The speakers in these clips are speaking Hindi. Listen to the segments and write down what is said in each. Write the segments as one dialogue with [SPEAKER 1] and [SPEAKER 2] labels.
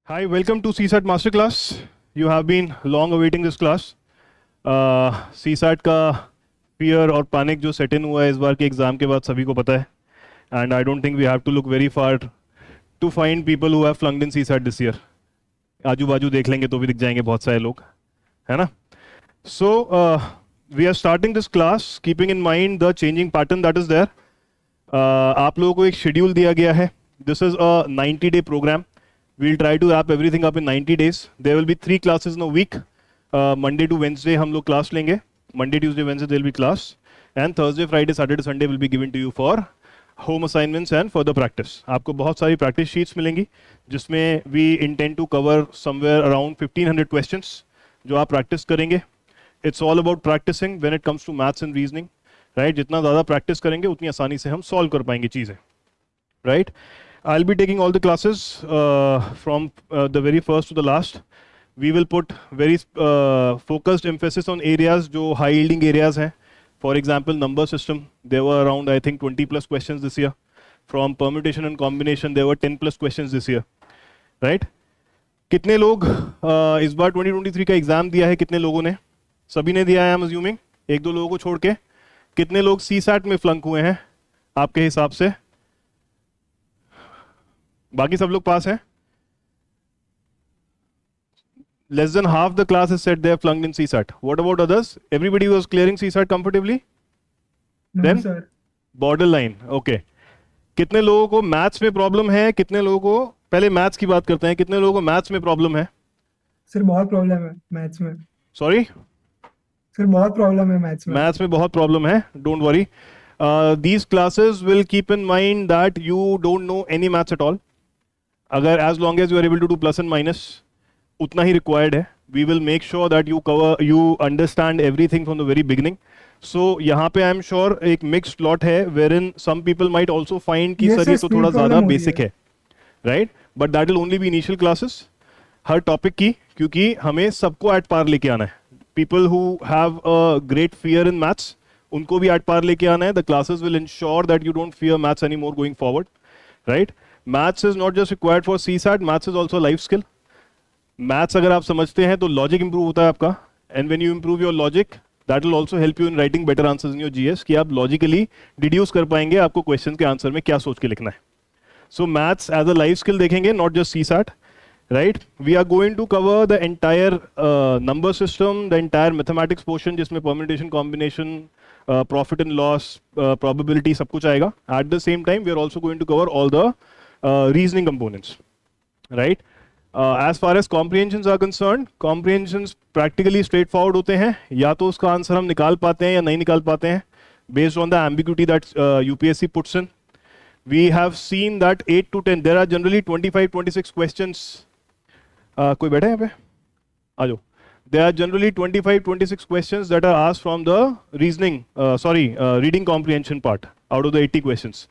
[SPEAKER 1] Hi, welcome to CSAT Masterclass. You have been long awaiting this class. CSAT का fear और panic जो set in हुआ है इस बार के एग्जाम के बाद सभी को पता है. And I don't think we have to look very far to find people who have flunked in CSAT this year. आजू बाजू देख लेंगे तो भी दिख जाएंगे बहुत सारे लोग, है ना? So we are starting this class keeping in mind the changing pattern that is there. आप लोगों को एक schedule दिया गया है. This is a 90-day program. We'll try to wrap everything up in 90 days. There will be 3 classes in a week. Monday to Wednesday हम लोग class लेंगे. Monday, Tuesday, Wednesday there will be class. And Thursday, Friday, Saturday, Sunday will be given to you for home assignments and further practice. आपको बहुत सारी practice sheets मिलेंगी जिसमें we intend to cover somewhere around 1500 questions जो आप practice करेंगे. It's all about practicing when it comes to maths and reasoning. Right? जितना ज़्यादा practice करेंगे उतनी आसानी से हम solve कर पाएंगे चीज़ें. Right? I'll be taking all the classes from the very first to the last. We will put very focused emphasis on areas जो high yielding areas हैं. For example, number system. There were around I think 20 plus questions this year. From permutation and combination, there were 10 plus questions this year. Right? कितने लोग इस बार 2023 का एग्जाम दिया है? कितने लोगों ने? सभी ने दिया है, I'm assuming. एक दो लोगों को छोड़ के. कितने लोग CSAT में फ्लंक हुए हैं आपके हिसाब से? बाकी सब लोग पास हैं. Less than half the class has said they have flunked in CSAT. What about others? Everybody was clearing CSAT comfortably?
[SPEAKER 2] No,
[SPEAKER 1] Then
[SPEAKER 2] sir.
[SPEAKER 1] borderline. Okay. कितने लोगों को मैथ्स में प्रॉब्लम है? कितने लोगों को, पहले मैथ्स की बात करते हैं, कितने लोगों को मैथ्स में प्रॉब्लम है?
[SPEAKER 2] सर बहुत प्रॉब्लम है मैथ्स में.
[SPEAKER 1] सॉरी,
[SPEAKER 2] सर बहुत प्रॉब्लम है मैथ्स में.
[SPEAKER 1] मैथ्स में बहुत प्रॉब्लम है. Don't worry. These classes will keep in mind that you don't know any maths at all. अगर as long as you are able to do plus and minus, उतना ही required है. We will make sure that you understand everything from the very beginning. So यहाँ पे I am sure एक mixed lot है wherein some people might also find कि
[SPEAKER 2] Yes,
[SPEAKER 1] सर
[SPEAKER 2] sir,
[SPEAKER 1] ये तो
[SPEAKER 2] speed
[SPEAKER 1] थोड़ा ज़्यादा
[SPEAKER 2] problem हो रही
[SPEAKER 1] basic
[SPEAKER 2] है.
[SPEAKER 1] है, right? But that will only be initial classes. Her topic की, क्योंकि हमें सबको at par लेके आना है. People who have a great fear in maths, उनको भी at par लेके आना है. The classes will ensure that you don't fear maths anymore going forward, right? Maths is not just required for CSAT, maths is also a life skill. Maths अगर आप समझते हैं तो logic improve होता है आपका, and when you improve your logic, that will also help you in writing better answers in your GS कि आप logically deduce कर पाएंगे आपको questions के answer में क्या सोच के लिखना है. So maths as a life skill देखेंगे, not just CSAT, right? We are going to cover the entire number system, the entire mathematics portion जिसमें permutation, combination, profit and loss, probability सब कुछ आएगा. At the same time, we are also going to cover all the reasoning components, right? As far as comprehensions are concerned, comprehensions practically straightforward होते हैं. या तो उसका आंसर हम निकाल पाते हैं या नहीं निकाल पाते हैं based on the ambiguity that UPSC puts in. We have seen that 8 to 10, there are generally 25-26 questions. कोई बैठा है यहाँ पे? आ जाओ. There are generally 25-26 questions that are asked from the reading comprehension part out of the 80 questions.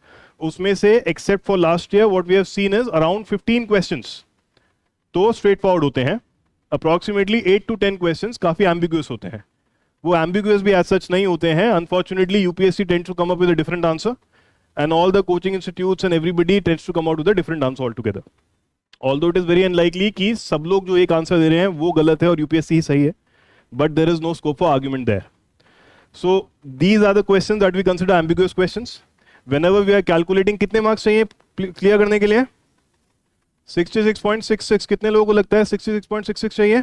[SPEAKER 1] उसमें से except for last year what we have seen is around 15 questions तो straightforward होते हैं. Approximately 8 to 10 questions काफ़ी ambiguous होते हैं. वो ambiguous भी as such नहीं होते हैं. Unfortunately UPSC tends to come up with a different answer and all the coaching institutes and everybody tends to come out with a different answer altogether. Although it is very unlikely कि सब लोग जो एक आंसर दे रहे हैं वो गलत है और UPSC ही सही है, but there is no scope for argument there. So these are the questions that we consider ambiguous questions. Whenever we are calculating कितने मार्क्स चाहिए क्लियर करने के लिए? 66.66. कितने लोगों को लगता है 66.66 चाहिए?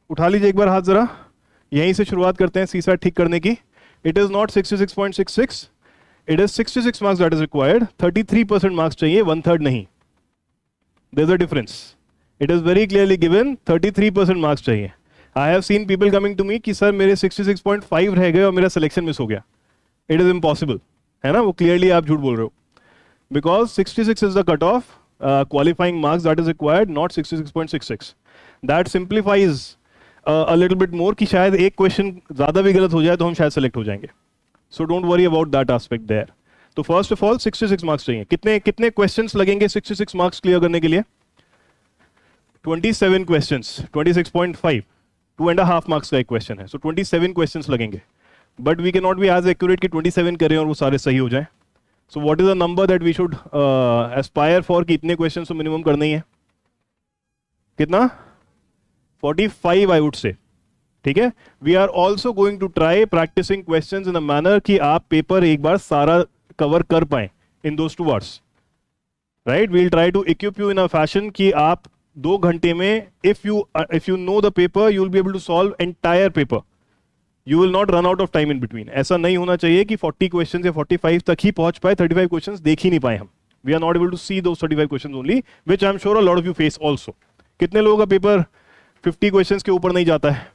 [SPEAKER 1] उठा लीजिए एक बार हाथ जरा. यहीं से शुरुआत करते हैं CSAT ठीक करने की. It is not 66.66. It is 66 marks that is required. 33% marks चाहिए, 1/3 नहीं. There's a difference. It is very clearly given 33% marks चाहिए. I have seen people coming to me कि सर मेरे 66.5 रह गए और मेरा सिलेक्शन मिस हो गया. It is impossible. है ना? वो clearly आप झूठ बोल रहे हो. Because 66 is the cutoff, qualifying marks that is required, not 66.66. That simplifies a little bit more कि शायद एक क्वेश्चन ज़्यादा भी गलत हो जाए तो हम शायद सेलेक्ट हो जाएंगे. So don't worry about that aspect there. तो first of all 66 मार्क्स चाहिए. कितने क्वेश्चंस लगेंगे 66 मार्क्स क्लियर करने के लिए? 27 क्वेश्चंस, 26.5, 2.5 मार्क्स का एक क्वेश्चन है. So 27 क्वेश्चंस लगेंगे. But we cannot be as accurate कि 27 करें और वो सारे सही हो जाएं. So what is the number that we should aspire for कि इतने questions तो minimum करने ही है? कितना 45 आई वुड से, ठीक है. We are also going to try practising questions in a manner कि आप पेपर एक बार सारा कवर कर पाए in those 2 hours, right. We'll try to equip you in a fashion कि आप 2 घंटे में if you know the paper you will be able to solve entire paper. You will not run out of time in between. ऐसा नहीं होना चाहिए कि 40 क्वेश्चन या 45 तक ही पहुंच पाए, 35 क्वेश्चन देख ही नहीं पाए हम. We are not able to see those 35 question only, which I am sure a lot of you face also. कितने लोगों का पेपर 50 क्वेश्चन के ऊपर नहीं जाता है?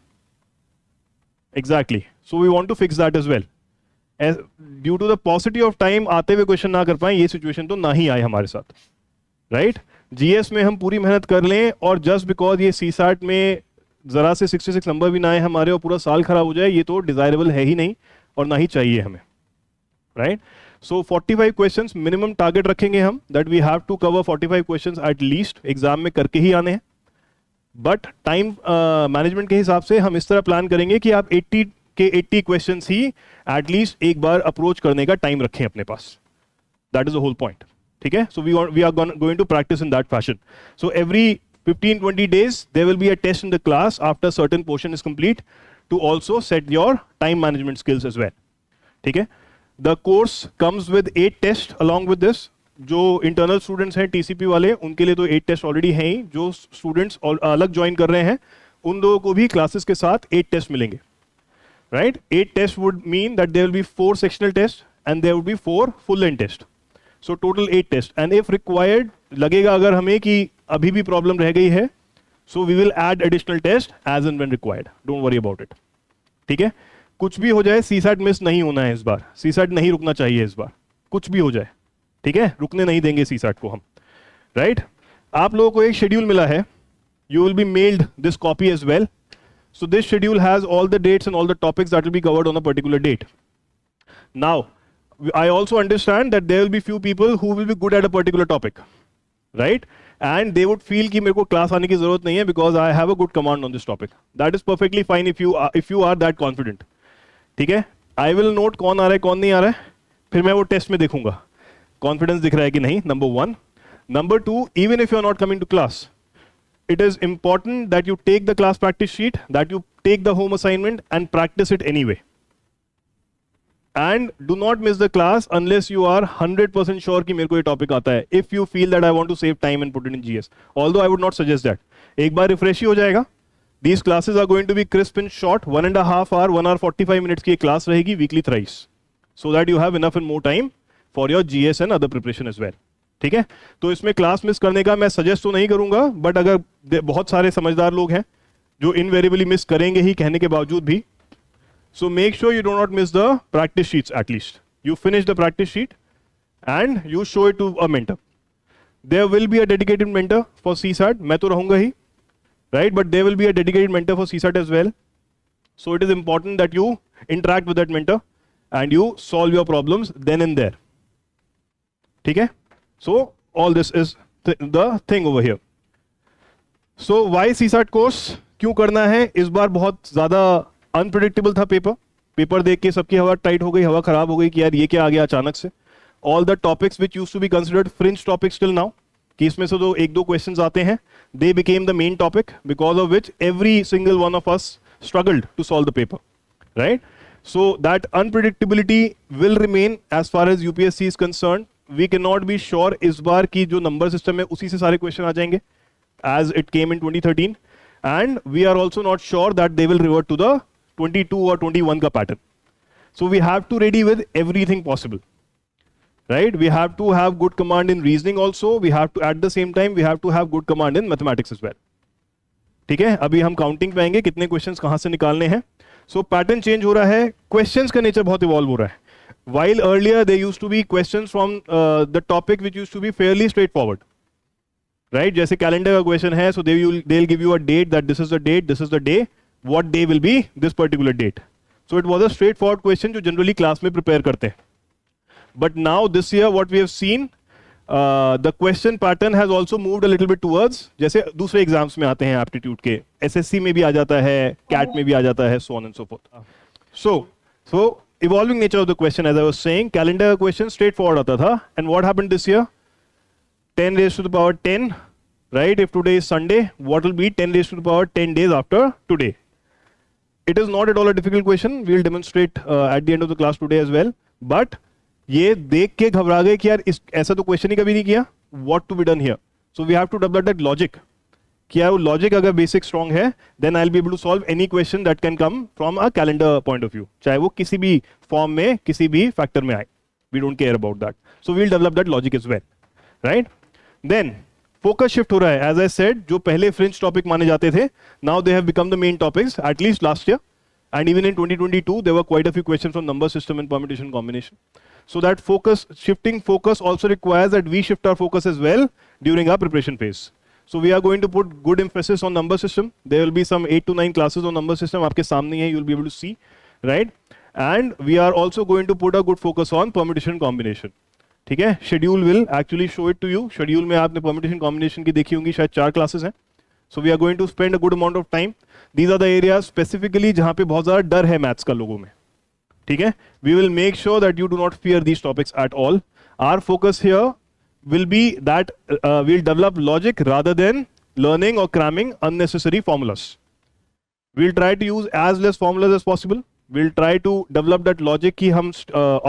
[SPEAKER 1] Exactly. So we want to fix that as well. Due to the paucity of time आते हुए क्वेश्चन ना कर पाए, ये सिचुएशन तो ना ही आए हमारे साथ, राइट. जीएस में हम पूरी मेहनत कर लें और जस्ट बिकॉज ये सीसैट में जरा से 66 नंबर भी ना आए हमारे और पूरा साल खराब हो जाए, ये तो डिजायरेबल है ही नहीं और ना ही चाहिए हमें, right. So 45 questions minimum target रखेंगे हम, that we have to cover 45 questions at least. Exam में करके ही आने हैं, बट टाइम मैनेजमेंट के हिसाब से हम इस तरह प्लान करेंगे कि आप 80 क्वेश्चंस ही एटलीस्ट एक बार अप्रोच करने का टाइम रखें अपने पास. That is the whole point, ठीक है. So we are going to practice in that fashion. So every 15-20 days there will be a test in the class after certain portion is complete to also set your time management skills as well, ठीक है. The course comes with 8 tests along with this. जो internal students हैं TCP वाले, उनके लिए तो 8 टेस्ट ऑलरेडी हैं ही. जो स्टूडेंट्स अलग ज्वाइन कर रहे हैं उन लोगों को भी क्लासेस के साथ 8 टेस्ट मिलेंगे, right. 8 tests would mean that there will be 4 sectional tests and there would be 4 full length tests. So total 8 tests. And if required, लगेगा अगर हमें कि अभी भी प्रॉब्लम रह गई है, so we will add additional test as and when required. Don't worry about it. ठीक है. कुछ भी हो जाए सीसैट मिस नहीं होना है इस बार. सीसैट नहीं रुकना चाहिए इस बार, कुछ भी हो जाए, ठीक है. रुकने नहीं देंगे सीसैट को हम, राइट. आप लोगों को एक शेड्यूल मिला है. You will be mailed this copy as well. So this schedule has all the dates and all the topics that will be covered on a particular date. Now, I also understand that there will be few people who will be good at a particular topic, right? And they would feel कि मेरे को क्लास आने की जरूरत नहीं है because I have a good command on this topic. That is perfectly fine if you are that confident. ठीक है. I will note कौन आ रहा है कौन नहीं आ रहा है, फिर मैं वो टेस्ट में देखूंगा कॉन्फिडेंस दिख रहा है कि नहीं. Number 1. Number 2, even if you are not coming to class, it is important that you take the class practice sheet, that you take the home assignment and practice it anyway. And do not miss the class unless you are 100% sure कि मेरे को ये टॉपिक आता है. If you feel that I want to save time and put it in GS, although I would not suggest that. एक बार रिफ्रेश ही हो जाएगा. These classes are going to be crisp and short. 1.5 hour, 1 hour 45 minutes की क्लास रहेगी weekly thrice, so that you have enough and more time for your GS and other preparation as well. ठीक है. तो इसमें क्लास मिस करने का मैं सजेस्ट तो नहीं करूंगा, बट अगर बहुत सारे समझदार लोग हैं जो इनवेरिएबली मिस करेंगे ही कहने के बावजूद भी, so make sure you do not miss the practice sheets at least. You finish the practice sheet and you show it to a mentor. There will be a dedicated mentor for CSAT. मैं तो रहूंगा ही, right? But there will be a dedicated mentor for CSAT as well. So it is important that you interact with that mentor and you solve your problems then and there. ठीक है? So all this is the thing over here. So why CSAT course? क्यों करना है? इस बार बहुत ज्यादा अनप्रिडिक्टेबल था पेपर देख के सबकी हवा टाइट हो गई, हवा खराब हो गई कि यार ये क्या आ गया अचानक से. All the topics which used to be considered fringe topics till now, कि इसमें से तो 1-2 क्वेश्चंस आते हैं, they became the main topic because of which every single one of us struggled to solve the paper, right. So that unpredictability will remain as far as UPSC is concern. We can not be sure इस बार की जो नंबर सिस्टम है उसी से सारे क्वेश्चन आ जाएंगे as it came in 2013, and we are also not sure that they will revert to the 22 or 21 का pattern. So we have to ready with everything possible, right? We have to have good command in reasoning also. We have to, at the same time, we have to have good command in mathematics as well. ठीक है. अभी हम काउंटिंग पे आएंगे कितने क्वेश्चंस कहां से निकालने हैं. सो पैटर्न चेंज हो रहा है, क्वेश्चंस का नेचर बहुत इवॉल्व हो रहा है. While earlier there used to be questions from the topic which used to be fairly straightforward, right? जैसे कैलेंडर का क्वेश्चन है, so they'll give you a date that this is the date, this is the day, what day will be this particular date. So it was a straightforward question जो generally class में prepare करते हैं. But now this year what we have seen, the question pattern has also moved a little bit towards, जैसे दूसरे एग्जाम्स में आते हैं aptitude के, SSC में भी आ जाता है, CAT में भी आ जाता है, so on and so forth. So evolving nature of the question, as I was saying, calendar question straightforward आता था, and what happened this year? 10 raised to the power 10, right? If today is Sunday, what will be 10 raised to the power 10 days after today? It is not at all a difficult question. We will demonstrate at the end of the class today as well. But ये देख के घबरा गए कि यार इस ऐसा तो क्वेश्चन ही कभी नहीं किया. What to be done here? So we have to develop that logic. कि यार वो लॉजिक अगर बेसिक स्ट्रॉन्ग है, then I will be able to solve any question that can come from a calendar point of view, चाहे वो किसी भी फॉर्म में किसी भी फैक्टर में आए. We don't care about that. So we will develop that logic as well, right. Then focus shift हो रहा है. एज आई सेड, जो पहले फ्रिंज टॉपिक माने जाते थे, now they have become the main topics, at least last year. And even in 2022, there were quite a few questions on number system and permutation combination. So that shifting focus also requires that we shift our focus as well during our preparation phase. So we are going to put good emphasis on number system. There will be some 8 to 9 classes on number system. आपके सामने है, you will be able to see, right? And we are also going to put a good focus on permutation combination. ठीक है? Schedule will actually show it to you. Schedule में आपने permutation combination की देखी होंगी, शायद 4 classes हैं. So we are going to spend a good amount of time. These are the areas specifically जहाँ पे बहुत ज़्यादा डर है मैथ्स का लोगों में. ठीक है? We will make sure that you do not fear these topics at all. Our focus here will be that we'll develop logic rather than learning or cramming unnecessary formulas. We'll try to use as less formulas as possible. We'll try to develop that logic कि हम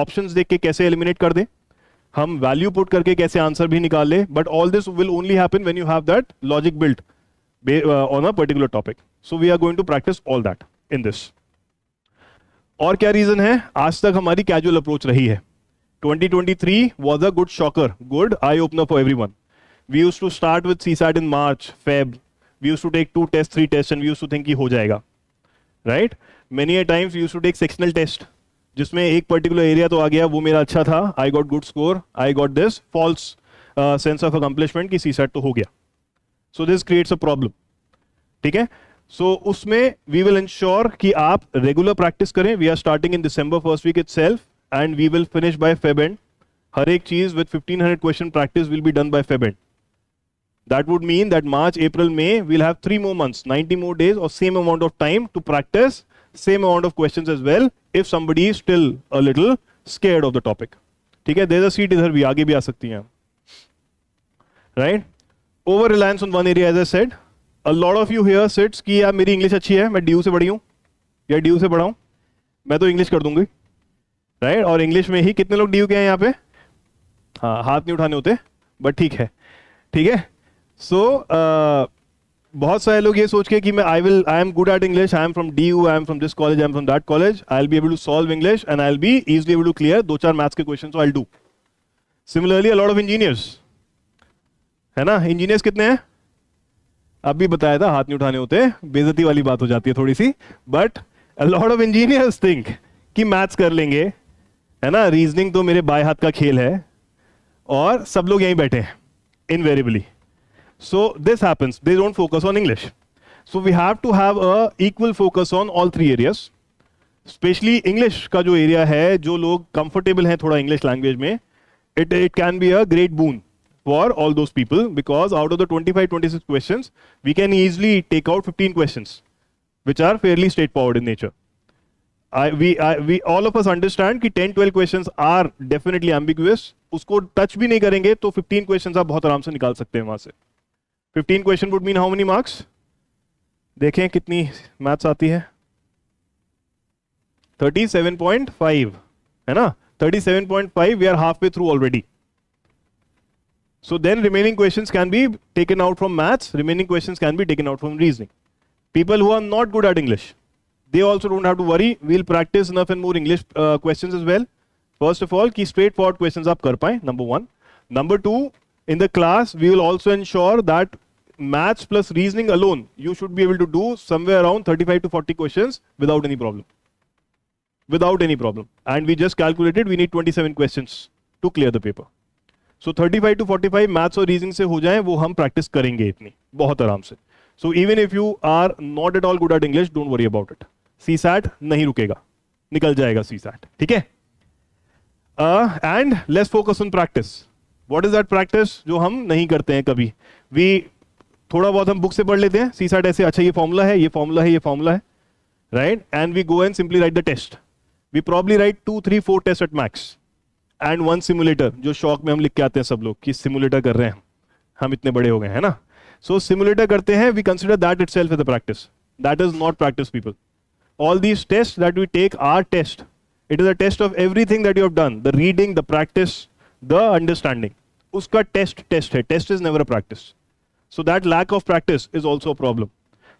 [SPEAKER 1] options देख के कैसे eliminate कर दें, हम value put करके कैसे answer भी निकाल लें. But all this will only happen when you have that logic built on a particular topic. So we are going to practice all that in this. और क्या रीजन है? आज तक हमारी कैजुअल अप्रोच रही है. 2023 was a good shocker, good eye opener for everyone. We used to start with CSAT in March, Feb. We used to take 2 tests, 3 tests, and we used to think कि हो जाएगा, right? Many a times we used to take sectional test, जिसमें एक particular area तो आ गया, वो मेरा अच्छा था, I got good score, I got this false sense of accomplishment कि CSAT तो हो गया. So this creates a problem. ठीक है? So उसमें we will ensure कि आप regular practice करें. We are starting in December first week itself and we will finish by Feb end. हर एक चीज with 1500 question practice will be done by Feb end. That would mean that March, April, May we'll have 3 more months, 90 more days or same amount of time to practice same amount of questions as well if somebody is still a little scared of the topic. ठीक है? There's a seat इधर भी, आगे भी आ सकती हैं, right? Over reliance on one area, as I said. A lot of you here sits कि यार मेरी इंग्लिश अच्छी है, मैं DU से पढ़ी हूँ या DU से पढ़ा हूँ, मैं तो इंग्लिश कर दूंगी, राइट? और इंग्लिश में ही कितने लोग DU के हैं यहाँ पे? हाँ, हाथ नहीं उठाने होते, बट ठीक है, ठीक है. सो बहुत सारे लोग ये सोच के कि मैं I am good at English, I am from DU, I am from this college, I am from that college, I will be able to solve English and I will be easily able to clear 2-4 maths के question, so I will do. Similarly a lot of engineers, है ना? इंजीनियर्स कितने हैं? अभी बताया था, हाथ नहीं उठाने होते, बेइज्जती वाली बात हो जाती है थोड़ी सी. But a lot of engineers think कि मैथ्स कर लेंगे, है ना? रीजनिंग तो मेरे बाएं हाथ का खेल है, और सब लोग यहीं बैठे हैं invariably. So this happens, they don't focus on English. So we have to have a equal focus on all 3 areas. Especially English का जो एरिया है, जो लोग कंफर्टेबल हैं थोड़ा इंग्लिश लैंग्वेज में, it can be a great boon for all those people, because out of the 25-26 questions we can easily take out 15 questions which are fairly straightforward in nature. We all of us understand कि 10-12 questions are definitely ambiguous. उसको touch भी नहीं करेंगे तो 15 questions आप बहुत आराम से निकाल सकते हैं वहां से. 15 question would mean how many marks? देखें कितनी मैथ्स आती है. 37.5 है ना? 37.5, we are halfway through already. So then remaining questions can be taken out from maths, remaining questions can be taken out from reasoning. People who are not good at English, they also don't have to worry. We'll practice enough and more English questions as well. First of all, key straightforward questions आप कर पाएं, number 1. Number 2, in the class, we will also ensure that maths plus reasoning alone, you should be able to do somewhere around 35 to 40 questions without any problem. Without any problem. And we just calculated we need 27 questions to clear the paper. So 35 to 45 maths और रीजनिंग से हो जाए, वो हम प्रैक्टिस करेंगे इतनी बहुत आराम से. So even if you are not at all good at English, don't worry about it. CSAT नहीं रुकेगा, निकल जाएगा CSAT, ठीक है? And let's focus on practice. What is that practice जो हम नहीं करते हैं कभी? थोड़ा बहुत हम बुक से पढ़ लेते हैं, CSAT ऐसे, अच्छा ये फॉर्मूला है, ये फॉर्मूला है, ये फॉर्मूला है, right? And we go and simply write the test. We probably write 2, 3, 4 test at max and 1 simulator, जो शौक में हम लिख के आते हैं सब लोग कि सिमुलेटर कर रहे हैं, हम इतने बड़े हो गए हैं ना. सो सिमुलेटर करते हैं, we consider that itself as a practice. That is not practice people. All these tests that we take are test. It is a test of everything that you have done. The reading, the practice, the understanding. Uska test hai. Test is never a practice. So that lack of practice is also a problem.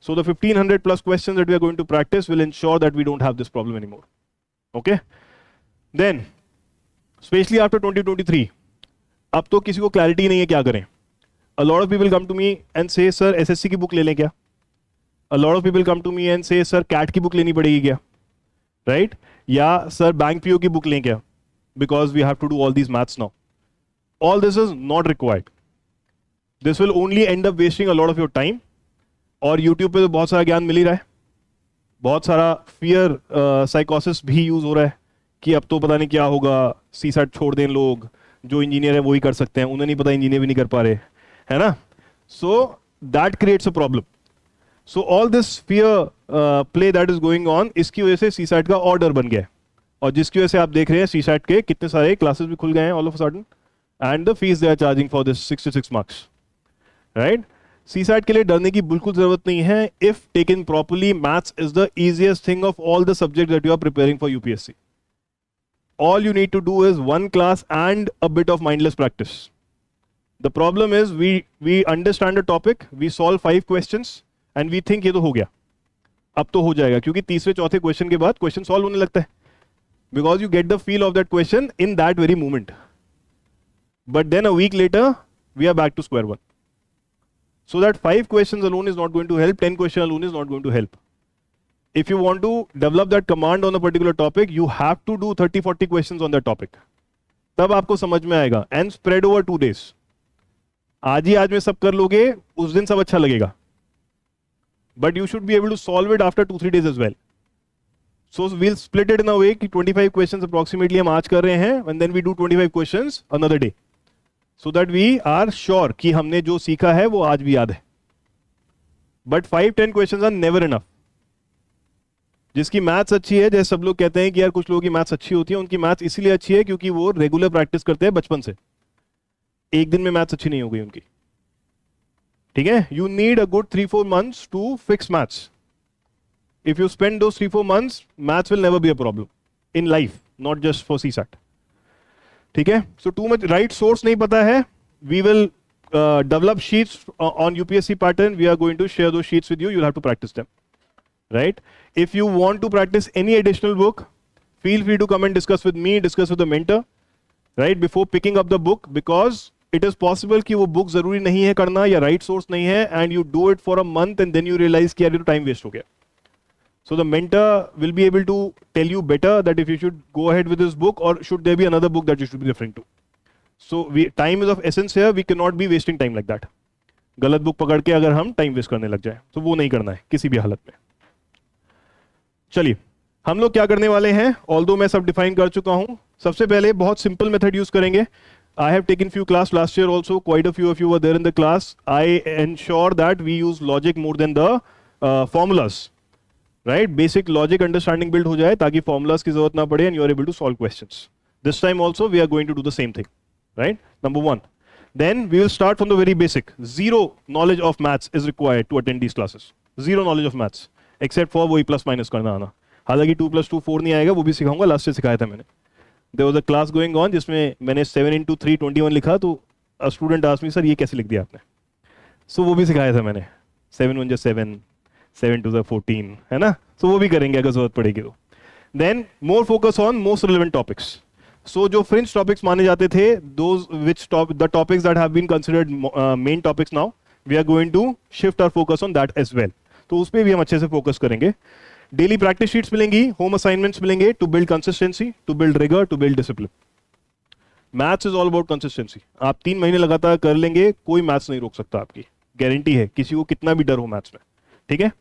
[SPEAKER 1] So the 1500 plus questions that we are going to practice will ensure that we don't have this problem anymore. Okay? Then, especially after 2023, अब तो किसी को clarity नहीं है क्या करें. A lot of people come to me and say, sir, SSC की book ले लें क्या? A lot of people come to me and say, sir, CAT की book लेनी पड़ेगी क्या? Right? या sir, bank PO की book लें क्या? Because we have to do all these maths now. All this is not required. This will only end up wasting a lot of your time. और YouTube पे तो बहुत सारा ज्ञान मिल ही रहा है. बहुत सारा fear psychosis भी use हो रहा है कि अब तो पता नहीं क्या होगा, CSAT छोड़ दें लोग, जो इंजीनियर है वो ही कर सकते हैं, उन्हें नहीं पता इंजीनियर भी नहीं कर पा रहे, है ना? So that creates a problem. So all this fear play that is going on, इसकी वजह से CSAT का ऑर्डर बन गया है, और जिसकी वजह से आप देख रहे हैं CSAT के कितने सारे क्लासेस भी खुल गए हैं all of a sudden, and the fees they are charging for this 66 marks, right? CSAT के लिए डरने की बिल्कुल जरूरत नहीं है. If taken properly, maths is the easiest thing of all the subjects that you are preparing for UPSC. All you need to do is one class and a bit of mindless practice. The problem is we understand a topic, we solve 5 questions. And we think ये तो हो गया, अब तो हो जाएगा, क्योंकि तीसरे चौथे क्वेश्चन के बाद क्वेश्चन सॉल्व होने लगता है, because you get the feel of that question in that very moment. But then a week later we are back to square one. So that 5 questions alone is not going to help, 10 question alone is not going to help. If you want to develop that command on a particular topic, you have to do 30-40 questions on that topic. तब आपको समझ में आएगा, एंड स्प्रेड ओवर 2 days. आज ही आज में सब कर लोगे, उस दिन सब अच्छा लगेगा. But you should be able to solve it after 2-3 days as well. So we'll split it in a way कि 25 questions approximately हम आज कर रहे हैं, and then we do 25 questions another day, so that we are sure कि हमने जो सीखा है वो आज भी याद है. But 5-10 questions are never enough. जिसकी मैथ्स अच्छी है, जैसे सब लोग कहते हैं कि यार कुछ लोगों की मैथ्स अच्छी होती है, उनकी मैथ्स इसीलिए अच्छी है क्योंकि वो रेगुलर प्रैक्टिस करते हैं बचपन से. एक दिन में मैथ्स अच्छी नहीं हो गई उनकी. ठीक है? You need a good 3-4 months to fix maths. If you spend those 3-4 months, maths will never be a problem in life, not just for CSAT. ठीक है? So too much right source नहीं पता है. We will develop sheets on UPSC pattern. We are going to share those sheets with you. You'll have to practice them. Right? If you want to practice any additional book, feel free to come and discuss with me, discuss with the mentor, right? Before picking up the book, because it is possible कि वो book जरूरी नहीं है करना या right source नहीं है, and you do it for a month and then you realize कि यार ये तो time waste हो गया. So the mentor will be able to tell you better that if you should go ahead with this book or should there be another book that you should be referring to. So time is of essence here. We cannot be wasting time like that. गलत book पकड़ के अगर हम time waste करने लग जाए, तो वो नहीं करना है किसी भी हालत में. चलिए, हम लोग क्या करने वाले हैं, ऑल्दो मैं सब डिफाइन कर चुका हूं. सबसे पहले बहुत सिंपल मेथड यूज करेंगे. I have taken few class last year also. Quite a few of you were there in the class. I ensure that we use logic more than the formulas. Right? Basic logic understanding build हो जाए ताकि formulas की जरूरत ना पड़े and you are able to solve questions. This time also we are going to do the same thing. Right? Number 1. Then we will start from the very basic. Zero knowledge of maths is required to attend these classes. Zero knowledge of maths. Except for वही plus minus करना आना. हालांकि 2 + 2 4 नहीं आएगा, वो भी सिखाऊंगा, लास्ट से सिखाया था मैंने. There was a class going on जिसमें मैंने 7 × 3 21 लिखा, तो a student asked me, sir ये कैसे लिख दिया आपने? So वो भी सिखाया था मैंने. 7 × 1 = 7, 7 × 2 = 14, है ना? So वो भी करेंगे अगर जरूरत पड़ेगी तो. Then more focus on most relevant topics. So जो fringe topics माने जाते थे, those the topics that have been considered main topics now, we are going to shift our focus on that as well. तो उस पर भी हम अच्छे से फोकस करेंगे. डेली प्रैक्टिस शीट्स मिलेंगी, होम असाइनमेंट्स मिलेंगे, to build consistency, to build rigour, to build discipline. Maths is all about consistency. आप 3 महीने लगातार कर लेंगे, कोई मैथ्स नहीं रोक सकता आपकी, गारंटी है, किसी को कितना भी डर हो मैथ्स में. ठीक है?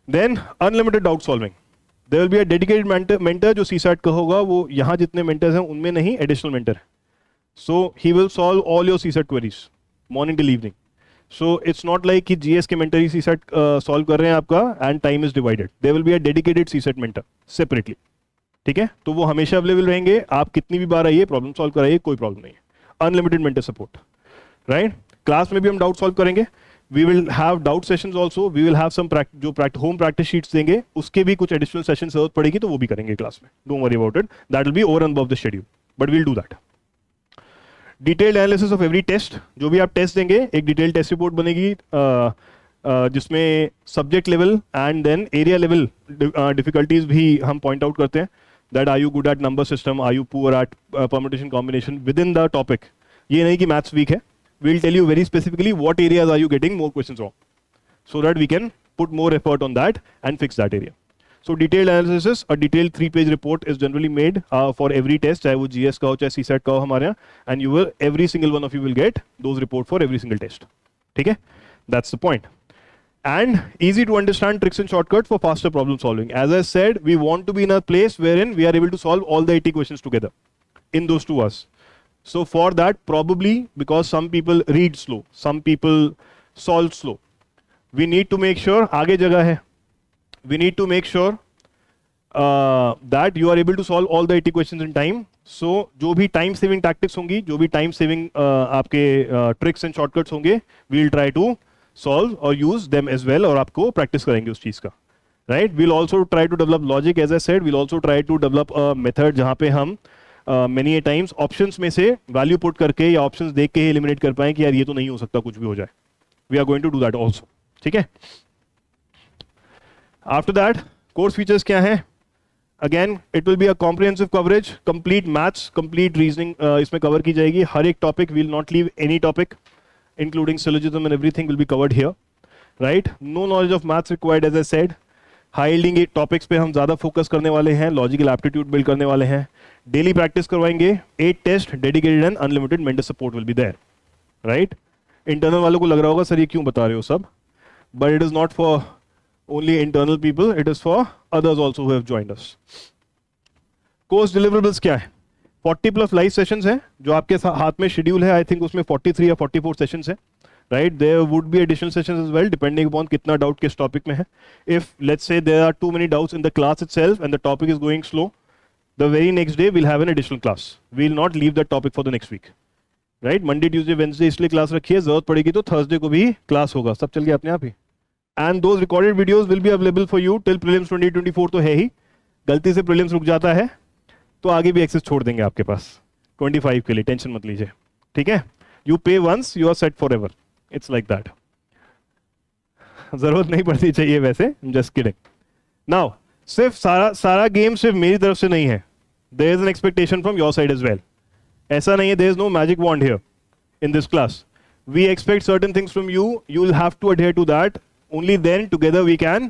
[SPEAKER 1] Then unlimited doubt solving. There will be a dedicated mentor जो CSAT का होगा, वो यहाँ जितने मेंटर्स हैं उनमें नहीं, एडिशनल मेंटर है. So he will solve all your CSAT queries morning till evening. So it's not like कि GS के mentor ही CSAT solve कर रहे हैं आपका and time is divided. There will be a dedicated CSAT mentor separately. ठीक है? तो वो हमेशा अवेलेबल रहेंगे. आप कितनी भी बार आइए, प्रॉब्लम सॉल्व कराइए, कोई प्रॉब्लम नहीं है. Unlimited mentor support. Right? Class में भी हम डाउट सॉल्व करेंगे. We will have doubt sessions also, we will have some जो होम प्रैक्टिस शीट्स देंगे उसके भी कुछ एडिशनल सेशन जरूरत पड़ेगी तो वो भी करेंगे क्लास में, don't worry about it, that will be over and above the schedule, but we'll do that. Detailed analysis of every test, जो भी आप टेस्ट देंगे एक डिटेल्ड टेस्ट रिपोर्ट बनेगी जिसमें subject level and then area level difficulties भी हम पॉइंट आउट करते हैं, that are you good at number system, are you poor at permutation combination within the topic. ये नहीं कि मैथ्स वीक है, we'll tell you very specifically what areas are you getting more questions wrong, so that we can put more effort on that and fix that area. So detailed analysis, a detailed 3-page report is generally made for every test, चाहे वो GS का हो चाहे CSAT का हो हमारे यहाँ, and you will, every single one of you will get those report for every single test. ठीक है? That's the point. And easy to understand tricks and shortcut for faster problem solving. As I said, we want to be in a place wherein we are able to solve all the 80 questions together in those 2 hours. So for that, probably because some people read slow, some people solve slow, we need to make sure आगे जगह है, we need to make sure that you are able to solve all the 80 questions in time. So जो भी time saving tactics होंगी, जो भी time saving आपके tricks and shortcuts होंगे, we'll try to solve or use them as well, और आपको practice करेंगे उस चीज़ का, right? We'll also try to develop logic, as I said, we'll also try to develop a method जहाँ पे हम many a times options में से value put करके या options देख के ही eliminate कर पाएं कि यार ये तो नहीं हो सकता, कुछ भी हो जाए. We are going to do that also. ठीक है? आफ्टर दैट कोर्स फीचर्स क्या हैं? Again it will be a comprehensive coverage, complete maths, complete reasoning इसमें कवर की जाएगी. हर एक topic, will not leave any topic including syllogism and everything will be covered here, right? No knowledge of maths required, as I said. High yielding topics पे हम ज़्यादा फोकस करने वाले हैं, लॉजिकल एप्टीट्यूड बिल्ड करने वाले हैं, डेली प्रैक्टिस करवाएंगे, 8 test, dedicated and unlimited mentor support will be there, right? Internal वालों को लग रहा होगा सर ये क्यों बता रहे हो सब, but it is not for only internal people, it is for others also who have joined us. Course deliverables क्या है? 40+ live sessions हैं जो आपके हाथ में शेड्यूल है. आई थिंक उसमें 43 या 44 सेशंस हैं, right? There would be additional sessions as well depending upon कितना डाउट किस टॉपिक में है. If let's say there are too many doubts in the class itself and the topic is going slow, the very next day will have an additional class. We will not leave that topic for the next week, right? Monday Tuesday Wednesday इसलिए क्लास रखी है, जरूरत पड़ेगी तो थर्सडे को भी क्लास होगा. सब चल गया अपने आप ही. And those recorded videos will be available for you till prelims 2024. तो है ही, गलती से प्रीलिम्स रुक जाता है तो आगे भी एक्सेस छोड़ देंगे आपके पास 25 के लिए, टेंशन मत लीजिए, ठीक है? You pay once, you are set forever, it's like that. जरूरत नहीं पड़ती चाहिए वैसे, जस्ट किडिंग. नाउ सिर्फ सारा गेम सिर्फ मेरी तरफ से नहीं है, there is an expectation from your side as well. ऐसा नहीं है, there is no magic wand here in this class. We expect certain things from you. You will have to adhere to that. Only then together we can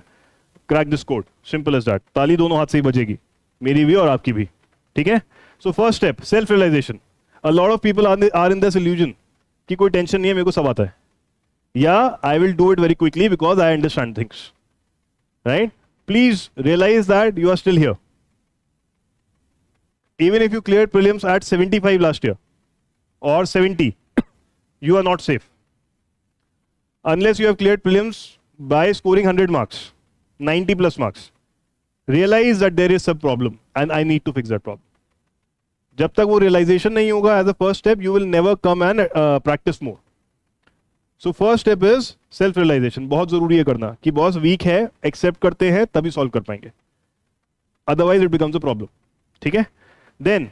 [SPEAKER 1] crack this code. Simple as that. ताली दोनों हाथ से ही बजेगी, मेरी भी और आपकी भी, ठीक है? So first step, self realization. A lot of people are in this illusion कि कोई टेंशन नहीं है, मेरे को सब आता है. Yeah, I will do it very quickly because I understand things. Right? Please realize that you are still here. Even if you cleared prelims at 75 last year or 70, you are not safe. Unless you have cleared prelims by scoring 100 marks, 90+ marks. Realize that there is some problem and I need to fix that problem. जब तक वो realization नहीं होगा as a first step, you will never come and practice more. So first step is self realization. बहुत जरूरी है करना कि बॉस वीक है, एक्सेप्ट करते हैं तभी सॉल्व कर पाएंगे, otherwise it becomes a problem, ठीक है? देन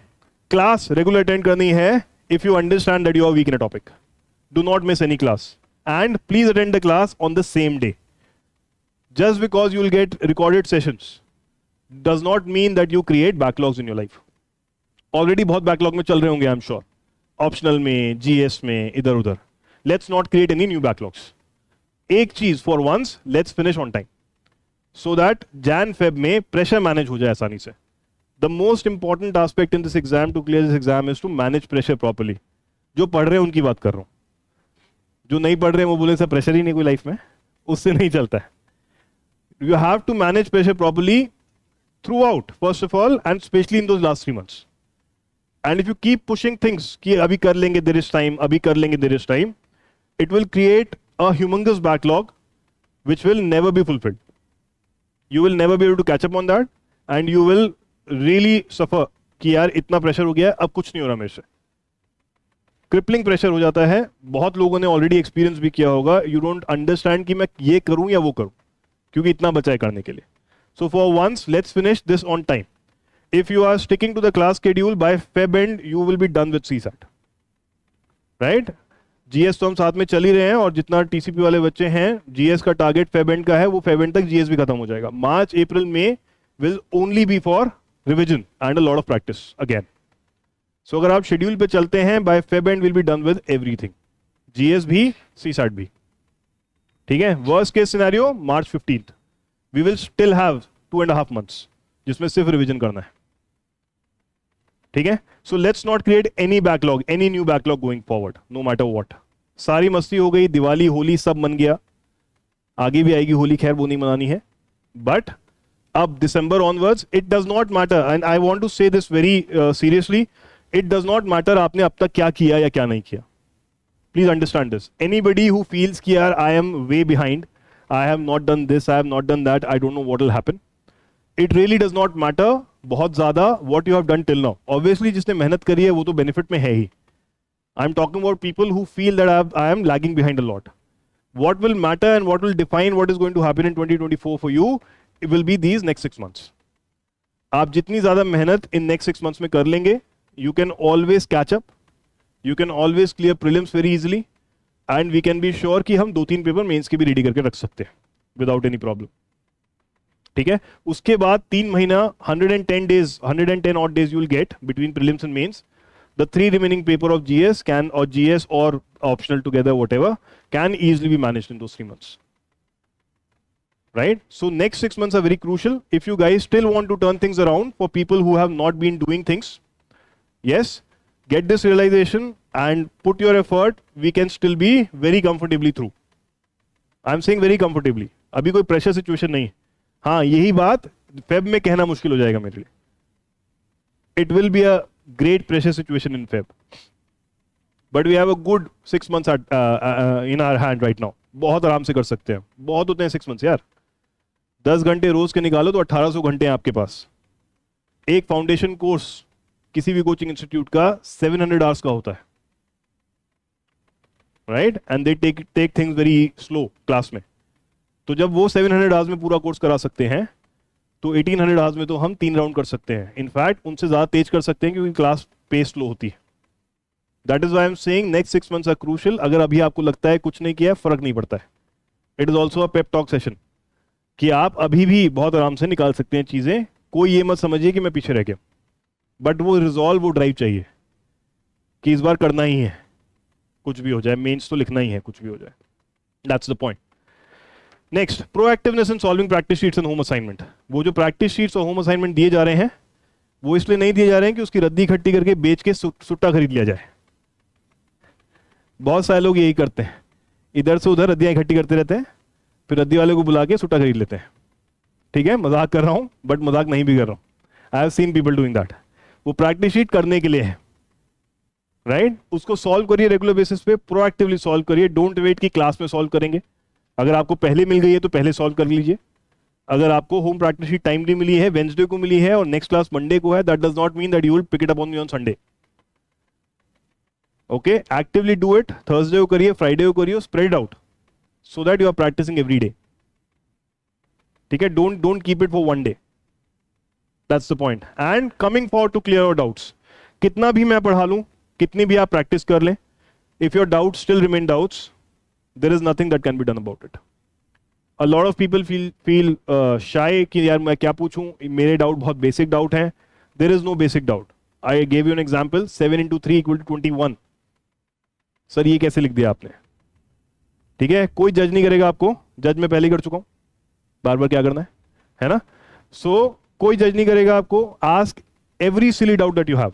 [SPEAKER 1] क्लास रेगुलर अटेंड करनी है if you understand that you are weak in a topic. Do not miss any class and please attend the class on the same day. Just because you will get recorded sessions does not mean that you create backlogs in your life. Already बहुत backlog में चल रहे होंगे, I'm sure. Optional में, GS में, इधर उधर. Let's not create any new backlogs. एक चीज for once, let's finish on time. So that Jan Feb में pressure manage हो जाए आसानी से. The most important aspect in this exam to clear this exam is to manage pressure properly. जो पढ़ रहे हैं उनकी बात कर रहा हूँ. जो नहीं पढ़ रहे हैं वो बोले सर प्रेशर ही नहीं कोई लाइफ में, उससे नहीं चलता है. You have to manage pressure properly throughout, first of all, and especially in those last 3 months. And if you keep pushing things कि अभी कर लेंगे, there is time, अभी कर लेंगे, there is time, it will create a humongous backlog which will never be fulfilled. You will never be able to catch up on that and you will really suffer कि यार इतना प्रेशर हो गया, अब कुछ नहीं हो रहा मेरे से. क्रिपलिंग प्रेशर हो जाता है, बहुत लोगों ने ऑलरेडी एक्सपीरियंस भी किया होगा. यू डोंट अंडरस्टैंड कि मैं ये करूं या वो करूं, क्योंकि इतना बचा है करने के लिए. So for once let's finish this on time. If you are sticking to the class schedule, by Feb end you will be done with CSAT, right. GS तो हम साथ में चल ही रहे हैं, और जितना टीसीपी वाले बच्चे हैं, जीएस का टारगेट फेब एंड का है, वो फेब एंड तक जीएस भी खत्म हो जाएगा. March April May will only be for revision and a lot of practice again. So अगर आप शेड्यूल पे चलते हैं, by Feb end will be done with everything, GS भी सीसैट भी. ठीक है. Worst case scenario March 15th, we will still have 2.5 months जिसमें सिर्फ रिवीजन करना है. ठीक है. So let's not create any backlog, any new backlog going forward, no matter what. सारी मस्ती हो गई, दिवाली होली सब मन गया, आगे भी आएगी होली, खैर वो नहीं मनानी है. बट अब December onwards it does not matter, and I want to say this very seriously, it does not matter आपने अब तक क्या किया या क्या नहीं किया. Please understand this. Anybody who feels कि यार I am way behind, I have not done this, I have not done that, I don't know what will happen, it really does not matter बहुत ज्यादा what you have done till now. Obviously जिसने मेहनत करी है वो तो बेनिफिट में है ही. I am talking about people who feel that I am lagging behind a lot. What will matter and what will define what is going to happen in 2024 for you, it will be these next 6 months. आप जितनी ज्यादा मेहनत इन नेक्स्ट 6 months में कर लेंगे, you can always catch up, you can always clear prelims very easily, and we can be sure कि हम 2-3 पेपर मेंस के भी रेडी करके रख सकते हैं without any problem. ठीक है. उसके बाद 3 महीना 110 days, 110 odd days you will get between prelims and mains. The 3 remaining paper of GS can, or GS or optional together, whatever, can easily be managed in those 3 months. Right? So next 6 months are very crucial. If you guys still want to turn things around for people who have not been doing things, yes, get this realization and put your effort, we can still be very comfortably through. I'm saying very comfortably. अभी कोई pressure situation नहीं. हाँ, यही बात फेब में कहना मुश्किल हो जाएगा मेरे लिए. It will be a great pressure situation in Feb, but we have a good 6 months in our hand right now. बहुत आराम से कर सकते हैं. बहुत होते हैं 6 months यार. 10 घंटे रोज के निकालो तो 1800 घंटे हैं आपके पास. एक फाउंडेशन कोर्स किसी भी कोचिंग इंस्टीट्यूट का 700 hours का होता है, right. And they take things very slow class में. तो जब वो 700 hours में पूरा कोर्स करा सकते हैं, तो 1800 hours में तो हम 3 राउंड कर सकते हैं. इनफैक्ट उनसे ज्यादा तेज कर सकते हैं, क्योंकि क्लास पेस स्लो होती है. That is why I am saying next 6 months are crucial. अगर अभी आपको लगता है कुछ नहीं किया, फर्क नहीं पड़ता है. It is also a pep talk session, कि आप अभी भी बहुत आराम से निकाल सकते हैं चीजें. कोई ये मत समझिए कि मैं पीछे रह गया, बट वो रिजॉल्व, वो ड्राइव चाहिए कि इस बार करना ही है, कुछ भी हो जाए. मेंस तो लिखना ही है, कुछ भी हो जाए. That's the point. Next, proactiveness in solving practice sheets and home assignment. वो जो प्रैक्टिस शीट्स और होम असाइनमेंट दिए जा रहे हैं, वो इसलिए नहीं दिए जा रहे हैं कि उसकी रद्दी इकट्ठी करके बेच के सुट्टा खरीद लिया जाए. बहुत सारे लोग यही करते हैं, इधर से उधर रद्दियां इकट्ठी करते रहते हैं, फिर रद्दी वाले को बुला के सुट्टा खरीद लेते हैं. ठीक है, मजाक कर रहा हूं, बट मजाक नहीं भी कर रहा हूं. I have seen people doing that. वो प्रैक्टिस शीट करने के लिए है, राइट. उसको सॉल्व करिए रेगुलर बेसिस पे, प्रोएक्टिवली सॉल्व करिए. डोंट वेट कि क्लास में सॉल्व करेंगे. अगर आपको पहले मिल गई है तो पहले सॉल्व कर लीजिए. अगर आपको होम प्रैक्टिस शीट टाइमली मिली है, वेंसडे को मिली है और नेक्स्ट क्लास मंडे को है, that does not mean that you will pick it up on Sunday. Okay, actively do it. Thursday को करिए, फ्राइडे को करिए, spread out so that you are practising every day. ठीक है, don't keep it for one day. That's the point. And coming for to clear your doubts. कितना भी मैं पढ़ा लूं, कितनी भी आप प्रैक्टिस कर लें, if your doubts still remain doubts, there is nothing that can be done about it. A lot of people feel shy कि यार मैं क्या पूछूं, मेरे डाउट बहुत बेसिक डाउट हैं. There is no basic doubt. I gave you an example. 7 into 3 equal to 21. Sir ये कैसे लिख दिया आपने? ठीक है, कोई जज नहीं करेगा आपको. जज मैं पहले ही कर चुका हूं, बार बार क्या करना है ना. सो कोई जज नहीं करेगा आपको. Ask every silly doubt that you have.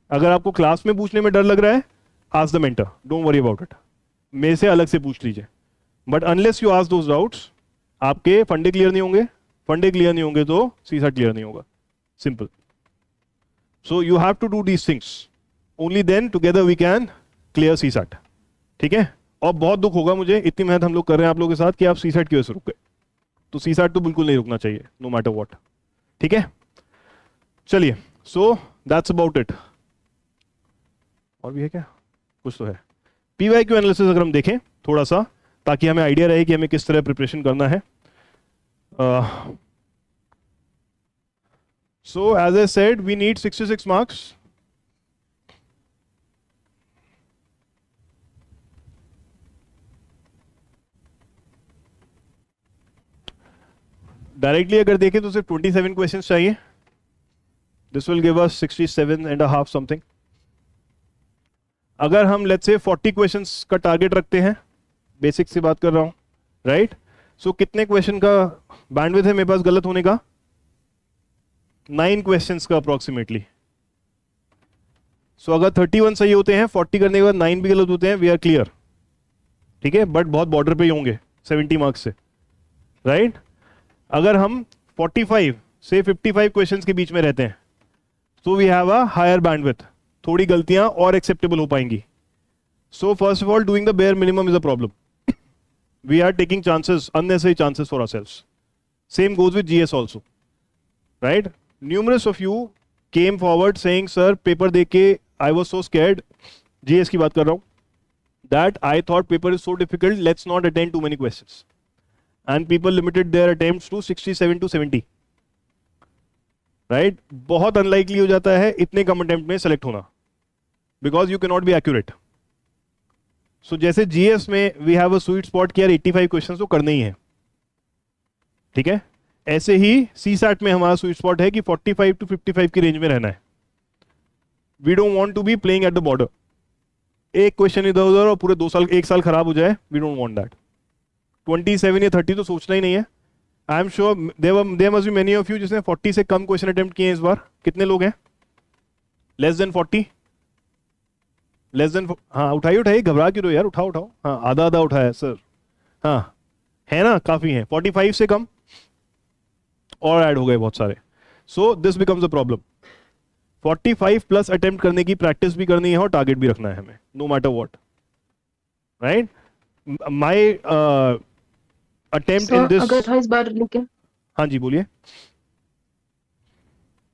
[SPEAKER 1] अगर आपको क्लास में पूछने में डर लग रहा है, ask the mentor. Don't worry about it. मेरे से अलग से पूछ लीजिए. But unless you ask those doubts, आपके फंडे क्लियर नहीं होंगे. फंडे क्लियर नहीं होंगे तो सीसैट क्लियर नहीं होगा. Simple. So you have to do these things. Only then together we can clear CSAT. ठीक है. और बहुत दुख होगा मुझे, इतनी मेहनत हम लोग कर रहे हैं आप लोगों के साथ, कि आप सीसैट की वजह से रुक गए. तो सीसैट तो बिल्कुल नहीं रुकना चाहिए, नो मैटर व्हाट. ठीक है, चलिए. So that's about it. और भी है क्या कुछ तो है। PYQ एनालिसिस अगर हम देखें थोड़ा सा, ताकि हमें आइडिया रहे कि हमें किस तरह प्रिपरेशन करना है। So as I said, we need 66 marks. Directly अगर देखें तो सिर्फ 27 क्वेश्चंस चाहिए। This will give us 67.5 something. अगर हम लेट्स से 40 क्वेश्चंस का टारगेट रखते हैं, बेसिक से बात कर रहा हूं, राइट? सो कितने क्वेश्चन का बैंडविड्थ है मेरे पास गलत होने का? 9 क्वेश्चंस का अप्रोक्सीमेटली। सो अगर 31 सही होते हैं, 40 करने के बाद 9 भी गलत होते हैं, वी आर क्लियर, ठीक है? बट बहुत बॉर्डर पे ही होंगे 70 मार्क्स से, राइट? अगर हम 45 से 55 क्वेश्चंस के बीच में रहते हैं, तो we have a higher bandwidth, थोड़ी गलतियां और एक्सेप्टेबल हो पाएंगी। So first of all, doing the bare minimum is a problem. We are taking chances, unnecessary chances for ourselves. Same goes with GS also, right? Numerous of you came forward saying, sir, paper देख के I was so scared, GS की बात कर रहा हूँ, that I thought paper is so difficult, let's not attend too many questions. And people limited their attempts to 67 to 70. Right? बहुत unlikely हो जाता है इतने कम attempt में select होना, because you cannot be accurate. So जैसे GS में we have a sweet spot कि यार 85 questions तो करने ही है, ठीक है? ऐसे ही CSAT में हमारा स्वीट स्पॉट है कि 45 to 55 की रेंज में रहना है। We don't want to be playing at the border, एक क्वेश्चन इधर उधर और पूरे 2 साल 1 साल खराब हो जाए, वी डोंट वांट दैट। 27 या 30 तो सोचना ही नहीं है। I am sure there must be many of you जिसने 40 से कम क्वेश्चन अटेम्प्ट किए हैं इस बार। कितने लोग हैं? Less than 40? लेस देन, हाँ उठाइए उठाइए, घबरा क्यों रहे हो यार, उठाओ उठाओ। हाँ आधा आधा उठाया सर, हाँ है ना, काफी है। 45 से कम और ऐड हो गए बहुत सारे। So this becomes a problem. 45 plus attempt करने की प्रैक्टिस भी करनी है और टारगेट भी रखना है हमें, no matter what, right? My attempt in this,
[SPEAKER 3] अगर था इस बार लेकिन,
[SPEAKER 1] हाँ जी बोलिए।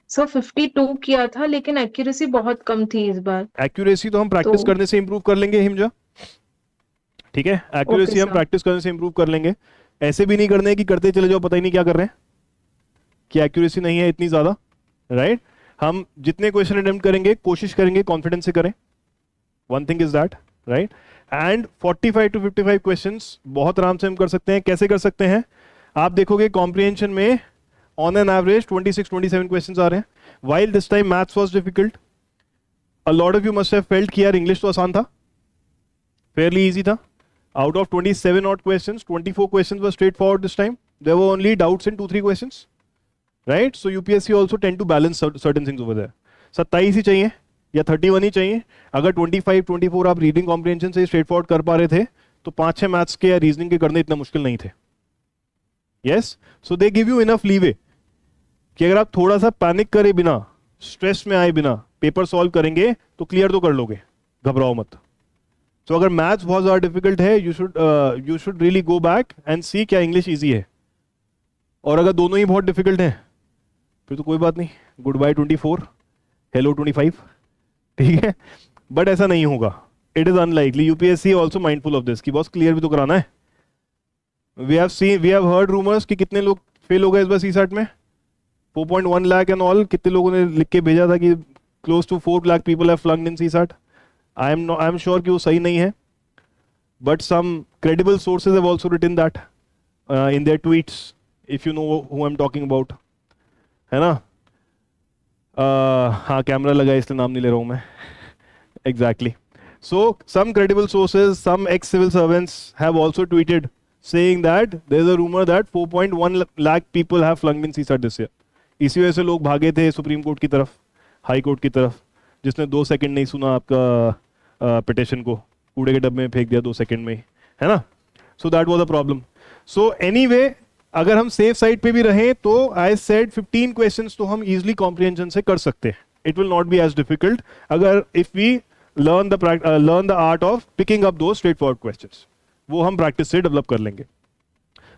[SPEAKER 3] सर 52 किया था लेकिन एक्यूरेसी बहुत कम थी इस बार।
[SPEAKER 1] एक्यूरेसी तो हम प्रैक्टिस
[SPEAKER 3] तो-
[SPEAKER 1] करने से इंप्रूव कर लेंगे हिमजा, ठीक है? एक्यूरेसी हम
[SPEAKER 3] sir.
[SPEAKER 1] प्रैक्टिस करने से इंप्रूव कर लेंगे। ऐसे भी नहीं करने कि करते चले जाओ, पता ही नहीं क्या कर रहे हैं, कि एक्यूरेसी नहीं है इतनी ज्यादा, राइट? हम जितने क्वेश्चन अटेम्प्ट करेंगे कोशिश करेंगे कॉन्फिडेंस से करें, one thing is that, right? And 45 to 55 questions बहुत आराम से हम कर सकते हैं। कैसे कर सकते हैं? आप देखोगे कॉम्प्रिहेंशन में ऑन एन एवरेज 26-27 क्वेश्चंस आ रहे हैं, while this time maths was difficult. A lot of you must have felt कि यार इंग्लिश तो आसान था, फेयरली इजी था। Out of 27 odd questions, 24 questions were straightforward this time. There were only doubts in 2-3 questions. Right? So UPSC also tend to balance certain things over there. 27 ही चाहिए या 31 ही चाहिए। अगर 25-24 आप रीडिंग कॉम्प्रिहेंशन से स्ट्रेट फॉरवर्ड कर पा रहे थे, तो 5-6 मैथ्स के या रीजनिंग के करने इतना मुश्किल नहीं थे। Yes, so they give you enough leeway कि अगर आप थोड़ा सा पैनिक करे बिना, स्ट्रेस में आए बिना पेपर सॉल्व करेंगे तो क्लियर तो कर लोगे, घबराओ मत। तो अगर मैथ्स बहुत ज्यादा डिफिकल्ट है, you should really go back and see क्या इंग्लिश इजी है। और अगर दोनों ही बहुत डिफिकल्ट हैं फिर तो कोई बात नहीं, गुड बाय 24, हेलो 25, ठीक है? बट ऐसा नहीं होगा, it is unlikely. UPSC also mindful of this कि बॉस क्लियर भी तो कराना है। वी हैव हर्ड रूमर्स कि कितने लोग फेल हो गए इस बार सीसैट में, 4.1 लाख एंड ऑल। कितने लोगों ने लिख के भेजा था कि close to 4 lakh people have flunked in CSAT. I am sure कि वो सही नहीं है, but some credible sources have also written that in their tweets, if you know who I am talking about, है ना? हाँ कैमरा लगा है इसलिए नाम नहीं ले रहा हूं मैं। Exactly. So some credible sources, some ex civil servants have also tweeted saying that there is a rumor that 4.1 lakh people have flunked in CSAT this year. इसी वजह से लोग भागे थे सुप्रीम कोर्ट की तरफ, हाई कोर्ट की तरफ, जिसने 2 सेकंड नहीं सुना आपका पिटिशन को, कूड़े के डब्बे में फेंक दिया 2 सेकंड में ही, है ना? So that was the problem. So anyway, अगर हम सेफ साइड पे भी रहें तो आई सेड 15 क्वेश्चंस तो हम इजीली कॉम्प्रिहेंशन से कर सकते हैं। It will not be as difficult अगर if we learn the art of picking up दो स्ट्रेट फॉरवर्ड क्वेश्चंस, वो हम प्रैक्टिस से डेवलप कर लेंगे।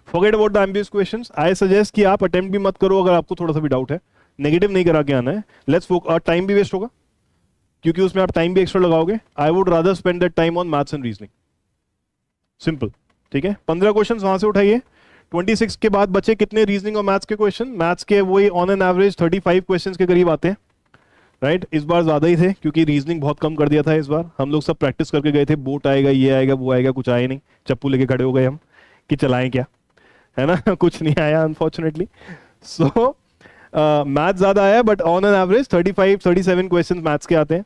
[SPEAKER 1] Forget about the ambiguous questions. I suggest कि आप अटेम्प्ट भी मत करो अगर आपको थोड़ा सा भी डाउट है, नेगेटिव नहीं करा के आना है। लेट्स फोकस, टाइम भी वेस्ट होगा, क्योंकि उसमें आप टाइम भी एक्स्ट्रा लगाओगे. I would rather spend that time on maths and reasoning. Simple. ठीक है, 15 क्वेश्चन वहां से उठाइए. 26 के बाद बचे कितने रीजनिंग और मैथ्स के क्वेश्चन. मैथ्स के वही ऑन एन एवरेज 35 क्वेश्चन के करीब आते हैं. राइट, इस बार ज्यादा ही थे क्योंकि रीजनिंग बहुत कम कर दिया था इस बार. हम लोग सब प्रैक्टिस करके गए थे, बोट आएगा, ये आएगा, वो आएगा, कुछ आया नहीं. चप्पू लेके खड़े हो गए हम कि चलाएं क्या, है ना. कुछ नहीं आया अनफॉर्चुनेटली. सो मैथ ज्यादा आया, but on an average 35-37 question maths के आते हैं.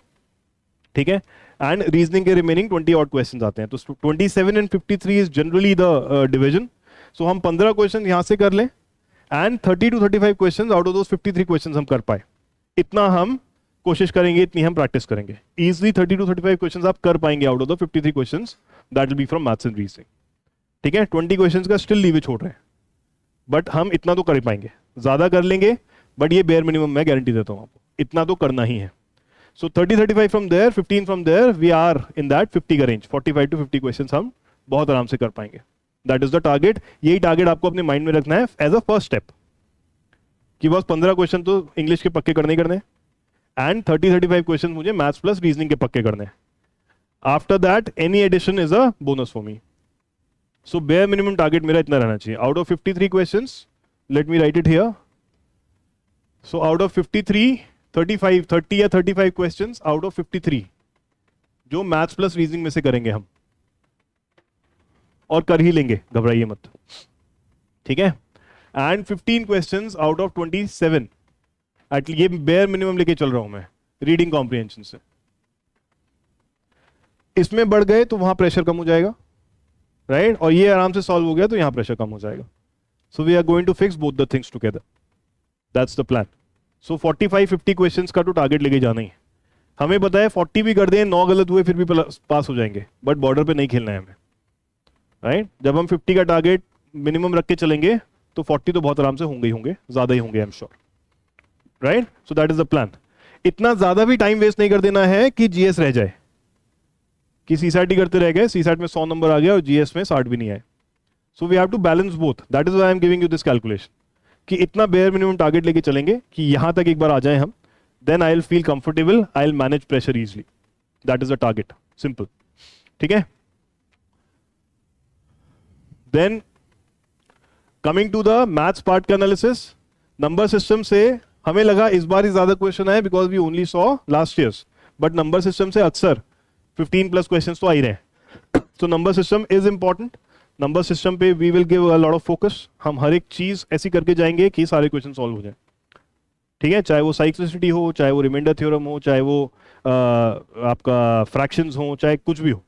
[SPEAKER 1] ठीक है, एंड रीजनिंग के रिमेनिंग 20 ऑड क्वेश्चन आते हैं. तो 27 and 53 is generally the division. So हम 15 क्वेश्चन यहां से कर लें and 30 to 35 question out of those 53 question हम कर पाए. इतना हम कोशिश करेंगे, इतनी हम प्रैक्टिस करेंगे. इजिली 30 to 35 क्वेश्चन आप कर पाएंगे out of the 53 question. That will B from maths and reasoning. ठीक है, 20 क्वेश्चन का स्टिल लीव छोड़ रहे हैं, बट हम इतना तो कर पाएंगे. ज्यादा कर लेंगे, बट ये बेयर मिनिमम मैं गारंटी देता हूं आपको, इतना तो करना ही है. So 30-35 from there, 15 from there, we are in that 50 का रेंज. 45 to 50 क्वेश्चन हम बहुत आराम से कर पाएंगे. That is the target. यही टारगेट आपको अपने माइंड में रखना है एज अ फर्स्ट स्टेप, कि बस 15 क्वेश्चन तो इंग्लिश के पक्के करने ही करने एंड 30-35 क्वेश्चन मुझे मैथ्स प्लस रीजनिंग के पक्के करने. After that any addition is a bonus for me. So bare minimum target मेरा इतना रहना चाहिए. Out of 53 questions, let me write it here. So out of 53, 30 या 35 क्वेश्चंस आउट ऑफ 53 जो मैथ्स प्लस रीजनिंग में से करेंगे हम, और कर ही लेंगे, घबराइए मत. ठीक है, एंड 15 क्वेश्चंस आउट ऑफ 27, ये बेयर मिनिमम लेके चल रहा हूं मैं रीडिंग कॉम्प्रिहेंशन से. इसमें बढ़ गए तो वहां प्रेशर कम हो जाएगा. राइट, और ये आराम से सॉल्व हो गया तो यहां प्रेशर कम हो जाएगा. So we are going to fix both the things together. That's the plan. So 45-50 questions का तो टारगेट लेके जाना ही. हमें पता है 40 भी कर दें, 9 गलत हुए फिर भी पास हो जाएंगे, बट बॉर्डर पे नहीं खेलना है हमें. राइट, जब हम 50 का टारगेट मिनिमम रख के चलेंगे तो 40 तो बहुत आराम से होंगे ही होंगे, ज्यादा ही होंगे, आई am sure. Right, so that is the plan. इतना ज्यादा भी टाइम वेस्ट नहीं कर देना है कि जीएस रह जाए, कि सीसैट ही करते रह गए, सीसैट में 100 नंबर आ गया और जीएस में 60 भी नहीं आए. So we have to balance both. That is why I am giving you this calculation, कि इतना बेयर मिनिमम टारगेट लेके चलेंगे कि यहां तक एक बार आ जाए हम, then I will feel comfortable, I will manage pressure easily. That is the target. Simple. ठीक है, then coming to the maths part का एनालिसिस. नंबर सिस्टम से हमें लगा इस बार ही ज्यादा क्वेश्चन आए because we only saw last years, but number system से अक्सर 15 प्लस क्वेश्चन तो आ ही रहे हैं. So number system is important. Number system पे we will give a lot of focus. हम हर एक चीज ऐसी करके जाएंगे कि सारे क्वेश्चन सॉल्व हो जाए. ठीक है, चाहे वो साइक्लिसिटी हो, चाहे वो रिमाइंडर थ्योरम हो, चाहे वो आपका फ्रैक्शंस हो, चाहे कुछ भी हो.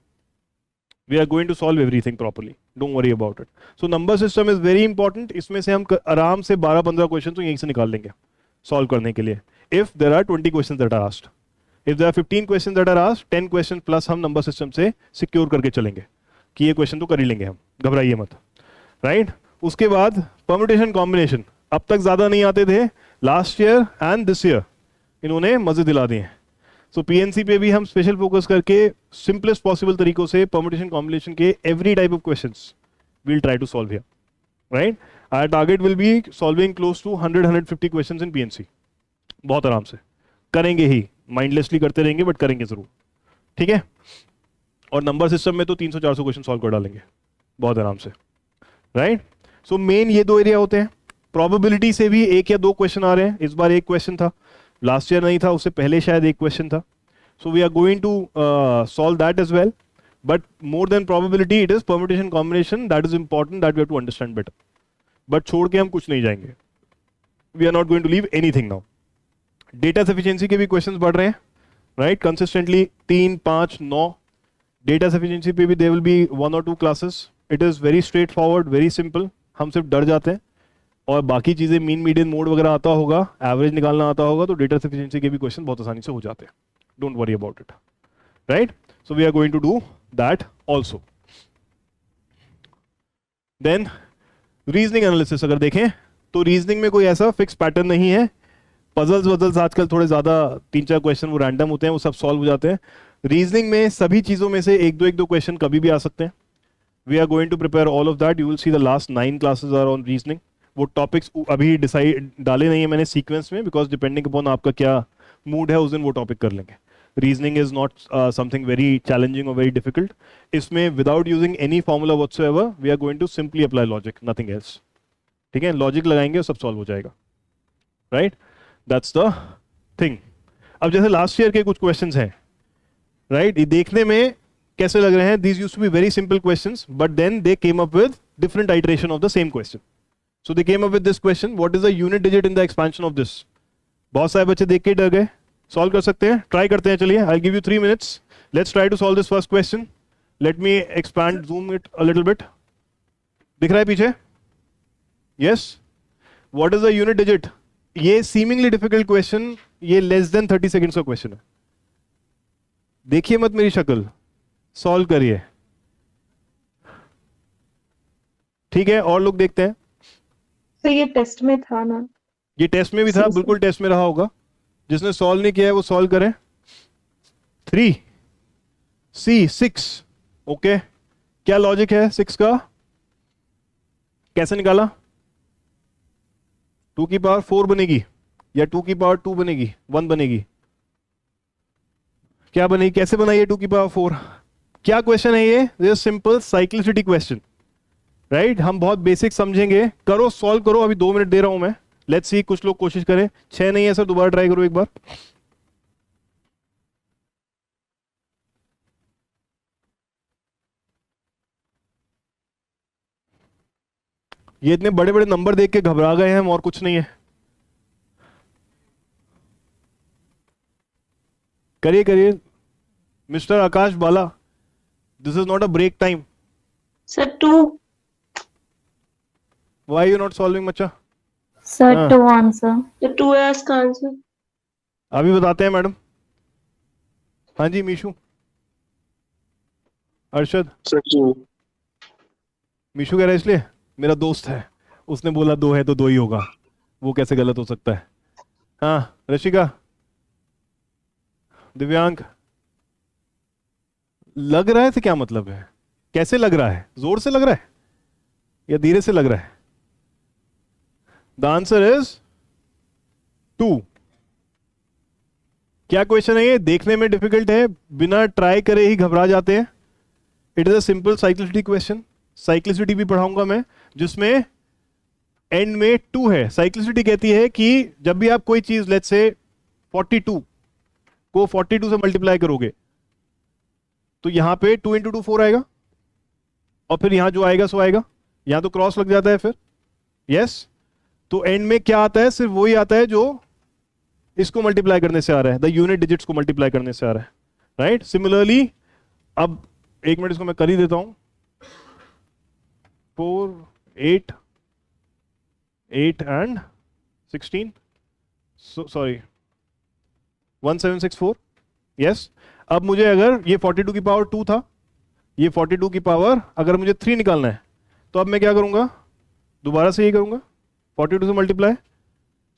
[SPEAKER 1] We are going to solve everything properly, don't worry about it. So number system is very important. इसमें से हम आराम से 12-15 क्वेश्चन तो यहीं से निकाल लेंगे सॉल्व करने के लिए. If there are 20 question that are asked, if there are 15 question that are asked, 10 question plus हम नंबर सिस्टम से सिक्योर करके चलेंगे कि ये क्वेश्चन तो कर ही लेंगे हम, घबराइए मत. राइट, उसके बाद परम्यूटेशन कॉम्बिनेशन अब तक ज्यादा नहीं आते थे. Last year and this year इन्होंने मजे दिला दिए हैं. सो पीएनसी पे भी हम स्पेशल फोकस करके सिंपलेस्ट पॉसिबल तरीकों से परम्यूटेशन कॉम्बिनेशन के every type of questions we'll try to solve here. Right, our target will be solving close to 100-150 questions in PNC. बहुत आराम से करेंगे ही, माइंडलेसली करते रहेंगे बट करेंगे जरूर. ठीक है, और नंबर सिस्टम में तो 300-400 क्वेश्चन सॉल्व कर डालेंगे बहुत आराम से. राइट, सो मेन ये 2 एरिया होते हैं. प्रोबेबिलिटी से भी 1 या 2 क्वेश्चन आ रहे हैं. इस बार 1 क्वेश्चन था, लास्ट ईयर नहीं था, उससे पहले शायद 1 क्वेश्चन था. So we are going to solve that as well. But more than probability, it is permutation combination that is important, that we have to understand better. But छोड़ के हम कुछ नहीं जाएंगे. We are not going to leave anything now. Data sufficiency के भी questions बढ़ रहे हैं, right? Consistently 3, 5, 9. Data sufficiency पे भी there will be 1 or 2 classes. It is very straightforward, very simple. हम सिर्फ डर जाते हैं, और बाकी चीजें मीन मीडियन मोड वगैरह आता होगा, एवरेज निकालना आता होगा, तो डेटा सफिशिएंसी के भी क्वेश्चन बहुत आसानी से हो जाते हैं. Don't worry about it. Right, so we are going to do that also. Then reasoning analysis अगर देखें तो रीजनिंग में कोई ऐसा फिक्स पैटर्न नहीं है. पजल्स आजकल थोड़े ज्यादा 3-4 क्वेश्चन वो रैंडम होते हैं, वो सब सॉल्व हो जाते हैं. रीजनिंग में सभी चीजों में से एक दो क्वेश्चन कभी भी आ सकते हैं. We are going to prepare all of that. You will see the last 9 classes are on reasoning. वो टॉपिक्स अभी डिसाइड डाले नहीं है मैंने सीक्वेंस में, बिकॉज डिपेंडिंग अपॉन आपका क्या मूड है उस दिन वो टॉपिक कर लेंगे. Reasoning is not something very challenging और वेरी डिफिकल्ट. इसमें without using any formula whatsoever we are going to simply apply logic, nothing else. ठीक है, लॉजिक लगाएंगे और सब सॉल्व हो जाएगा. Right, that's the thing. अब जैसे लास्ट ईयर के कुछ क्वेश्चंस हैं, राइट, ये देखने में कैसे लग रहे हैं? These used to be very simple questions, but then they came up with different iteration of the same question. So they came up with this question, what is the unit digit in the expansion of this? बहुत सारे बच्चे देख के डर गए. सॉल्व कर सकते हैं, ट्राई करते हैं. चलिए, I give you 3 minutes. Let's try to solve this first question. Let me expand, zoom it a little bit. दिख रहा है पीछे? Yes. What is the unit digit? ये सीमिंगली डिफिकल्ट क्वेश्चन, ये लेस देन 30 सेकेंड्स का क्वेश्चन है. देखिए मत मेरी शक्ल, सॉल्व करिए. ठीक है, और लोग देखते हैं.
[SPEAKER 3] तो ये टेस्ट में था ना?
[SPEAKER 1] ये टेस्ट में भी था, बिल्कुल टेस्ट में रहा होगा. जिसने सॉल्व नहीं किया है वो सॉल्व करें. 3 C 6. ओके, क्या लॉजिक है 6 का? कैसे निकाला? 2 की पावर 4 बनेगी या 2 की पावर 2 बनेगी, 1 बनेगी? क्या बनेगी? कैसे बनाइए 2 की पावर 4? क्या क्वेश्चन है ये? This simple cyclicity question, right. हम बहुत बेसिक समझेंगे. करो, सॉल्व करो. अभी 2 मिनट दे रहा हूं मैं. लेट्स सी, कुछ लोग कोशिश करें. 6 नहीं है सर, दोबारा ट्राई करो एक बार. ये इतने बड़े बड़े नंबर देख के घबरा गए हैं, और कुछ नहीं है. करिए करिए. Mister Akash Bala, this is not a break time.
[SPEAKER 3] Sir 2.
[SPEAKER 1] Why you not solving बच्चा?
[SPEAKER 4] Sir,
[SPEAKER 1] हाँ.
[SPEAKER 4] to answer.
[SPEAKER 3] The 2 है इसका आंसर.
[SPEAKER 1] अभी बताते हैं मैडम. हाँ जी मीशू, अरशद. मीशू कह रहा है इसलिए मेरा दोस्त है, उसने बोला 2 है तो 2 ही होगा. वो कैसे गलत हो सकता है? हाँ रशिका, दिव्यांग, लग रहा है से क्या मतलब है? कैसे लग रहा है? जोर से लग रहा है या धीरे से लग रहा है? The answer is 2. क्या क्वेश्चन है ये? देखने में डिफिकल्ट है, बिना ट्राई करे ही घबरा जाते हैं. It is a simple cyclicity question. Cyclicity भी पढ़ाऊंगा मैं, जिसमें एंड में 2 है. साइक्लिसिटी कहती है कि जब भी आप कोई चीज, लेट्स से 42 को 42 से मल्टीप्लाई करोगे तो यहां पे 2 इंटू 2 4 आएगा, और फिर यहां जो आएगा सो आएगा. यहां तो क्रॉस लग जाता है फिर. यस. तो एंड में क्या आता है? सिर्फ वही आता है जो इसको मल्टीप्लाई करने से आ रहा है, द यूनिट डिजिट्स को मल्टीप्लाई करने से आ रहा है, राइट. सिमिलरली, अब 1 मिनट इसको मैं कर ही देता हूं. 4 8 8 एंड 16, सॉरी 1764. यस. अब मुझे अगर ये 42 की पावर 2 था, ये 42 की पावर अगर मुझे 3 निकालना है, तो अब मैं क्या करूंगा? दोबारा से ये करूंगा, 42 से multiply.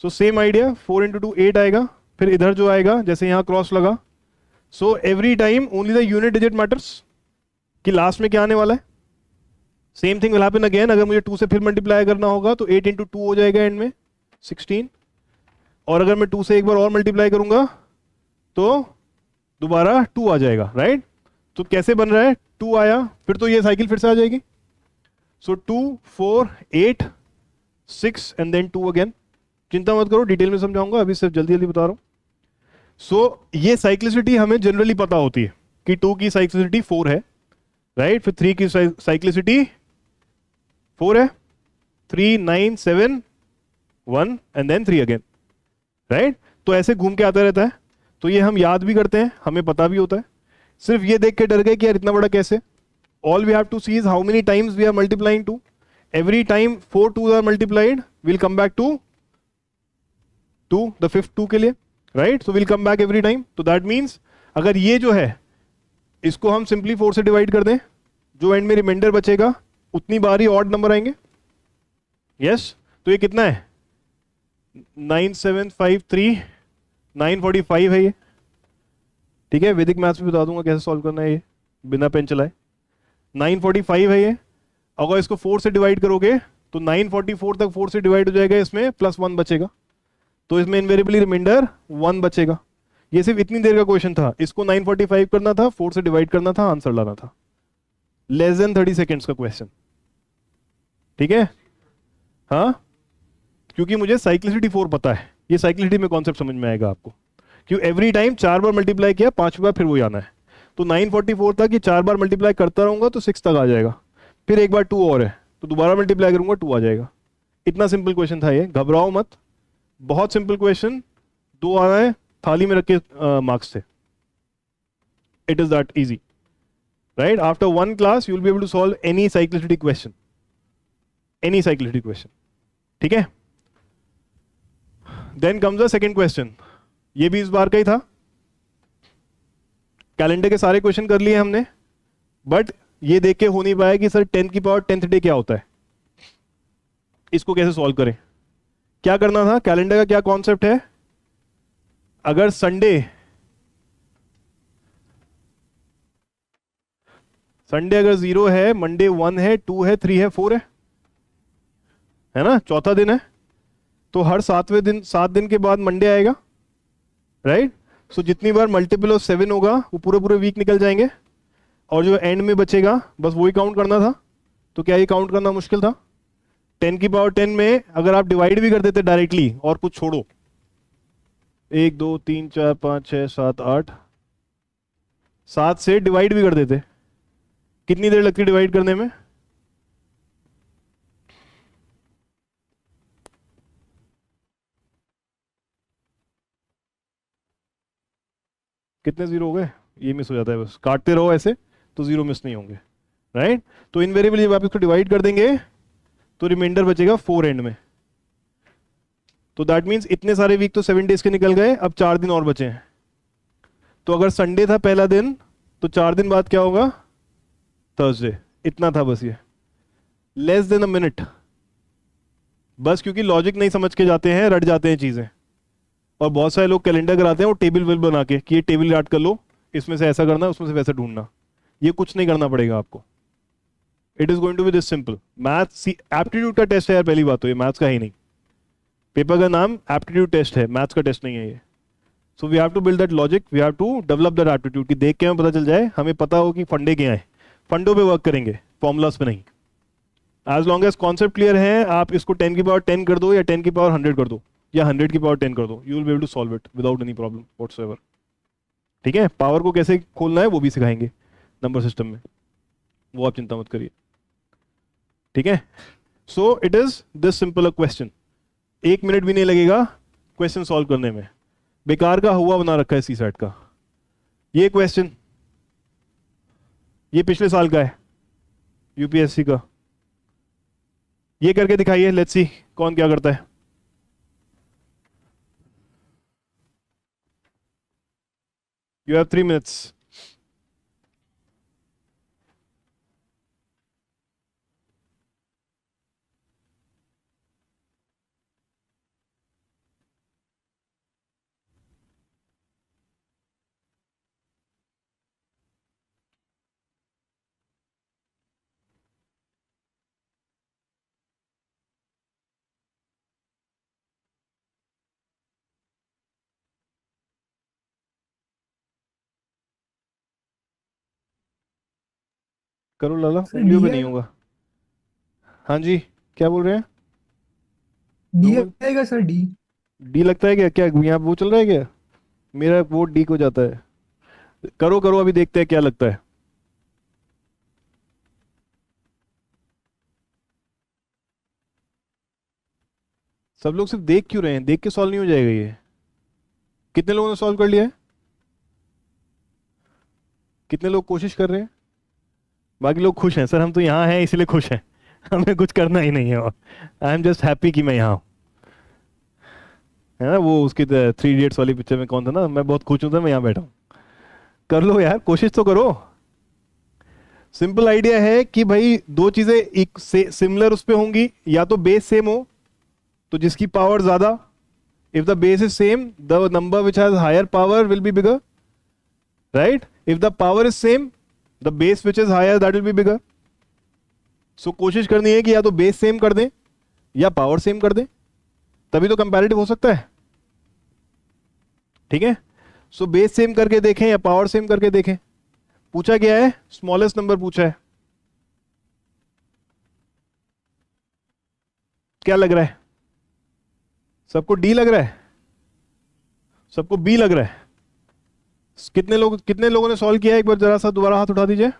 [SPEAKER 1] So same idea, 4 into 2 8 आएगा. फिर इधर जो आएगा, जैसे यहां क्रॉस लगा, so every time only the unit digit matters. कि लास्ट में क्या आने वाला है? Same thing will happen again. अगर मुझे 2 से फिर मल्टीप्लाई करना होगा तो 8 इंटू 2 हो जाएगा एंड में 16. और अगर मैं 2 से एक बार और मल्टीप्लाई करूंगा तो दोबारा 2 आ जाएगा, राइट. तो कैसे बन रहा है? 2 आया, फिर तो ये साइकिल फिर से आ जाएगी. सो 2 4 8 6 एंड देन 2 अगेन. चिंता मत करो, डिटेल में समझाऊंगा, अभी सिर्फ जल्दी जल्दी बता रहा हूं. सो ये साइक्लिसिटी हमें जनरली पता होती है कि 2 की साइक्लिसिटी 4 है, राइट. फिर 3 की साइक्लिसिटी 4 है, 3 9 7 1 एंड देन 3 अगेन, राइट. तो ऐसे घूम के आता रहता है. तो ये हम याद भी करते हैं, हमें पता भी होता है. सिर्फ ये देख के डर गए कि यार इतना बड़ा कैसे? All we have to see is how many times we are multiplying 2. Every time 4 2s are multiplied, will come back to 2, the fifth 2 के लिए, right. So will come back every time. तो दैट मीन्स अगर ये जो है इसको हम सिंपली 4 से डिवाइड कर दें, जो एंड में रिमाइंडर बचेगा उतनी बार ही ऑड नंबर आएंगे. यस. तो ये कितना है? 9753 945 है ये. ठीक है, वैदिक मैथ्स भी बता दूंगा कैसे सॉल्व करना है ये बिना पेन चलाए. 945 है ये. अगर इसको 4 से डिवाइड करोगे तो 944 तक 4 से डिवाइड हो जाएगा, इसमें +1 बचेगा. तो इसमें इनवेरिएबली रिमाइंडर 1 बचेगा. ये सिर्फ इतनी देर का क्वेश्चन था, इसको 9:45 करना था, 4 से डिवाइड करना था, आंसर लाना था। लेस देन 30 सेकेंड्स का क्वेश्चन, ठीक है। हाँ, क्योंकि मुझे साइक्लिसिटी 4 पता है, ये साइक्लिसिटी में कॉन्सेप्ट समझ में आएगा आपको, क्यों एवरी टाइम 4 बार मल्टीप्लाई किया, 5वीं बार फिर वही आना है। तो 9:44 तक ये 4 बार मल्टीप्लाई करता रहूंगा तो 6 तक आ जाएगा, फिर एक बार 2 और है तो दोबारा मल्टीप्लाई करूंगा 2 आ जाएगा। इतना सिंपल क्वेश्चन था ये, घबराओ मत, बहुत सिंपल क्वेश्चन, 2 आना है, थाली में रख के मार्क्स थे। It is that easy, right. After 1 class you will be able to solve any cyclicity question, any cyclicity question, ठीक है। Then comes the second question, ये भी इस बार का ही था। कैलेंडर के सारे क्वेश्चन कर लिए हमने, बट ये देख के हो नहीं पाया कि सर 10 की पावर 10th डे क्या होता है, इसको कैसे सॉल्व करें। क्या करना था, कैलेंडर का क्या कॉन्सेप्ट है, अगर संडे अगर 0 है, मंडे 1 है, 2 है, 3 है, 4 है ना, चौथा दिन है, तो हर 7 दिन के बाद मंडे आएगा, राइट। सो जितनी बार मल्टीपल ऑफ 7 होगा वो पूरे वीक निकल जाएंगे, और जो एंड में बचेगा बस वही काउंट करना था। तो क्या ये काउंट करना मुश्किल था? 10 की पावर 10 में अगर आप डिवाइड भी कर देते डायरेक्टली और कुछ छोड़ो, 1 2 3 4 5 6 7 8, 7 से डिवाइड भी कर देते, कितनी देर लगती डिवाइड करने में? कितने 0 हो गए? ये मिस हो जाता है, बस काटते रहो ऐसे तो 0 मिस नहीं होंगे, राइट। तो इनवेरिएबली जब आप इसको डिवाइड कर देंगे तो रिमाइंडर बचेगा 4 एंड में। तो दैट मीन्स इतने सारे वीक तो 7 डेज के निकल गए, अब 4 दिन और बचे हैं। तो अगर संडे था पहला दिन तो 4 दिन बाद क्या होगा? थर्सडे। इतना था बस, ये लेस देन अ मिनट, बस क्योंकि लॉजिक नहीं समझ के जाते हैं, रट जाते हैं चीजें। और बहुत सारे लोग कैलेंडर कराते हैं वो टेबल विल बना के कि ये टेबल याद कर लो, इसमें से ऐसा करना, उसमें से वैसा ढूंढना। ये कुछ नहीं करना पड़ेगा आपको, it is going to be this simple. Maths aptitude का टेस्ट है यार, पहली बात तो ये मैथ्स का ही नहीं, पेपर का नाम एप्टीट्यूड टेस्ट है, मैथ्स का टेस्ट नहीं है ये। So we have to build that logic, we have to develop that aptitude, कि देख के हमें पता चल जाए, हमें पता हो कि फंडे क्या है, फंडों पे वर्क करेंगे, फॉर्मूलाज पे नहीं। As long as concept clear है, आप इसको 10 की पावर 10 कर दो या 10 की पावर 100 कर दो या 100 की पावर 10 कर दो, you will be able to solve it without any problem whatsoever, ठीक है। पावर को कैसे खोलना है वो भी सिखाएंगे नंबर सिस्टम में, वो आप चिंता मत करिए, ठीक है। So it is this simple a question, 1 minute भी नहीं लगेगा क्वेश्चन सॉल्व करने में। बेकार का हुआ बना रखा है सी सेट का ये क्वेश्चन, ये पिछले साल का है यूपीएससी का, ये करके दिखाइए, लेट्स सी कौन क्या करता है। You have 3 minutes. करो लाला,
[SPEAKER 2] सर
[SPEAKER 1] उंगलियों
[SPEAKER 2] डी
[SPEAKER 1] पे नहीं होगा। हाँ जी, क्या बोल रहे हैं?
[SPEAKER 2] डी
[SPEAKER 1] दो
[SPEAKER 2] आएगा सर, डी।
[SPEAKER 1] डी लगता है क्या? क्या यहाँ वो चल रहा है क्या? मेरा वोट डी को जाता है। करो करो, अभी देखते हैं क्या लगता है। सब लोग सिर्फ देख क्यों रहे हैं? देख के सॉल्व नहीं हो जाएगा ये। कितने लोगों ने सॉल्व कर लिया है? कितने लोग कोशिश कर रहे हैं? बाकी लोग खुश हैं, सर हम तो यहाँ हैं इसलिए खुश हैं, हमें कुछ करना ही नहीं है, और आई एम जस्ट हैप्पी कि मैं यहाँ हूँ, है ना। वो उसकी 3 इडियट्स वाली पिक्चर में कौन था ना, मैं बहुत खुश हूँ था मैं यहाँ बैठा हूँ। कर लो यार, कोशिश तो करो। सिंपल आइडिया है कि भाई दो चीजें एक सिमिलर उस पे होंगी, या तो बेस सेम हो तो जिसकी पावर ज्यादा, if the base is same the number which has higher power will be bigger, right. If the power is same the base which is higher that will be bigger. So कोशिश करनी है कि या तो बेस सेम कर दें या पावर सेम कर दें, तभी तो कंपैरेटिव हो सकता है, ठीक है। सो बेस सेम करके देखें या पावर सेम करके देखें? पूछा क्या है? स्मॉलेस्ट नंबर पूछा है। क्या लग रहा है सबको? डी लग रहा है? सबको बी लग रहा है? कितने लोगों ने सॉल्व किया है? एक बार जरा सा दोबारा हाथ उठा दीजिए।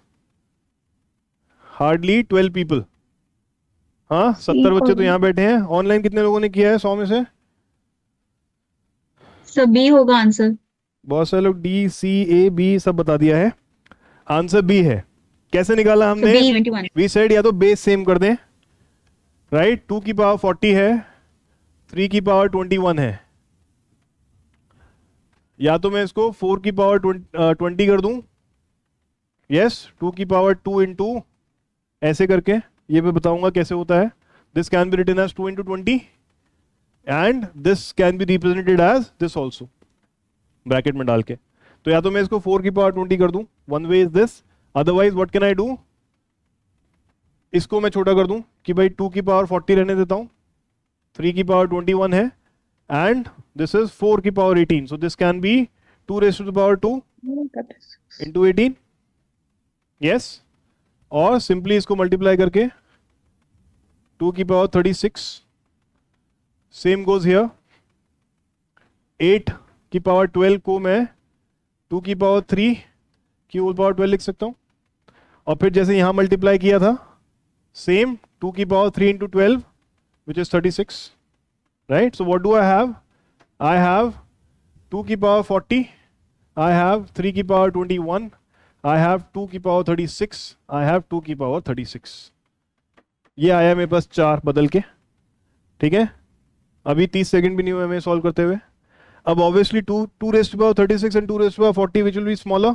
[SPEAKER 1] Hardly 12 people. हाँ, 70 बच्चे तो यहां बैठे हैं। ऑनलाइन कितने लोगों ने किया है 100 में से?
[SPEAKER 4] सभी होगा आंसर।
[SPEAKER 1] बहुत सारे लोग डी सी ए बी सब बता दिया है। आंसर बी है। कैसे निकाला हमने?
[SPEAKER 4] बी 21।
[SPEAKER 1] वी सेड या तो बेस सेम कर दें, राइट? 2 की पावर 40 है, 3 की पावर 21 है, या तो मैं इसको 4 की पावर 20 कर दूं। यस, 2 की पावर 2 इंटू ऐसे करके, ये मैं बताऊंगा कैसे होता है। This can be written as 2 into 20 and this can be represented as this also, bracket में डाल के। तो या तो मैं इसको 4 की पावर 20 कर दूं, one way is this, otherwise what can I do, इसको मैं छोटा कर दूं कि भाई 2 की पावर 40 रहने देता हूं, 3 की पावर 21 है, एंड दिस इज 4 की power 18, so this can be 2 raise to the power 2 into 18। Yes, और सिंपली इसको मल्टीप्लाई करके 2 की पावर 36, सेम गोज हियर। 8 की पावर 12 को मैं 2 की पावर 3 की होल पावर 12 लिख सकता हूं, और फिर जैसे यहां मल्टीप्लाई किया था सेम 2 की power 3 into 12 which is 36, right? So what do I have? I have 2 की पावर 40, आई हैव 3 की पावर 21, आई हैव 2 की पावर 36, आई हैव 2 की पावर 36। ये आया मेरे पास 4 बदल के, ठीक है? अभी 30 सेकंड भी नहीं हुए हमें सॉल्व करते हुए। अब obviously 2 raise to power 36 and 2 raise to power 40 which will be smaller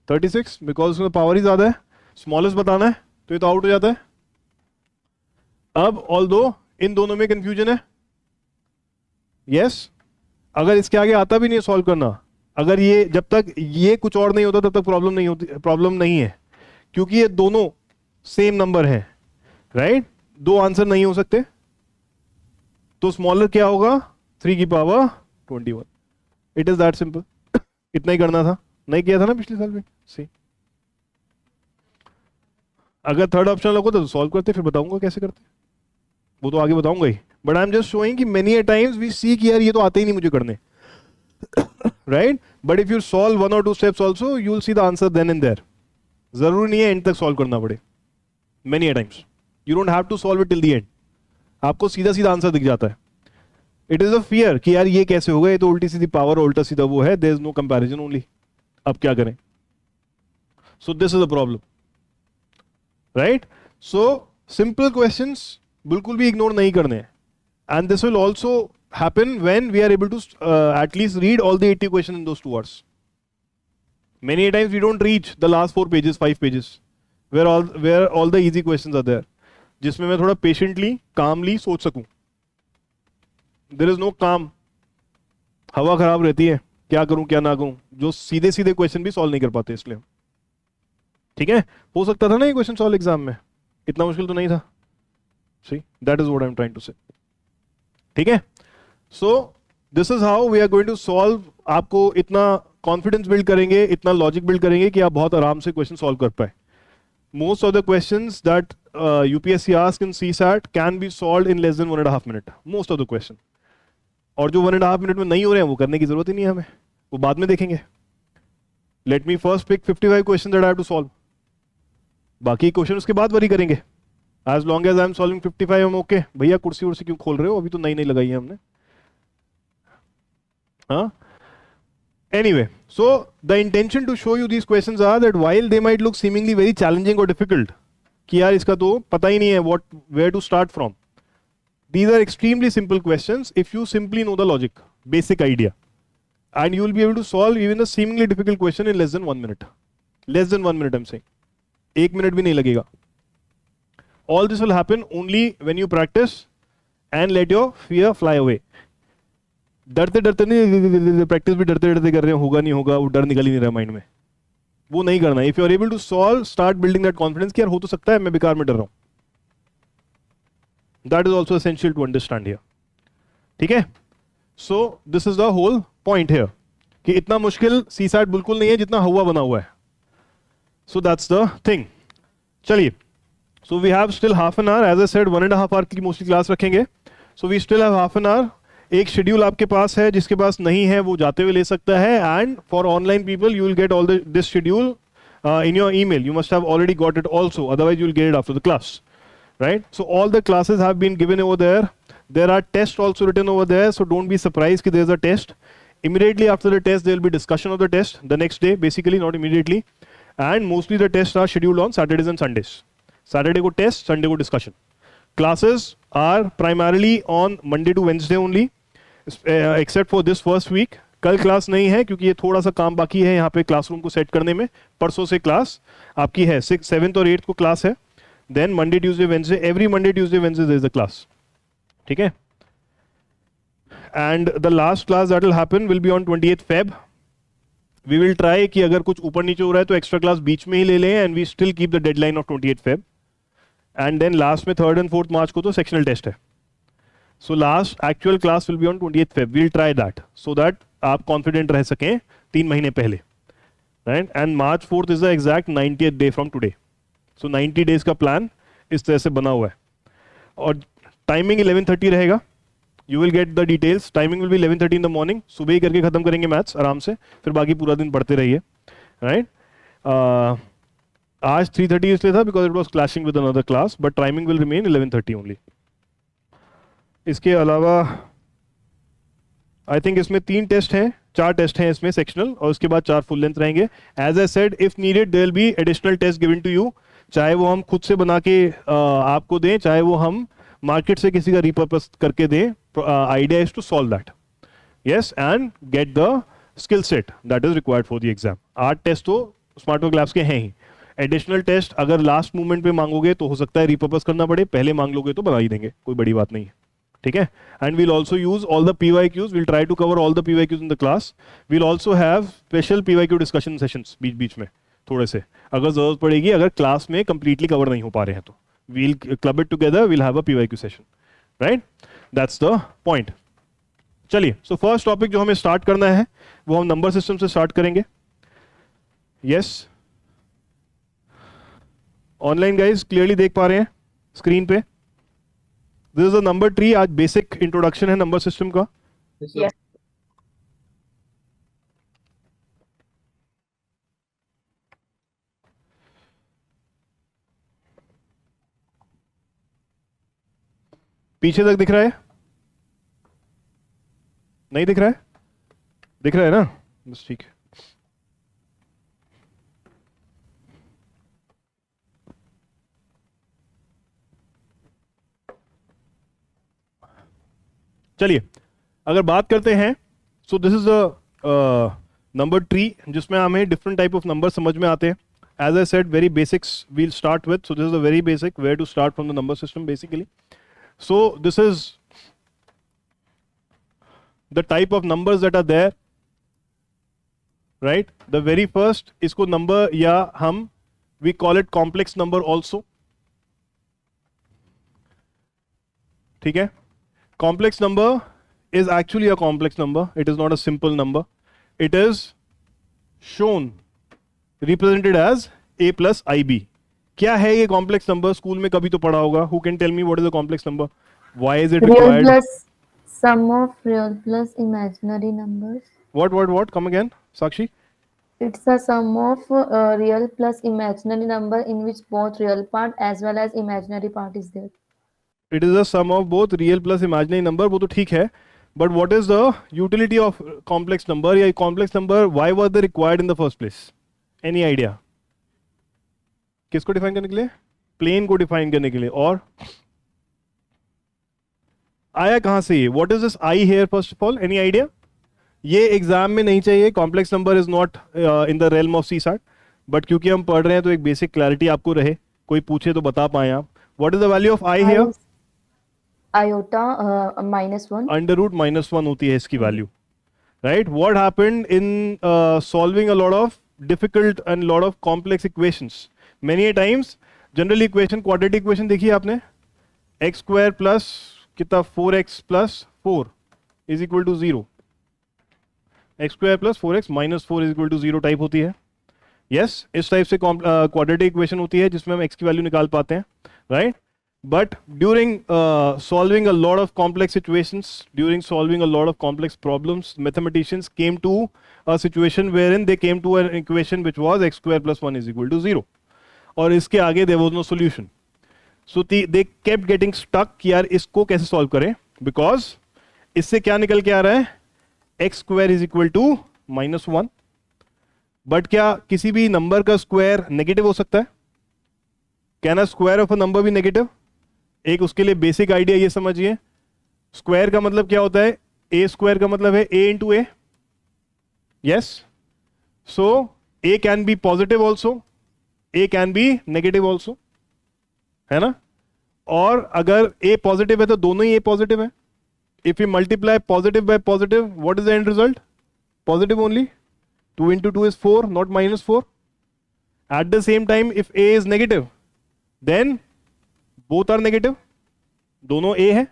[SPEAKER 1] 36, because उसमें पावर ही ज्यादा है। स्मॉलेस्ट बताना है तो ये तो आउट हो जाता है। अब ऑल्दो इन दोनों में कंफ्यूजन है, यस, अगर इसके आगे आता भी नहीं है सॉल्व करना, अगर ये जब तक ये कुछ और नहीं होता तब तक प्रॉब्लम नहीं होती, प्रॉब्लम नहीं है, क्योंकि ये दोनों सेम नंबर है, राइट? 2 आंसर नहीं हो सकते, तो स्मॉलर क्या होगा? 3 की power 21। It is that simple. इतना ही करना था, नहीं किया था ना पिछले साल में? सी, अगर थर्ड ऑप्शन लोग होता तो सॉल्व करते, फिर बताऊंगा कैसे करते, वो तो आगे बताऊंगा ही, but I am just showing कि many a times we see कि यार ये तो आते ही नहीं मुझे करने, right? But if you solve 1 और 2 steps also you will see the answer then and there. जरूरी नहीं है एंड तक सॉल्व करना पड़े, many a times you don't have to solve it till the end, आपको सीधा सीधा आंसर दिख जाता है। इट इज अ फियर कि यार ये कैसे होगा, ये तो उल्टी सीधी पावर उल्टा सीधा वो है, there is no comparison only, अब क्या करें? So this is a problem, right? So simple questions बिल्कुल भी इग्नोर नहीं करने, and this will also happen when we are able to at least read all the 80 question in those 2 hours. Many times we don't reach the last 4 pages, 5 pages, where all the easy questions are there, जिसमें मैं थोड़ा पेशेंटली कामली सोच सकूं। देयर इज नो काम, हवा खराब रहती है, क्या करूं क्या ना करूं, जो सीधे सीधे क्वेश्चन भी सॉल्व नहीं कर पाते, इसलिए। ठीक है, हो सकता था ना ये क्वेश्चन सॉल्व एग्जाम में, इतना मुश्किल तो नहीं था। See, that is what I am trying to say. ठीक है, so this is how we are going to solve. आपको इतना कॉन्फिडेंस बिल्ड करेंगे, इतना लॉजिक बिल्ड करेंगे कि आप बहुत आराम से क्वेश्चन सॉल्व कर पाए। Most of the questions that UPSC asks in CSAT can be solved in less than 1.5 minute. Most of the question. और जो 1.5 मिनट में नहीं हो रहे हैं वो करने की जरूरत ही नहीं है हमें, वो बाद में देखेंगे। Let me first pick 55 questions that I have to solve. बाकी क्वेश्चन उसके बाद वरी करेंगे। As long as I am solving 55 I'm okay. भैया कुर्सी उर्सी क्यों खोल रहे हो, अभी तो नई नई लगाई है हमने। हाँ, anyway, so the intention to show you these questions are that while they might look seemingly very challenging or difficult, कि यार इसका तो पता ही नहीं है where to start from, these are extremely simple questions if you simply know the logic, basic idea, and you will be able to solve even a seemingly difficult question in less than 1 minute. Less than 1 minute I'm saying. 1 minute भी नहीं लगेगा. All this will happen only when you practice and let your fear fly away. डरते डरते नहीं, प्रैक्टिस भी डरते डरते कर रहे हैं, होगा नहीं होगा, वो डर निकल ही नहीं रहा माइंड में, वो नहीं करना। If you are able to solve, start building that confidence कि यार हो तो सकता है मैं बेकार में डर रहा हूं। That is also essential to understand here. ठीक है, so this is the whole point here कि इतना मुश्किल सीसैट बिल्कुल नहीं है जितना हुआ बना हुआ है. So that's the thing. चलिए, so we have still half an hour. As I said 1.5 hour की मोस्टली क्लास रखेंगे. So we still have half an hour. एक शेड्यूल आपके पास है, जिसके पास नहीं है वो जाते हुए ले सकता है. And for online people you will get all this schedule in your email. You must have already got it also, otherwise you will get it after the class, right? So all the classes have been given over there. There are tests also written over there, so don't be surprised if there is a test. Immediately after the test there will be discussion of the test the next day, basically, not immediately. And mostly the tests are scheduled on Saturdays and Sundays. Saturday ko test, Sunday ko discussion. Classes are primarily on Monday to Wednesday only, except for this first week. कल क्लास नहीं है क्योंकि ये थोड़ा सा काम बाकी है यहाँ पे क्लासरूम को सेट करने में. परसों से क्लास आपकी है, 6th, 7th और 8th को क्लास है. Then Monday Tuesday Wednesday, every Monday Tuesday Wednesday there is the class. ठीक है. And the last class that will happen will be on 28th Feb. वी विल ट्राई कि अगर कुछ ऊपर नीचे हो रहा है तो एक्स्ट्रा क्लास बीच में ही ले लें, and we still keep the deadline of 28th Feb. And then last में 3rd and 4th March को तो सेक्शनल टेस्ट है. So last actual class will be on 28th Feb. We'll try that so that आप confident रह सकें 3 महीने पहले, right? And March 4th is the exact 90th day from today. So 90 days का plan इस तरह से बना हुआ है. और टाइमिंग 11:30 रहेगा. You will get the details. Timing will be 11:30 in the morning. सुबह ही करके खत्म करेंगे मैथ्स आराम से, फिर बाकी पूरा दिन पढ़ते रहिए, right? आज 3:30 इसलिए था because it was clashing with another class, but timing will remain 11:30 only. इसके अलावा आई थिंक इसमें 3 टेस्ट हैं, 4 टेस्ट हैं इसमें सेक्शनल, और उसके बाद 4 फुल लेंथ रहेंगे. As I said, if needed there will be additional test given to you, चाहे वो हम खुद से बना के आपको दें, चाहे वो हम मार्केट से किसी का रिपर्पस करके दें. Idea is to solve that, yes, and get the skill set that is required for the exam. 8 test तो स्मार्ट वर्क लैब्स के हैं ही. एडिशनल टेस्ट अगर लास्ट मोमेंट पे मांगोगे तो हो सकता है रिपर्पस करना पड़े, पहले मांग लोगे तो बना ही देंगे, कोई बड़ी बात नहीं है. ठीक है. And we'll also use all the PYQs. We'll try to cover all the PYQs in the class. We'll also have special PYQ discussion sessions बीच बीच में थोड़े से, अगर जरूरत पड़ेगी, अगर क्लास में कंप्लीटली कवर नहीं हो पा रहे हैं तो we'll club it together, we'll have a PYQ session, right? That's the point. चलिए, सो फर्स्ट टॉपिक जो हमें स्टार्ट करना है वो हम नंबर सिस्टम से स्टार्ट करेंगे. यस, ऑनलाइन गाइज क्लियरली देख पा रहे हैं स्क्रीन पे? This is a number tree. आज बेसिक इंट्रोडक्शन है नंबर सिस्टम का.
[SPEAKER 3] Yes.
[SPEAKER 1] पीछे तक दिख रहा है? नहीं दिख रहा है? दिख रहा है ना? बस ठीक है. चलिए, अगर बात करते हैं, सो this is a number tree जिसमें हमें डिफरेंट टाइप ऑफ नंबर समझ में आते हैं. As I said, very basics we'll start with. So this is a very basic where to start from the number system basically. So this is the type of numbers that are there, right? The very first, इसको number या हम we call it complex number also. ठीक है? Complex number is actually a complex number. It is not a simple number. It is shown, represented as a plus ib. क्या है ये कॉम्प्लेक्स नंबर? स्कूल में कभी तो पढ़ा होगा. Who can tell me what is a complex number? Why is it
[SPEAKER 4] Real
[SPEAKER 1] required?
[SPEAKER 4] plus sum of real plus imaginary numbers.
[SPEAKER 1] What? Come again, Sakshi.
[SPEAKER 4] It's a sum of real plus imaginary number in which both real part as well as imaginary part is there.
[SPEAKER 1] It is a sum of both real plus imaginary number. वो तो ठीक है, but what is the utility of complex number? या complex number why were they required in the first place? Any idea? किसको डिफाइन करने के लिए? प्लेन को डिफाइन करने के लिए. और आया कहां से ये? What is this I hear first of all? Any idea? ये एग्जाम में नहीं चाहिए. Complex number is not in the realm of CSAT, but क्योंकि हम पढ़ रहे हैं तो एक बेसिक क्लैरिटी आपको रहे, कोई पूछे तो बता पाए आप. What is the value of i here?
[SPEAKER 4] Iota -1.
[SPEAKER 1] Under root -1 होती है इसकी value, right? What happened in solving a lot of difficult and lot of complex equations? Many times general equation, quadratic equation देखी आपने, x² प्लस कितना 4x plus 4 is equal to 0. X square plus 4x minus 4 is equal to 0 type होती है. यस, इस टाइप से क्वाड्रेटिक इक्वेशन होती है जिसमें हम x की वैल्यू निकाल पाते हैं, right. But during solving a lot of complex situations, during solving a lot of complex problems, mathematicians came to a situation wherein they came to an equation which was x square plus 1 is equal to 0. और इसके आगे there was no solution. So they kept getting stuck कि यार इसको कैसे solve करें, because इससे क्या निकल के आ रहा है, x square is equal to minus 1. But क्या किसी भी नंबर का स्क्वायर नेगेटिव हो सकता है? Can a square of a number be negative? एक उसके लिए बेसिक आइडिया ये समझिए, स्क्वायर का मतलब क्या होता है, ए स्क्वायर का मतलब है a into a. Yes, so a can be positive also, a can be negative also, है ना. और अगर ए पॉजिटिव है तो दोनों ही ए पॉजिटिव है. If you multiply positive by positive, what is the end result? Positive only. 2 into 2 is 4, not minus 4. At the same time, if a is negative, then both are negative, दोनों ए है.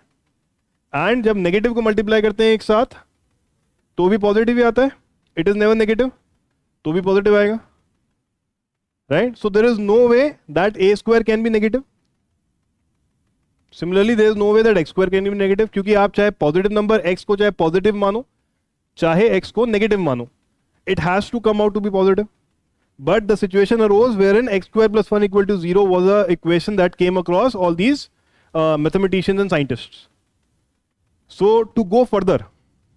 [SPEAKER 1] एंड जब नेगेटिव को मल्टीप्लाई करते हैं एक साथ तो भी पॉजिटिव ही आता है. इट इज नेवर नेगेटिव, तो भी पॉजिटिव आएगा, right. So there is no way that a square can be negative. Similarly there is no way that x square can be negative, क्योंकि आप चाहे पॉजिटिव नंबर एक्स को चाहे पॉजिटिव मानो, चाहे एक्स को नेगेटिव मानो, it has to come out to be positive. But the situation arose wherein x square plus 1 equal to 0 was a equation that came across all these mathematicians and scientists. So to go further,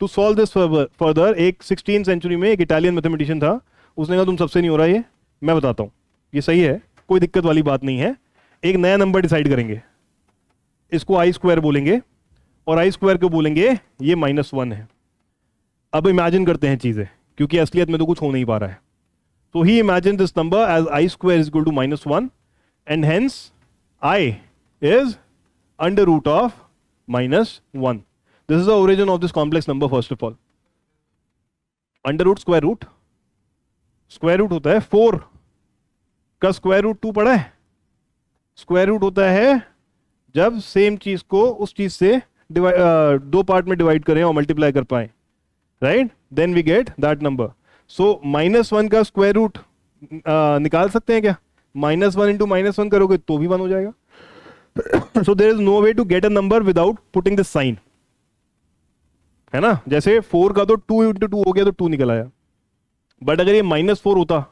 [SPEAKER 1] to solve this further, एक 16th century में एक इटालियन मैथमेटिशियन था, उसने कहा तुम सबसे नहीं हो रहा ये, मैं बताता हूँ, ये सही है, कोई दिक्कत वाली बात नहीं है. एक नया नंबर डिसाइड करेंगे, इसको आई स्क्वायर बोलेंगे, और आई स्क्वायर को बोलेंगे ये -1 है. अब इमेजिन करते हैं चीजें, क्योंकि असलियत में तो कुछ हो नहीं पा रहा है. So he imagined this number as I square is equal to -1, and hence I is under root of -1. This is the origin of this complex number first of all. Under root, square root. Square root होता है 4 का स्क्वायर रूट 2 पढ़ा है. स्क्वायर रूट होता है जब सेम चीज को उस चीज से दो पार्ट में डिवाइड करें और मल्टीप्लाई कर पाए, right. Then we get that number. So -1 का स्क्वायर रूट निकाल सकते हैं क्या? -1 इंटू -1 करोगे तो भी 1 हो जाएगा. So there is no way to get a number without putting this sign, है ना. जैसे 4 का तो 2 इंटू 2 हो गया तो 2 निकल आया. बट अगर ये -4 होता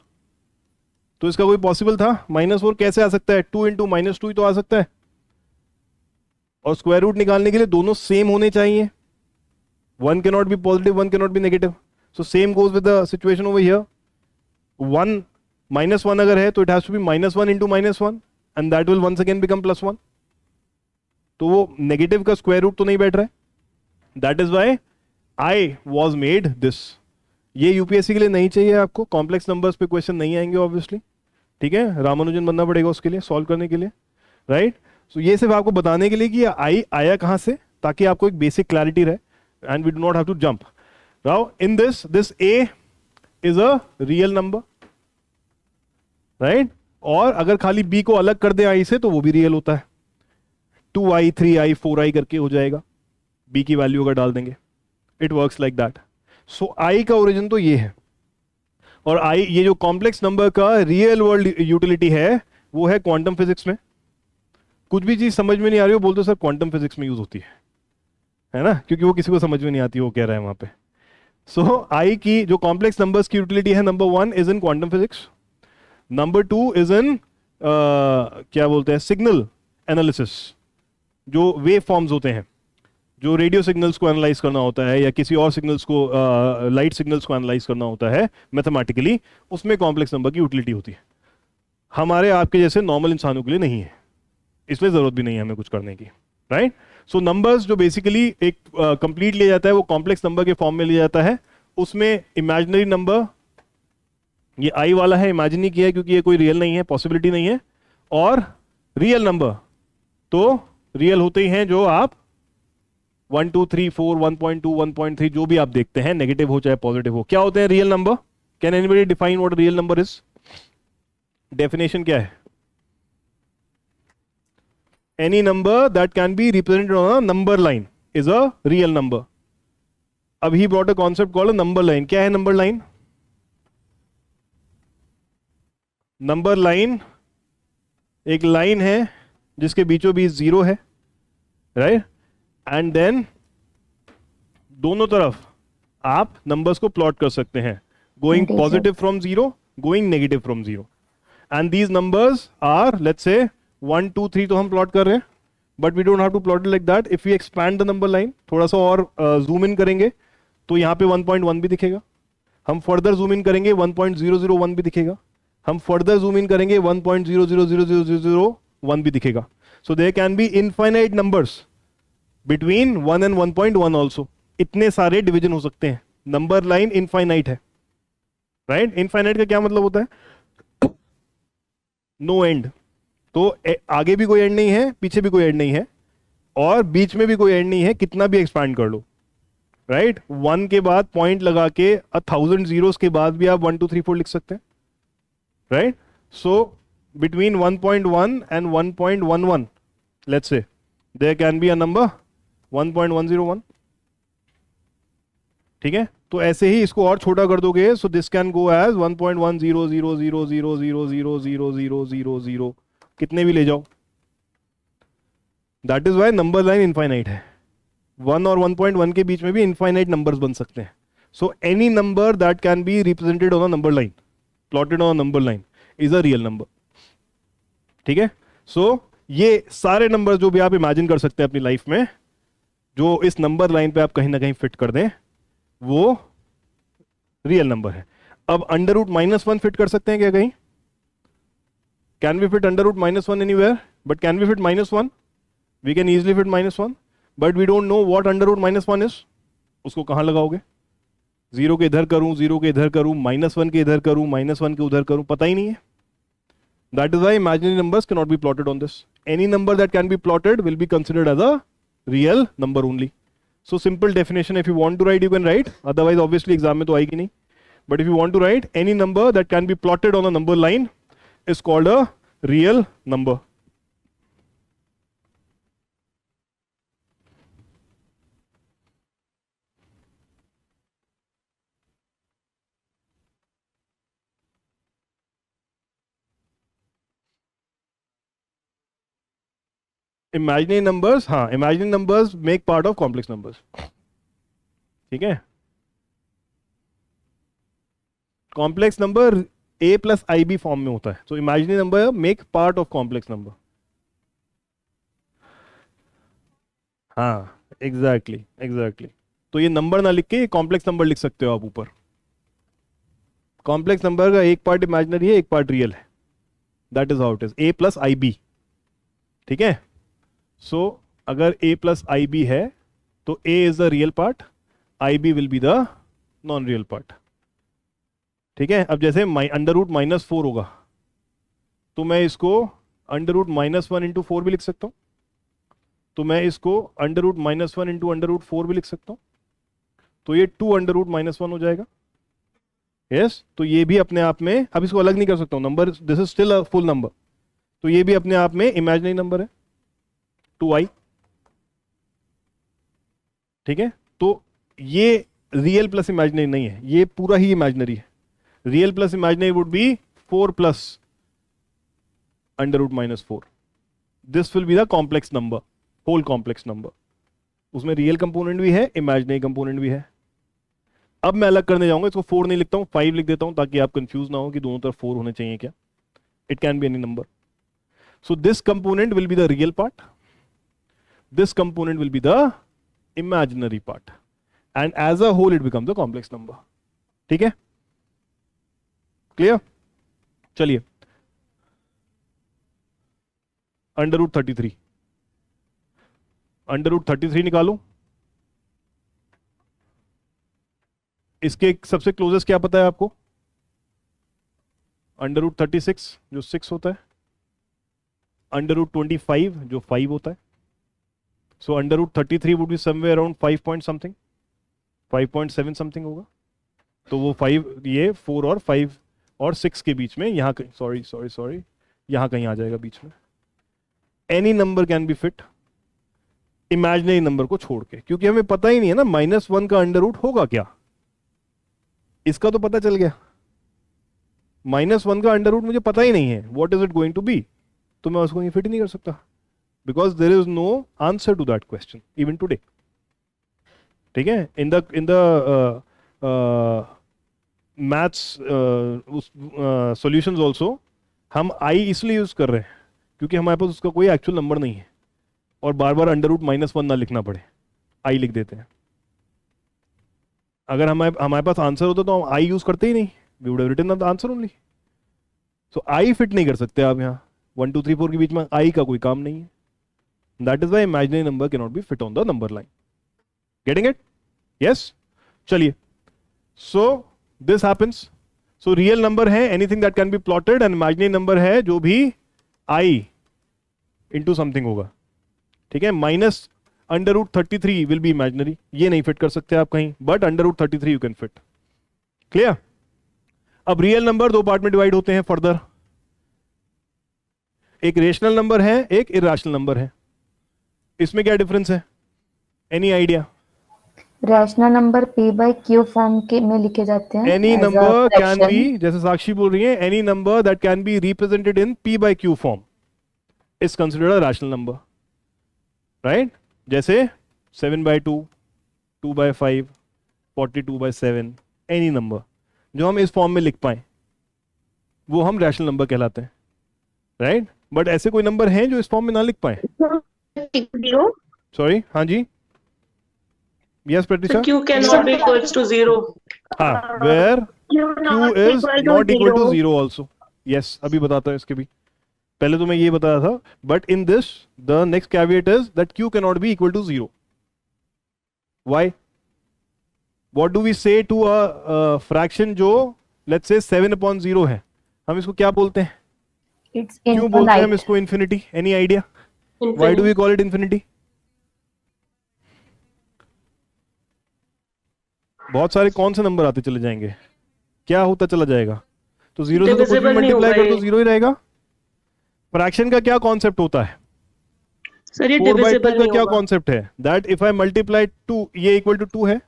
[SPEAKER 1] तो इसका कोई पॉसिबल था? -4 कैसे आ सकता है? 2 इंटू -2 ही तो आ सकता है. और स्क्वायर रूट निकालने के लिए दोनों सेम होने चाहिए. One cannot be positive, one cannot be negative. So same goes with the situation over here. 1 -1 अगर है तो it has to be -1 into -1 and that will once again become +1. तो वो नेगेटिव का स्क्वायर रूट तो नहीं बैठ रहा है. That is why I was made this. ये यूपीएससी के लिए नहीं चाहिए आपको. कॉम्प्लेक्स नंबर्स पे क्वेश्चन नहीं आएंगे ऑब्वियसली, ठीक है. रामानुजन बनना पड़ेगा उसके लिए, सॉल्व करने के लिए, राइट. सो ये सिर्फ आपको बताने के लिए कि आई आया कहां से, ताकि आपको एक बेसिक क्लैरिटी रहे. And we do not have to jump. Now in this A is a real number, right? और अगर खाली B को अलग कर दे I से तो वो भी रियल होता है. 2i, 3i, 4i करके हो जाएगा B की वैल्यू अगर डाल देंगे. It works like that. So I का ओरिजिन तो ये है. और I, ये जो कॉम्प्लेक्स नंबर का रियल वर्ल्ड यूटिलिटी है वो है क्वांटम फिजिक्स में. कुछ भी चीज समझ में नहीं आ रही हो बोलते सर क्वांटम फिजिक्स में यूज होती है ना, क्योंकि वो किसी को समझ में नहीं आती, वो कह रहा है वहां पे. सो आई की जो कॉम्प्लेक्स नंबर्स की यूटिलिटी है, number 1 is in quantum physics, number 2 is in क्या बोलते हैं, सिग्नल एनालिसिस. जो वेव फॉर्म्स होते हैं, जो रेडियो सिग्नल्स को एनालाइज करना होता है या किसी और सिग्नल्स को, लाइट सिग्नल्स को एनालाइज करना होता है मैथमेटिकली, उसमें कॉम्प्लेक्स नंबर की यूटिलिटी होती है. हमारे आपके जैसे नॉर्मल इंसानों के लिए नहीं है, इसलिए जरूरत भी नहीं है हमें कुछ करने की, राइट. सो नंबर्स जो बेसिकली एक कंप्लीट लिया जाता है वो कॉम्प्लेक्स नंबर के फॉर्म में लिया जाता है. उसमें इमेजिनरी नंबर, ये आई वाला है, इमेजिन नहीं किया है क्योंकि ये कोई रियल नहीं है, पॉसिबिलिटी नहीं है. और रियल नंबर तो रियल होते ही हैं जो आप 1 2 3 4 1.2 1.3 जो भी आप देखते हैं, नेगेटिव हो चाहे पॉजिटिव हो, क्या होते हैं real number. Can anybody define what real number is? Definition क्या है? Any number that can be represented on a number line is a real number. अब ही brought a concept called number line. क्या है नंबर लाइन? नंबर लाइन एक लाइन है जिसके बीचों बीच जीरो है, राइट? एंड देन दोनों तरफ आप नंबर्स को प्लॉट कर सकते हैं, going
[SPEAKER 4] Negative.
[SPEAKER 1] Positive from zero, going negative from zero. And these numbers are, let's say 1 2 3 तो हम प्लॉट कर रहे हैं, but we don't have to plot it like that. If we expand the number line, थोड़ा सा और जूम इन करेंगे तो यहाँ पे 1.1 भी दिखेगा. हम फर्दर जूम इन करेंगे 1.001 भी दिखेगा. हम फर्दर जूम इन करेंगे 1.000001 भी दिखेगा. So there can be infinite numbers between 1 and 1.1 also. इतने सारे डिवीजन हो सकते हैं. नंबर लाइन इनफाइनाइट है, राइट? इनफाइनाइट का क्या मतलब होता है? No end. तो आगे भी कोई एंड नहीं है, पीछे भी कोई एंड नहीं है, और बीच में भी कोई एंड नहीं है. कितना भी एक्सपैंड कर लो, राइट? 1 के बाद पॉइंट लगा के 1000 जीरोस के बाद भी आप 1 2 3 4 लिख सकते हैं, right? So between 1.1 and 1.11, let's say there can be a number 1.101. ठीक है? तो ऐसे ही इसको और छोटा कर दोगे, so this can go as 1.100000000000, कितने भी ले जाओ. That is why number line infinite है. 1 और 1.1 के बीच में भी इनफाइनाइट नंबर्स बन सकते हैं. So any number that can be represented on a number line, plotted on a number line, is a real number. ठीक है? सो ये सारे नंबर जो भी आप इमेजिन कर सकते हैं अपनी लाइफ में, जो इस नंबर लाइन पे आप कहीं ना कहीं फिट कर दें, वो रियल नंबर है. अब अंडर रूट -1 फिट कर सकते हैं क्या कहीं? Can we fit under root -1 anywhere? But can we fit -1? We can easily fit -1, but we don't know what under root -1 is. उसको कहां लगाओगे? जीरो के इधर करूं, जीरो के इधर करूं, -1 के इधर करूं, -1 के उधर करूं, पता ही नहीं है. That is why imaginary numbers can not be plotted on this. Any number that can be plotted will be considered as a real number only. So simple definition, if you want to write, you can write. Otherwise, obviously, exam में तो आएगी नहीं. But if you want to write, any number that can be plotted on a number line is called a real number. Imaginary numbers, हाँ, imaginary numbers make part of complex numbers. ठीक है? Complex number a plus i b form में होता है. So imaginary number make part of complex number. हाँ, एग्जैक्टली एग्जैक्टली. तो ये नंबर ना लिख के कॉम्प्लेक्स नंबर लिख सकते हो आप ऊपर. कॉम्प्लेक्स नंबर का एक पार्ट इमेजिनरी है, एक पार्ट रियल है. That is how it is. a plus i b. ठीक है? सो अगर a प्लस आई बी है तो a is the real part, i b will be the non real part. ठीक है? अब जैसे अंडर रूट -4 होगा तो मैं इसको अंडर रूट -1 इंटू 4 भी लिख सकता हूं. तो मैं इसको under root -1 into under root 4 भी लिख सकता हूं. तो ये 2 अंडर रूट -1 हो जाएगा. यस? तो ये भी अपने आप में, अब इसको अलग नहीं कर सकता हूं number, this is still a full number. तो ये भी अपने आप में इमेजिनरी नंबर है, 2i. ठीक है? तो ये रियल प्लस इमेजिनरी नहीं है, ये पूरा ही इमेजिनरी है. Real plus imaginary would be 4 plus under root -4. This will be the complex number, whole complex number. उसमें रियल कंपोनेंट भी है, इमेजिनरी कंपोनेंट भी है. अब मैं अलग करने जाऊंगा, इसको 4 नहीं लिखता हूं, 5 लिख देता हूं ताकि आप कंफ्यूज ना हो कि दोनों तरफ 4 होने चाहिए क्या. It can be any number. So this component will be the real part, this component will be the imaginary part, and as a whole it becomes a complex number. ठीक है? क्लियर? चलिए, अंडर रूट 33. अंडर रूट 33 निकालो. इसके सबसे क्लोजेस्ट क्या पता है आपको? अंडर रूट 36 जो 6 होता है, अंडर रूट 25 जो 5 होता है. So under root 33 would be somewhere around 5 point something, 5.7 something होगा. तो वो 5, ये 4 और 5 और 6 के बीच में, यहाँ कहीं, सॉरी यहाँ कहीं आ जाएगा बीच में. Any number can be fit imaginary number को छोड़ के, क्योंकि हमें पता ही नहीं है ना -1 का अंडर रूट होगा क्या। इसका तो पता चल गया, -1 का अंडर रूट मुझे पता ही नहीं है what is it going to be, तो मैं उसको फिट नहीं कर सकता, because there is no answer to that question even today. ठीक है, in the maths solutions also हम आई इसलिए यूज कर रहे हैं क्योंकि हमारे पास उसका कोई एक्चुअल नंबर नहीं है और बार बार अंडर रूट -1 ना लिखना पड़े, आई लिख देते हैं। अगर हमारे पास आंसर होता तो हम आई यूज करते ही नहीं, we would have written the answer only. So I fit नहीं कर सकते आप यहाँ, 1 2 3 4 के बीच में आई का कोई काम नहीं है। That is why imaginary number can not be fit on the number line. Getting it? Yes, चलिए। So this happens. So real number है anything that can be plotted, and imaginary number है जो भी आई इंटू समथिंग होगा। ठीक है, -√33 विल बी इमेजिनरी, ये नहीं फिट कर सकते आप कहीं, but √33 you can fit. Clear? अब रियल नंबर दो पार्ट में डिवाइड होते हैं फर्दर, एक रेशनल नंबर है, एक इरेशनल नंबर है। इसमें क्या डिफरेंस है? Any idea?
[SPEAKER 4] Rational number p by q form के में लिखे जाते हैं
[SPEAKER 1] any
[SPEAKER 4] as a
[SPEAKER 1] number can
[SPEAKER 4] fraction.
[SPEAKER 1] Be, जैसे साक्षी बोल रही है, any number that can be represented in p by q form is considered a rational number, right? जैसे 7/2, 2/5, 42/7, एनी नंबर जो हम इस फॉर्म में लिख पाए वो हम रैशनल नंबर कहलाते हैं, राइट? बट ऐसे कोई नंबर हैं जो इस फॉर्म में ना लिख पाए?
[SPEAKER 3] Zero.
[SPEAKER 1] सॉरी, हाँ जी, yes Pratiksha.
[SPEAKER 3] So Q cannot be equals to 0.
[SPEAKER 1] हाँ, where q is not equal to 0 also. Yes, अभी बताता हूँ इसके भी, पहले तो मैं ये बताया था, but in this the next caveat is that q can not be equal to 0। Why? What do we say to a fraction जो लेट्स से 7/0 है, हम इसको क्या बोलते हैं?
[SPEAKER 4] It's
[SPEAKER 1] क्यों बोलते हैं हम
[SPEAKER 4] infinite.
[SPEAKER 1] इसको infinity? Any idea why do we call it infinity? बहुत सारे कौन से नंबर आते चले जाएंगे, क्या होता चला जाएगा? तो 0 से तो कुछ भी
[SPEAKER 3] Divisible नहीं
[SPEAKER 1] मल्टीप्लाई
[SPEAKER 3] होगा
[SPEAKER 1] कर तो
[SPEAKER 3] ये।
[SPEAKER 1] 0 ही रहेगा। फ्रैक्शन का क्या कॉन्सेप्ट होता है?
[SPEAKER 3] सर ये
[SPEAKER 1] 4/2
[SPEAKER 3] डिविजिबल
[SPEAKER 1] का
[SPEAKER 3] नहीं
[SPEAKER 1] क्या
[SPEAKER 3] होगा।
[SPEAKER 1] कॉन्सेप्ट है? दैट इफ आई मल्टीप्लाई 2, ये इक्वल टू 2 है,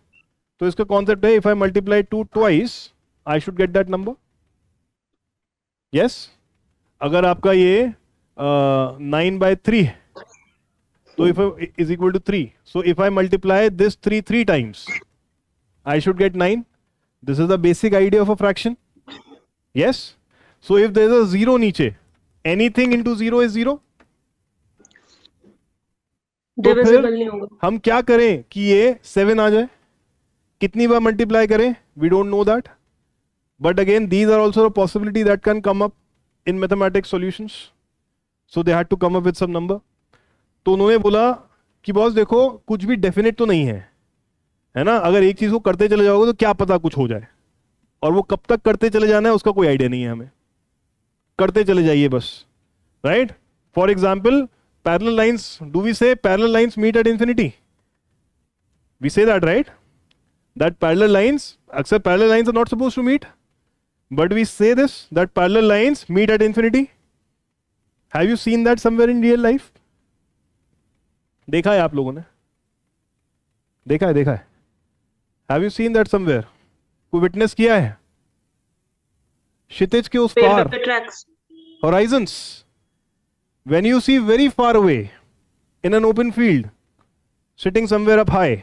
[SPEAKER 1] तो इसका कॉन्सेप्ट है if I multiply 2 twice I should get that number. Yes, अगर आपका ये 9/3 है तो if is equal to 3, so if I multiply this 3 times I should get 9. This is the basic idea of a fraction. Yes. So if there is a 0 नीचे, anything into 0 is 0. तो
[SPEAKER 3] डिविजिबल
[SPEAKER 1] फिर
[SPEAKER 3] नहीं होगा।
[SPEAKER 1] हम क्या करें कि ये 7 आ जाए? कितनी बार मल्टीप्लाई करें? We don't know that. But again, these are also a possibility that can come up in mathematics solutions. So they had to come up with some number. तो उन्होंने बोला कि बॉस देखो कुछ भी डेफिनेट तो नहीं है ना, अगर एक चीज को करते चले जाओगे तो क्या पता कुछ हो जाए, और वो कब तक करते चले जाना है उसका कोई आइडिया नहीं है हमें, करते चले जाइए बस, right? For example parallel lines, do we say parallel lines meet at infinity? We say that, right? That parallel lines, अक्सर parallel lines are not suppose to meet, but we say this that parallel lines meet at infinity. Have you seen that somewhere in real life? देखा है आप लोगों ने? देखा है? Have you seen that somewhere? कोई विटनेस किया है? क्षितिज के उस पार,
[SPEAKER 3] Paper tracks.
[SPEAKER 1] horizons, when you see very far away in an open field sitting somewhere up high,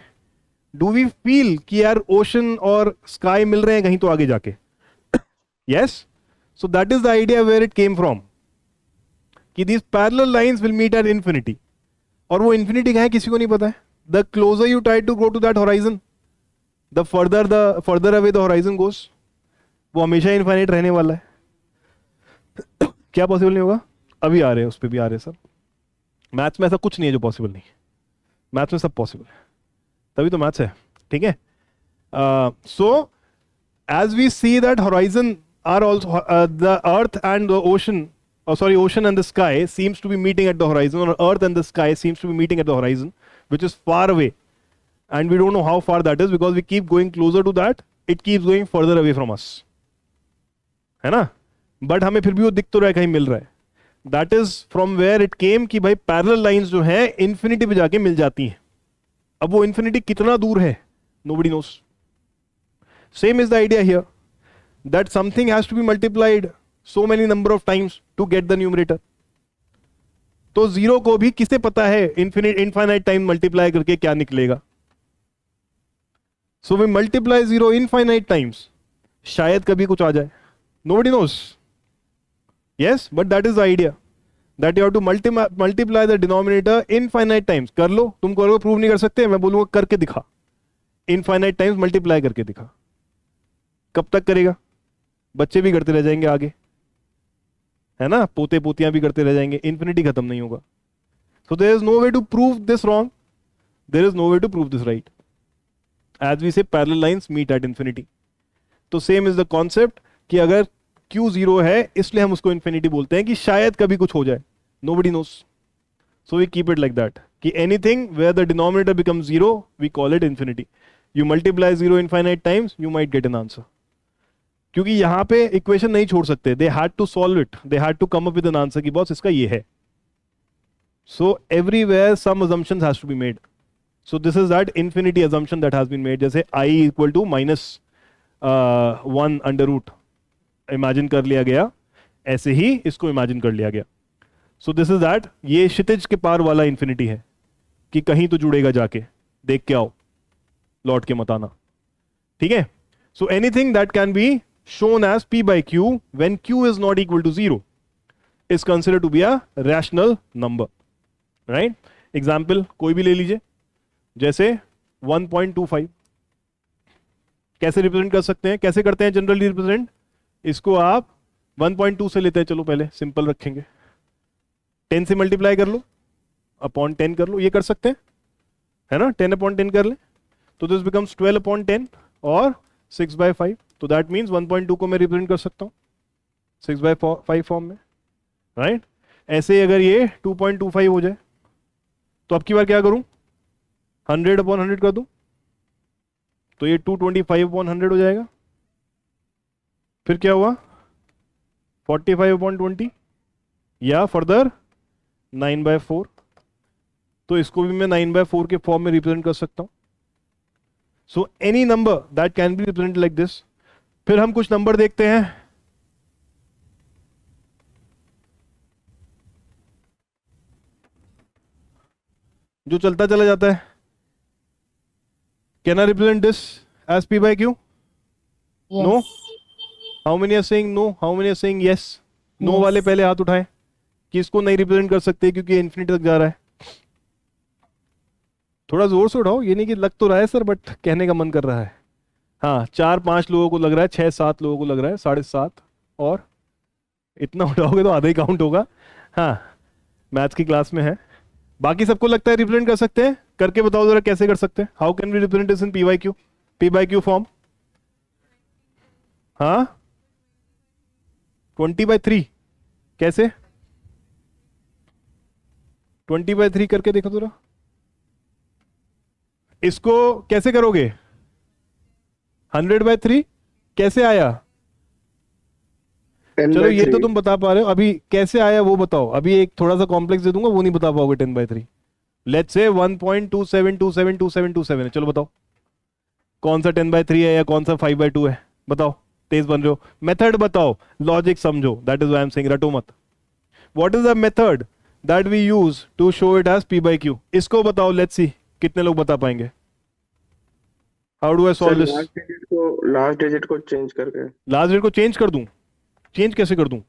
[SPEAKER 1] do we feel कि यार ocean और sky मिल रहे हैं कहीं तो आगे जाके? Yes? So that is the idea where it came from, कि these parallel lines will meet at infinity. और वो infinity कहाँ है किसी को नहीं पता है। The closer you try to go to that horizon, the further away the horizon goes. वो हमेशा इनफाइनाइट रहने वाला है। क्या पॉसिबल नहीं होगा? अभी आ रहे हैं, उस पर भी आ रहे हैं सर। मैथ्स में ऐसा कुछ नहीं है जो पॉसिबल नहीं है, मैथ्स में सब पॉसिबल है, तभी तो मैथ्स है। ठीक है, so as we see that horizon are also the earth and the ocean, ocean and the sky seems to be meeting at the horizon, or earth and the sky seems to be meeting at the horizon, which is far away, and we don't know how far that is because we keep going closer to that, it keeps going further away from us, है ना? बट हमें फिर भी वो दिख तो रहा है, कहीं मिल रहा है। That is from where it came कि भाई पैरेलल लाइंस जो है इंफिनिटी पे जाके मिल जाती हैं. अब वो इंफिनिटी कितना दूर है, nobody knows. Same is the idea here, that something has to be multiplied so many number of times to get the numerator. तो जीरो को भी किसे पता है इनफाइनाइट टाइम मल्टीप्लाई करके क्या निकलेगा. So we multiply zero infinite times, शायद कभी कुछ आ जाए, nobody knows. Yes, but that is the idea, that you have to multiply the denominator infinite times. कर लो, तुम करोगे, प्रूव नहीं कर सकते, मैं बोलूंगा करके दिखा, इनफाइनाइट टाइम्स मल्टीप्लाई करके दिखा. कब तक करेगा, बच्चे भी करते रह जाएंगे आगे, है ना, पोते पोतियां भी करते रह जाएंगे, इन्फिनिटी खत्म नहीं होगा. So there is no way to prove this wrong, there is no way to prove this right. As we say parallel lines meet at infinity. तो सेम इज द कॉन्सेप्ट कि अगर Q जीरो है इसलिए हम उसको इन्फिनिटी बोलते हैं कि शायद कभी कुछ हो जाए, nobody knows. So we keep it like that कि anything where the denominator becomes zero we call it infinity. You multiply zero infinite times you might get an answer. क्योंकि यहाँ पे इक्वेशन नहीं छोड़ सकते, they had to solve it, they had to come up with an answer कि बॉस इसका ये है. So everywhere some assumptions has to be made. So this is that infinity assumption that has been made. जैसे I equal to minus 1 under root imagine कर लिया गया, ऐसे ही इसको इमेजिन कर लिया गया. सो दिस इज दैट, ये क्षितिज के पार वाला इंफिनिटी है कि कहीं तो जुड़ेगा, जाके देख के आओ, लौट के मत आना. ठीक है. So anything that can be shown as p by q when q is not equal to zero is consider to be a rational number. Right. Example कोई भी ले लीजिए, जैसे 1.25 कैसे रिप्रेजेंट कर सकते हैं, कैसे करते हैं जनरली रिप्रेजेंट इसको. आप 1.2 से लेते हैं, चलो पहले सिंपल रखेंगे, 10 से मल्टीप्लाई कर लो, अपॉन 10 कर लो, ये कर सकते हैं, है ना, 10 अपॉन 10 कर ले, तो दिस बिकम्स 12 अपॉन 10 और 6/5. तो दैट मीन्स 1.2 को मैं रिप्रेजेंट कर सकता हूँ 6/5 फॉर्म में. राइट. ऐसे अगर ये 2.25 हो जाए तो अब की बार क्या करूं, 100 अपॉन 100 कर दूं, तो ये 225 अपॉन 100 हो जाएगा. फिर क्या हुआ, 45 अपॉन 20 या फर्दर 9/4. तो इसको भी मैं 9/4 के फॉर्म में रिप्रेजेंट कर सकता हूं. So any number that can B represent like this. फिर हम कुछ नंबर देखते हैं, जो चलता चला जाता है. Can I represent this as P by Q?
[SPEAKER 4] Yes.
[SPEAKER 1] No? How many are saying no? How many are saying yes? No
[SPEAKER 4] Yes.
[SPEAKER 1] वाले पहले हाथ उठाएं कि इसको नहीं रिप्रेजेंट कर सकते क्योंकि इन्फिनिटी तक जा रहा है. थोड़ा जोर से उठाओ, ये नहीं कि लग तो रहा है सर बट कहने का मन कर रहा है. हाँ, 4-5 लोगों को लग रहा है, 6-7 लोगों को लग रहा है, 7.5, और इतना उठाओगे तो आधा ही काउंट होगा. हाँ, मैथ्स की क्लास में है. बाकी सबको लगता है रिप्रेजेंट कर सकते हैं. करके बताओ जरा कैसे कर सकते हैं. How can we represent this in P by Q form? हाँ, 20/3 कैसे, 20/3 करके देखो जरा. इसको कैसे करोगे, 100/3 कैसे आया? चलो ये तो तुम बता पा रहे हो, अभी कैसे आया वो बताओ. अभी एक थोड़ा सा कॉम्प्लेक्स दे दूंगा, वो नहीं बता पाओगे. 10/3 लेट्स से 1.27272727 है. चलो बताओ कौन सा 10/3 है या कौन सा 5/2 है. बताओ, तेज बन रहे हो, मेथड बताओ, लॉजिक समझो. That is why I am saying रटो मत. What is the method that we use to show it as P by Q? इसको बताओ. लेट्स सी कितने लोग बता पाएंगे. How do I solve this?
[SPEAKER 2] Last digit को चेंज करके.
[SPEAKER 1] लास्ट डिजिट को चेंज कर दूं? चेंज कैसे कर दूं?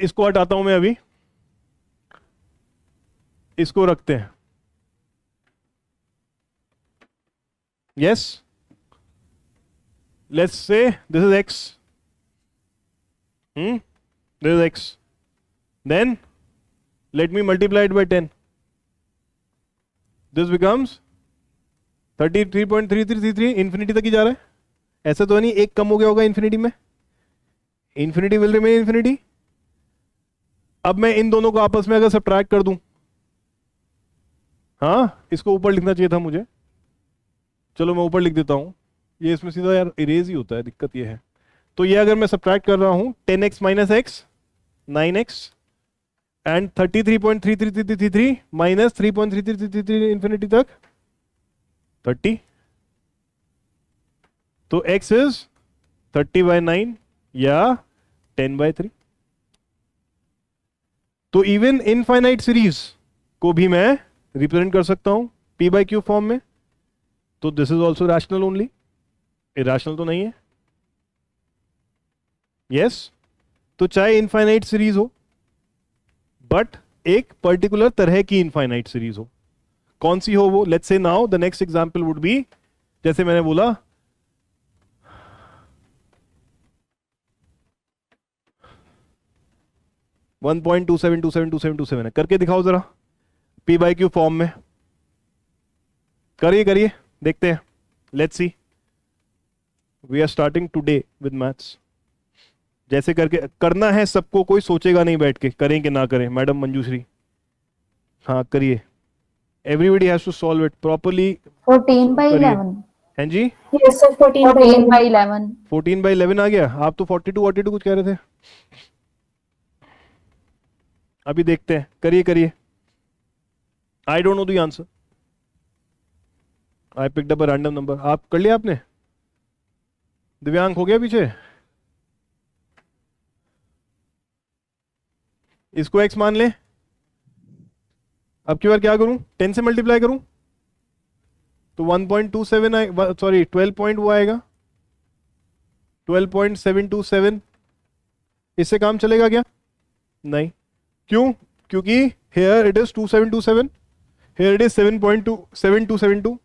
[SPEAKER 1] इसको हटाता हूं मैं अभी, इसको रखते हैं. Yes, let's say this is x. This is x. Then let me multiply it by 10. This becomes 33.3333. Infinity तक ही जा रहा है. ऐसा तो नहीं एक कम हो गया होगा इंफिनिटी में. Infinity will remain infinity. अब मैं इन दोनों को आपस में अगर सब्ट्रैक्ट कर दूं, हाँ, इसको ऊपर लिखना चाहिए था मुझे. चलो मैं ऊपर लिख देता हूं. ये इसमें सीधा यार इरेज ही होता है, दिक्कत ये है. तो ये अगर मैं सब्ट्रैक्ट कर रहा हूं 10x minus x 9x and 33.3333 minus 3.3333 infinity तक 30, तो x इज 30/9 या 10/3। तो इवन इनफाइनाइट सीरीज को भी मैं रिप्रेजेंट कर सकता हूं p बाई क्यू फॉर्म में, तो this is also rational only, irrational तो नहीं है। यस तो चाहे इनफाइनाइट सीरीज हो बट एक पर्टिकुलर तरह की इनफाइनाइट सीरीज हो, कौन सी हो वो, let's say now the next example would be, जैसे मैंने बोला 1.27272727 है, करके दिखाओ जरा p बाई क्यू फॉर्म में, करिए करिए देखते हैं, let's see, we are starting today with maths. जैसे करके करना है सबको, कोई सोचेगा नहीं बैठ के करें कि ना करें। मैडम मंजूश्री, हाँ करिए, everybody has to solve it properly.
[SPEAKER 4] 14/11।
[SPEAKER 1] हैं जी,
[SPEAKER 3] Yes, sir,
[SPEAKER 4] 14/11।
[SPEAKER 1] 14/11 आ गया। आप तो 42 कुछ कह रहे थे, अभी देखते हैं, करिए करिए। आई don't know the answer, I picked up a random number. आप कर लिया आपने? दिव्यांग हो गया पीछे? इसको x मान ले, अब की बार क्या करूं, 10 से मल्टीप्लाई करूं तो 1.27 सॉरी 12 पॉइंट वो आएगा 12.727। इससे काम चलेगा क्या? नहीं। क्यों? क्योंकि here it is 2727, here it is 7.7272।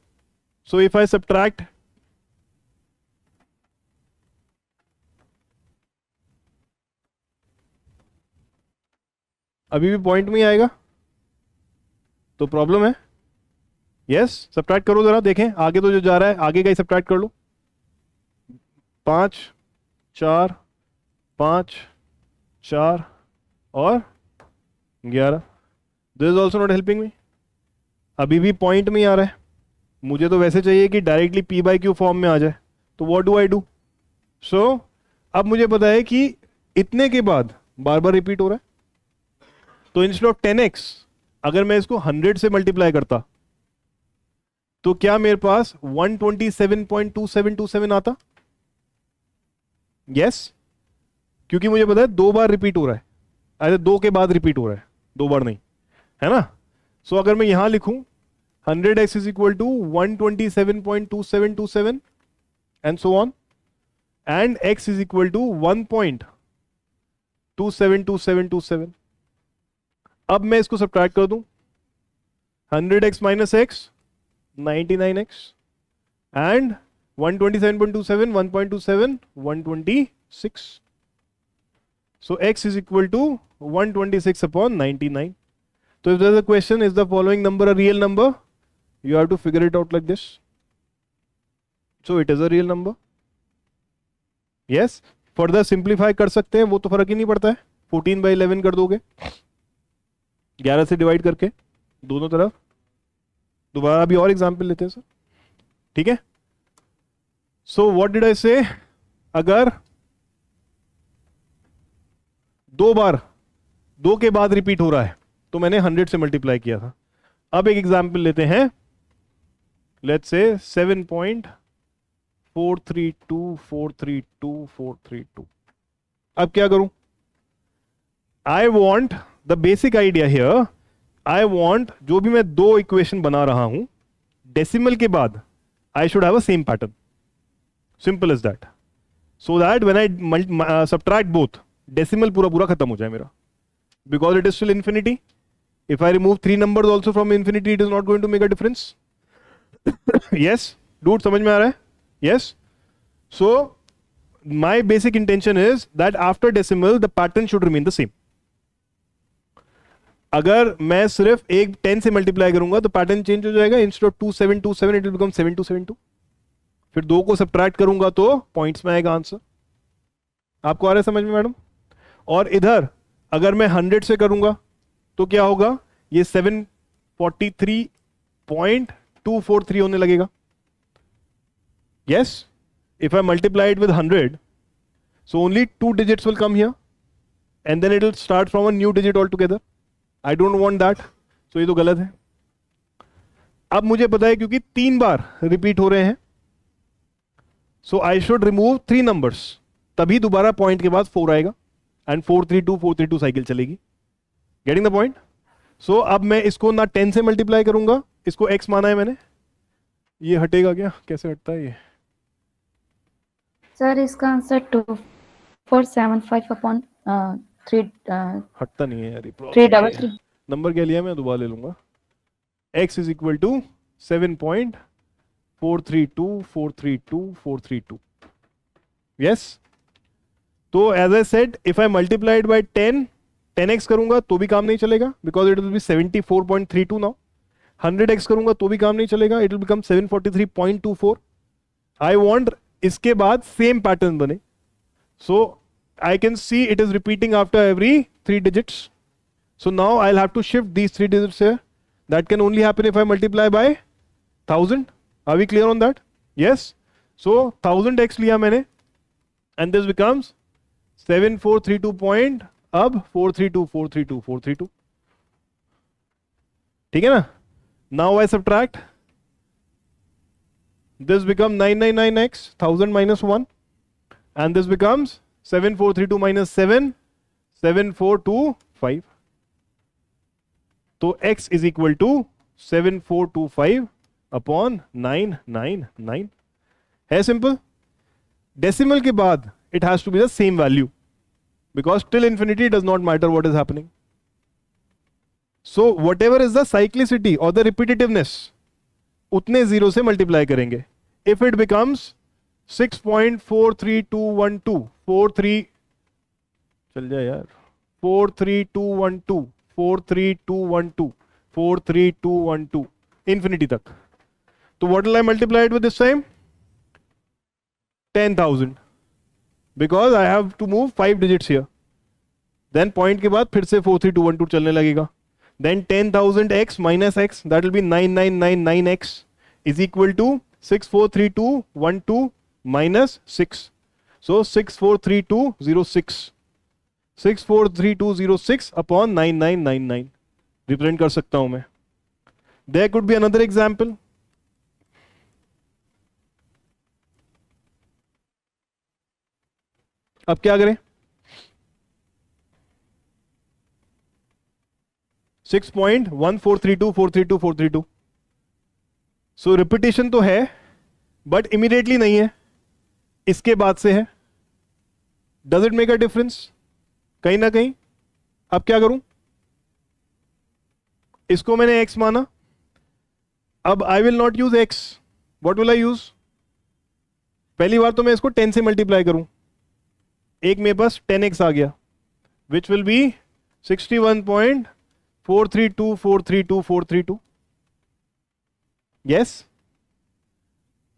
[SPEAKER 1] so if I subtract अभी भी पॉइंट में ही आएगा तो प्रॉब्लम है। यस सब्ट्रैक्ट करो जरा, देखें आगे तो जो जा रहा है आगे का ही सब्ट्रैक्ट कर लो। 5 4 5 4 और 11। This is also not helping me, अभी भी पॉइंट में ही आ रहा है। मुझे तो वैसे चाहिए कि directly p by Q form में आ जाए, तो व्हाट डू आई डू? सो अब मुझे पता है कि इतने के बाद बार बार रिपीट हो रहा है, तो इंस्टेड ऑफ 10x अगर मैं इसको 100 से मल्टीप्लाई करता तो क्या मेरे पास 127.2727 आता? यस क्योंकि मुझे पता है 2 बार रिपीट हो रहा है, अरे 2 के बाद रिपीट हो रहा है, 2 बार नहीं, है ना। सो अगर मैं यहां लिखूं 100x is equal to 127.2727 and so on, and x is equal to 1.272727। अब मैं इसको सब्ट्रैक्ट कर दूं, 100x minus x 99x and 127.27 1.27 126। so x is equal to 126 upon 99। so if there is a question, is the following number a real number, you have to figure it out like this। so it is a real number। yes further simplify कर सकते हैं, वो तो फर्क ही नहीं पड़ता है, 14/11 कर दोगे 11 से डिवाइड करके दोनों तरफ। दोबारा अभी और एग्जाम्पल लेते हैं सर, ठीक है। सो व्हाट डिड आई से, अगर 2 बार 2 के बाद रिपीट हो रहा है तो मैंने 100 से मल्टीप्लाई किया था। अब एक एग्जाम्पल लेते हैं, लेट्स से 7.432432 अब क्या करूं? I want the basic idea here, I want जो भी मैं 2 इक्वेशन बना रहा हूं डेसिमल के बाद I should have a same pattern, simple is that, so that when I subtract both decimal पूरा पूरा खत्म हो जाए मेरा, because it is still infinity. If I remove 3 numbers also from infinity it is not going to make a difference. Yes dude समझ में आ रहा है? Yes so my basic intention is that after decimal the pattern should remain the same. अगर मैं सिर्फ एक 10 से मल्टीप्लाई करूंगा तो पैटर्न चेंज हो जाएगा, instead of 2727 it will become 7272। फिर 2 को सब्ट्रैक्ट करूंगा तो पॉइंट्स में आएगा आंसर। आपको आ रहा है समझ में मैडम? और इधर अगर मैं 100 से करूंगा तो क्या होगा, ये 743.243 होने लगेगा। Yes if I multiply it with 100 So only 2 digits will come here and then it will start from a new digit altogether. I don't want that. So ये तो गलत है. अब मुझे पता है क्योंकि 3 बार रिपीट हो रहे हैं, so I should remove 3 numbers. तभी दोबारा पॉइंट के बाद 4 आएगा and 432 साइकिल चलेगी. Getting the point? So अब मैं इसको ना 10 से मल्टीप्लाई करूंगा, इसको x माना है मैंने. ये हटेगा क्या? कैसे हटता है ये?
[SPEAKER 4] सर इसका आंसर 2475 अपॉन 3
[SPEAKER 1] हटता नहीं है यार ये प्रॉब्लम.
[SPEAKER 4] 333.
[SPEAKER 1] नंबर क्या लिया मैं दोबारा ले लूंगा. x is equal to 7.432432. Yes. तो as I said if I multiplied by 10x करूंगा तो भी काम नहीं चलेगा because it will be 74.32 now. 100x करूंगा तो भी काम नहीं चलेगा, it will become 743.24. I want इसके बाद सेम पैटर्न बने. So I can see it is repeating after every 3 digits. So now I'll have to shift these 3 digits here. That can only happen if I multiply by 1000. Are we clear on that? Yes. So 1000x लिया मैंने and this becomes 7432 point अब 432. ठीक है ना? Now I subtract. This becomes 999x 1000 minus 1 and this becomes 7432 minus 7 7425. तो x is equal to 7425 upon 999 है. सिंपल. डेसिमल के बाद it has to be the same value because till infinity it does not matter what is happening. So whatever is the cyclicity or the repetitiveness उतने जीरो से मल्टीप्लाई करेंगे. If it becomes 6.43212 चल जाए यार 43212 infinity तक. तो what will I multiply it with this time? 10,000 because I have to move 5 digits here. Then point के बाद फिर से 43212 चलने लगेगा. Then 10,000x minus x, that will be 9999x is equal to 643212 minus 6. So 643206. 643206 upon 9999 represent कर सकता हूं मैं. There could be another example. अब क्या करें? 6.1432432. सो रिपीटेशन तो है बट इमीडिएटली नहीं है, इसके बाद से है. Does it make a difference? कहीं ना कहीं. अब क्या करूं? इसको मैंने x माना. अब I will not use x. What will I use? पहली बार तो मैं इसको 10 से मल्टीप्लाई करूं. एक मेरे पास 10x आ गया विच विल बी 61.432432. यस.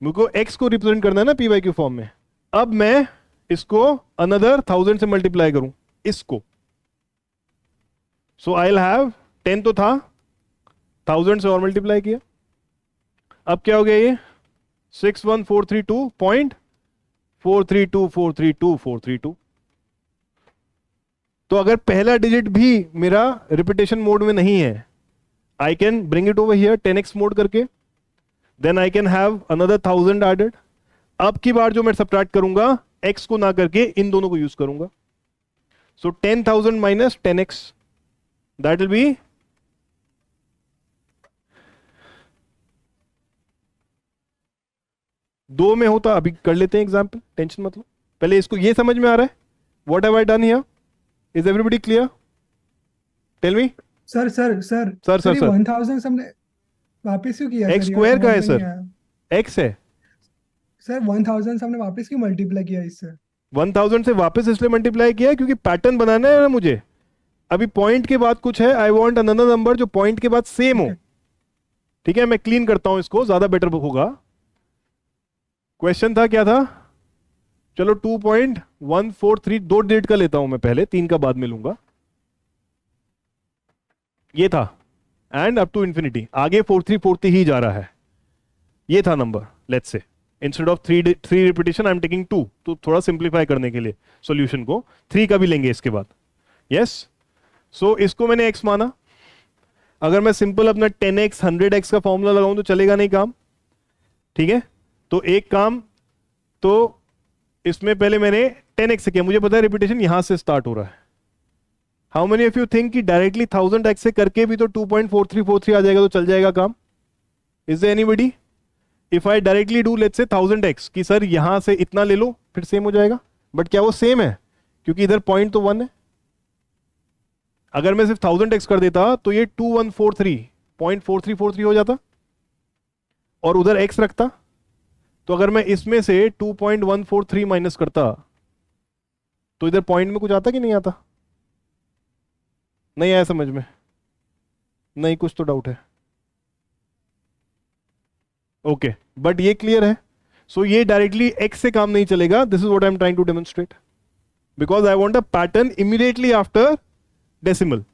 [SPEAKER 1] मुझको x को रिप्रेजेंट करना है ना पी वाई क्यू फॉर्म में. अब मैं इसको अनदर 1000 से मल्टीप्लाई करूं इसको. सो आई विल हैव 10 तो था 1000 से और मल्टीप्लाई किया. अब क्या हो गया ये 61432.432432. तो अगर पहला डिजिट भी मेरा रिपीटेशन मोड में नहीं है, I can bring it over here 10x mode करके. Then I can have another 1000 added. अब की बार जो मैं सब्ट्रैक्ट करूंगा x को ना करके इन दोनों को यूज करूंगा. सो 10,000 minus 10x that will B 2 में होता. अभी कर लेते हैं एग्जाम्पल, टेंशन मत लो. पहले इसको ये समझ में आ रहा है what have I done here? Is everybody clear? Tell me.
[SPEAKER 5] Sir 1000 हमने वापस क्यों किया?
[SPEAKER 1] x स्क्वायर का है सर, x है
[SPEAKER 5] सर. 1000 हमने वापस क्यों मल्टीप्लाई किया इससे?
[SPEAKER 1] 1000 से वापस इसलिए मल्टीप्लाई किया क्योंकि पैटर्न बनाना है ना मुझे. अभी पॉइंट के बाद कुछ है, आई वांट अनदर नंबर जो पॉइंट के बाद सेम हो. ठीक है, मैं क्लीन करता हूं इसको, ज्यादा बेटर होगा. क्वेश्चन था क्या था? चलो 2.143 2 डिजिट का लेता हूं मैं पहले, 3 का बाद में लूंगा. ये था एंड अप टू इंफिनिटी. आगे 4343 ही जा रहा है. ये था number let's say. Instead of three repetition I am taking 2, तो थोड़ा सिंप्लीफाई करने के लिए सॉल्यूशन को 3 का भी लेंगे इसके बाद. यस, सो इसको मैंने x माना. अगर मैं सिंपल अपना 10x 100x का फॉर्मूला लगाऊं तो चलेगा नहीं काम. ठीक है, तो एक काम तो इसमें पहले मैंने 10x से किया, मुझे पता है रिपीटेशन यहां से स्टार्ट हो रहा है. How many of you think कि डायरेक्टली 1000x से करके भी तो 2.4343 आ जाएगा तो चल जाएगा काम? Is there anybody? If I directly do let's say 1000x कि सर यहां से इतना ले लो फिर सेम हो जाएगा, बट क्या वो सेम है? क्योंकि इधर पॉइंट तो 1 है. अगर मैं सिर्फ 1000x कर देता तो ये 2143.4343 हो जाता, और उधर x रखता. तो अगर मैं इसमें से 2.143 माइनस करता तो इधर पॉइंट में कुछ आता कि नहीं आता? नहीं आया समझ में? नहीं, कुछ तो डाउट है. ओके, बट ये क्लियर है. सो ये डायरेक्टली x से काम नहीं चलेगा. This is what I am trying to demonstrate, because I want a pattern immediately after decimal.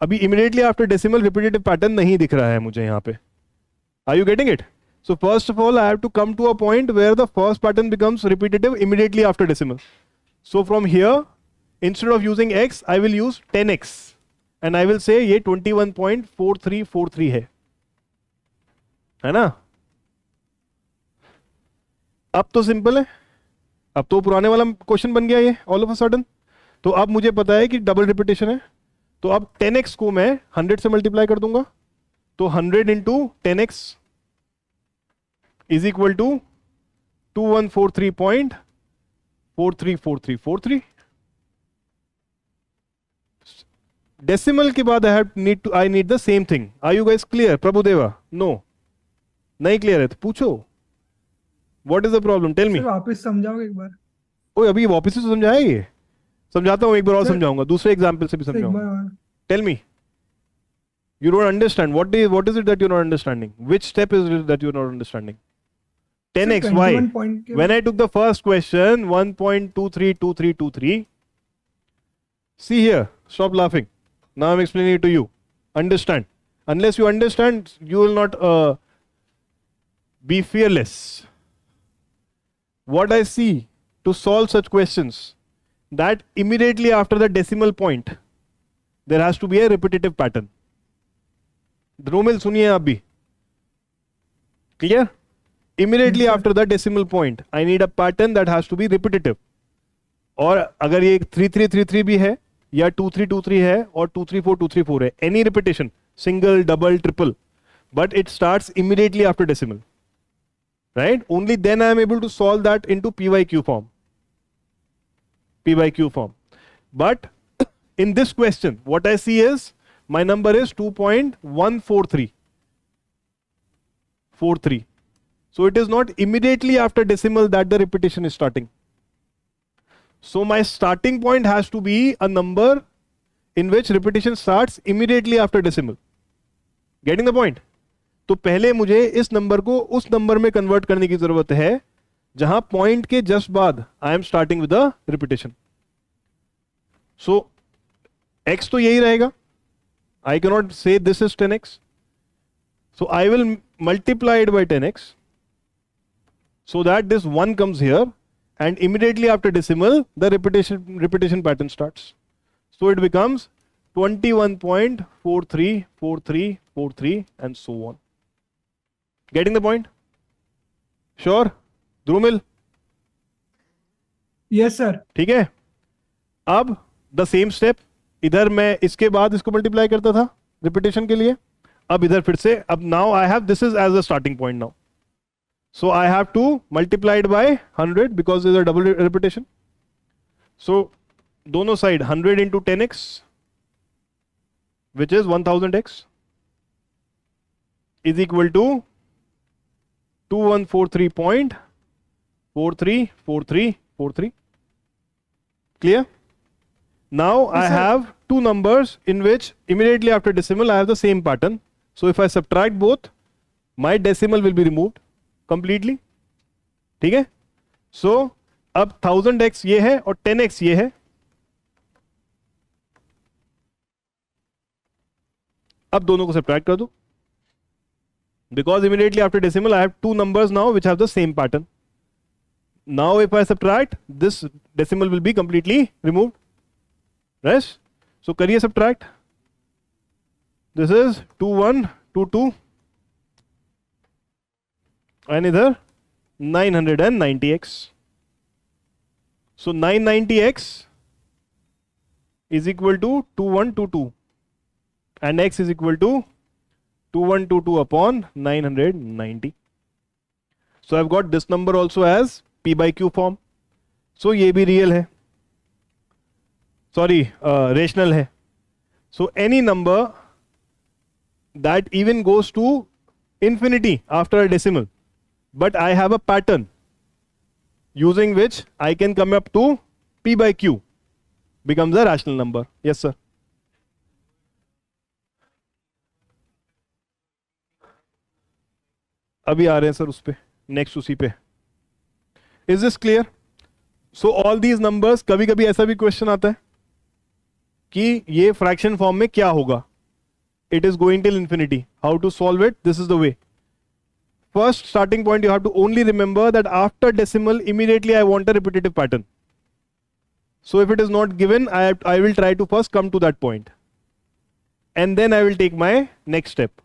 [SPEAKER 1] अभी immediately after decimal repetitive pattern नहीं दिख रहा है मुझे यहाँ पे. Are you getting it? So first of all, I have to come to a point where the first pattern becomes repetitive immediately after decimal. So from here, instead of using x, I will use 10x, and I will say ये 21.4343 है ना? अब तो सिंपल है, अब तो पुराने वाला क्वेश्चन बन गया ये ऑल ऑफ अ सडन. तो अब मुझे पता है कि डबल रिपीटेशन है, तो अब 10x को मैं 100 से मल्टीप्लाई कर दूंगा. तो 100 into 10x is equal to 2143.434343. Decimal के बाद I need the same thing. Are you guys clear? Prabhudeva? No. नहीं क्लियर है तो पूछो. What is the problem? Tell me.
[SPEAKER 5] Sir वापस समझाओगे एक बार?
[SPEAKER 1] ओए अभी वापस से समझाया ये? समझाता हूँ एक बार और
[SPEAKER 5] सर,
[SPEAKER 1] समझाऊंगा, दूसरे एग्जाम्पल से भी
[SPEAKER 5] सर, एक
[SPEAKER 1] समझाऊंगा.
[SPEAKER 5] बार और.
[SPEAKER 1] Tell me. You don't understand. What is it that you're not understanding? Which step is it that you're not understanding? 10x,
[SPEAKER 5] sir,
[SPEAKER 1] why?
[SPEAKER 5] 21 point के
[SPEAKER 1] When I took the first question, 1.232323, see here, stop laughing. Now I'm explaining it to you. Understand. Unless you understand, you will not be fearless. What I see to solve such questions, that immediately after the decimal point, there has to be a repetitive pattern. Dromil सुनिए आप भी. Clear? Immediately after the decimal point, I need a pattern that has to be repetitive. और अगर ये 3333 भी है या 2323 है और 234 है, any repetition, single, double, triple, but it starts immediately after decimal, right? Only then I am able to solve that into PYQ form. PYQ form. But in this question, what I see is my number is 2.143. So it is not immediately after decimal that the repetition is starting. So my starting point has to be a number in which repetition starts immediately after decimal. Getting the point? तो पहले मुझे इस नंबर को उस नंबर में कन्वर्ट करने की जरूरत है जहां पॉइंट के जस्ट बाद I am starting with the repetition. So x तो यही रहेगा. I cannot say this is 10x. So I will multiply it by 10x. So that this 1 comes here, and immediately after decimal, the repetition pattern starts. So it becomes 21.434343 and so on. Getting the point? Sure? Drumil?
[SPEAKER 5] Yes sir.
[SPEAKER 1] ठीक है. अब the same step, इधर मैं इसके बाद इसको मल्टीप्लाई करता था रिपीटेशन के लिए. अब इधर फिर से, अब now I have this is as a starting point now. So I have to multiply it by 100 because there is a double repetition. So दोनों side 100 into 10x, which is 1000x, is equal to 2143.434343. Clear? Now I have two numbers in which immediately after decimal I have the same pattern. So if I subtract both, my decimal will be removed completely. ठीक है? So अब 1000x ये है और 10x ये है. अब दोनों को subtract कर दो. Because immediately after decimal I have two numbers now which have the same pattern. Now if I subtract, this decimal will be completely removed. Right? So करिए subtract. This is 2122 and इधर 990x. So 990x is equal to 2122 and x is equal to 2122 upon 990. So I've got this number also as p by q form. So ये भी real है. Sorry, rational है. So any number that even goes to infinity after a decimal, but I have a pattern using which I can come up to p by q, becomes a rational number. Yes, sir. अभी आ रहे हैं सर उस पे, नेक्स्ट उसी पे. Is this clear? So all these numbers, कभी कभी ऐसा भी क्वेश्चन आता है कि ये फ्रैक्शन फॉर्म में क्या होगा. It is going till infinity. How to solve it? This is the way. First starting point, you have to only remember that after decimal, immediately I want a repetitive pattern. So if it is not given, I will try to first come to that point. And then I will take my next step.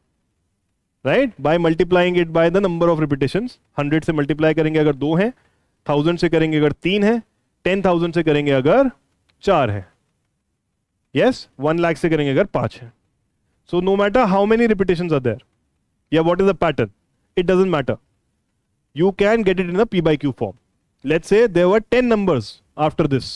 [SPEAKER 1] Right? By multiplying it by the number of repetitions. 100 से multiply करेंगे अगर 2 हैं, 1000 से करेंगे अगर 3 हैं, 10,000 से करेंगे अगर 4 हैं. Yes? 1 lakh से करेंगे अगर 5 हैं. So no matter how many repetitions are there, yeah, what is the pattern? It doesn't matter. You can get it in a p by q form. Let's say there were 10 numbers after this.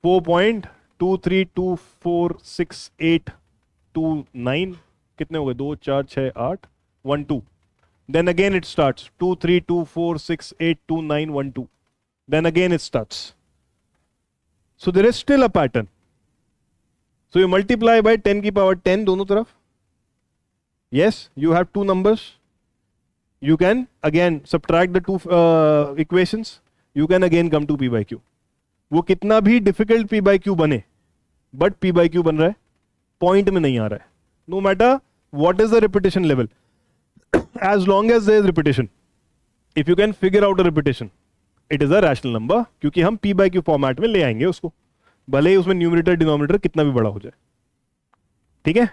[SPEAKER 1] 4.23246829. कितने हो गए? 2 4 6 8 1 2. Then again it starts 232468291 2. Then again it starts. So there is still a pattern. So you multiply by 10 की power 10 दोनों तरफ. Yes, you have two numbers. You can again subtract the two equations. You can again come to p by q. वो कितना भी difficult p by q बने, but p by q बन रहा है, point में नहीं आ रहा है. No matter what is the repetition level, as long as there is repetition, if you can figure out a repetition, it is a rational number. क्योंकि हम p by q फॉर्मेट में ले आएंगे उसको, भले ही उसमें न्यूमरेटर डिनोमिनेटर कितना भी बड़ा हो जाए. ठीक है?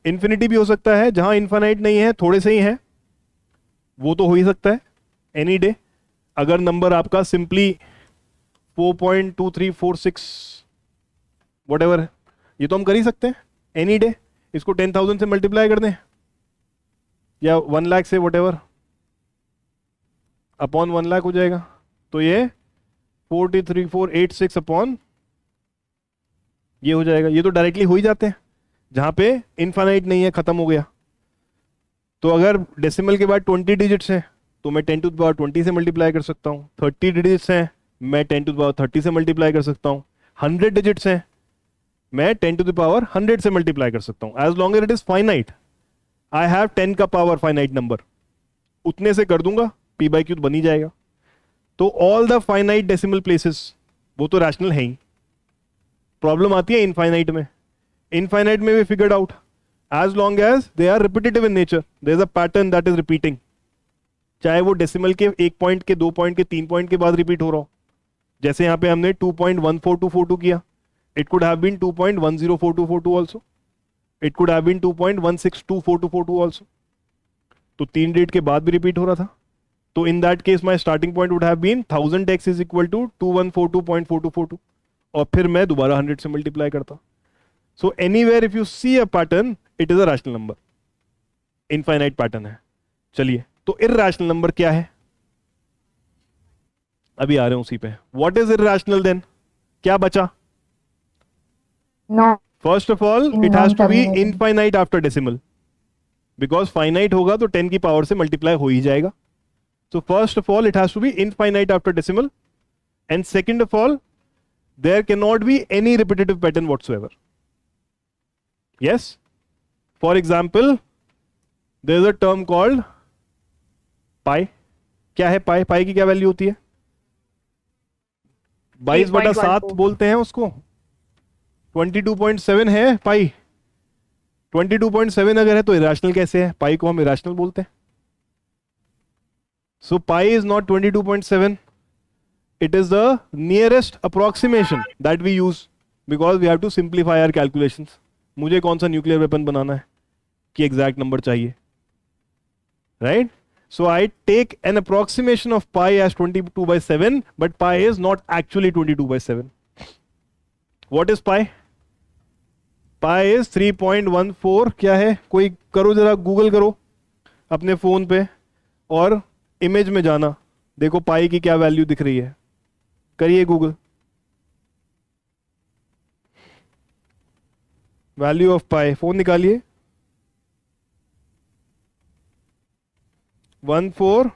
[SPEAKER 1] इन्फिनिटी भी हो सकता है, जहां इन्फाइनाइट नहीं है, थोड़े से ही है, वो तो हो ही सकता है एनी डे. अगर नंबर आपका सिंपली 4.2346 व्हाटएवर है, ये तो हम कर ही सकते हैं एनी डे. इसको 10,000 से मल्टीप्लाई कर दें या 1 लाख से, व्हाटएवर, अपॉन 1 लाख हो जाएगा. तो ये 43486 अपॉन ये हो जाएगा. ये तो डायरेक्टली हो ही जाते हैं जहां पे इनफाइनाइट नहीं है, खत्म हो गया. तो अगर डेसिमल के बाद 20 डिजिट्स हैं तो मैं 10 टू द पावर 20 से मल्टीप्लाई कर सकता हूँ. 30 डिजिट्स हैं मैं 10 टू द पावर 30 से मल्टीप्लाई कर सकता हूँ. 100 डिजिट्स हैं मैं 10 टू द पावर 100 से मल्टीप्लाई कर सकता हूँ. As long as it is finite, I have 10 का पावर फाइनाइट नंबर, उतने से कर दूंगा, p बाई क्यू बन ही जाएगा. तो all the finite decimal places वो तो रैशनल है ही. प्रॉब्लम आती है इनफाइनाइट में. इनफाइनाइट में भी figured out, as long as they are repetitive in nature, there is a pattern that is repeating. चाहे वो डेसिमल के 1 पॉइंट के 2 पॉइंट के 3 पॉइंट के बाद रिपीट हो रहा हो, जैसे यहाँ पे हमने 2.14242 किया, it could have been 2.104242 also, it could have been 2.162442 also. तो 3 डेट के बाद भी रिपीट हो रहा था. तो in that case my starting point would have been 1000x is equal to 2142.4242 और फिर मैं दोबारा 100 से मल्टीप्लाई करता. So anywhere if you see a pattern, it is a rational number. Infinite pattern है. चलिए, तो irrational number क्या है? अभी आ रहे हैं उसी पे. What is irrational then? क्या बचा?
[SPEAKER 4] No.
[SPEAKER 1] First of all, it has to be infinite after decimal. Because finite होगा तो 10 की पावर से multiply हो ही जाएगा. So first of all, it has to be infinite after decimal. And second of all, there cannot be any repetitive pattern whatsoever. Yes? For example, there is a term called pi. क्या है pi? pi की क्या वैल्यू होती है? 22/7 बोलते हैं उसको. 22.7 है पाई. 22.7 अगर है तो इरेशनल कैसे है? पाई को हम इरेशनल बोलते हैं. So pi is not 22.7. It is the nearest approximation that we use because we have to simplify our calculations. मुझे कौन सा न्यूक्लियर वेपन बनाना है कि एग्जैक्ट नंबर चाहिए, right? So I take an approximation of pi as 22/7, but pi is not actually 22/7. What is pi? Pi is 3.14. क्या है? कोई करो जरा, गूगल करो अपने फोन पे और इमेज में जाना, देखो पाई की क्या वैल्यू दिख रही है, करिए Google, value of pi, phone निकालिए, 14,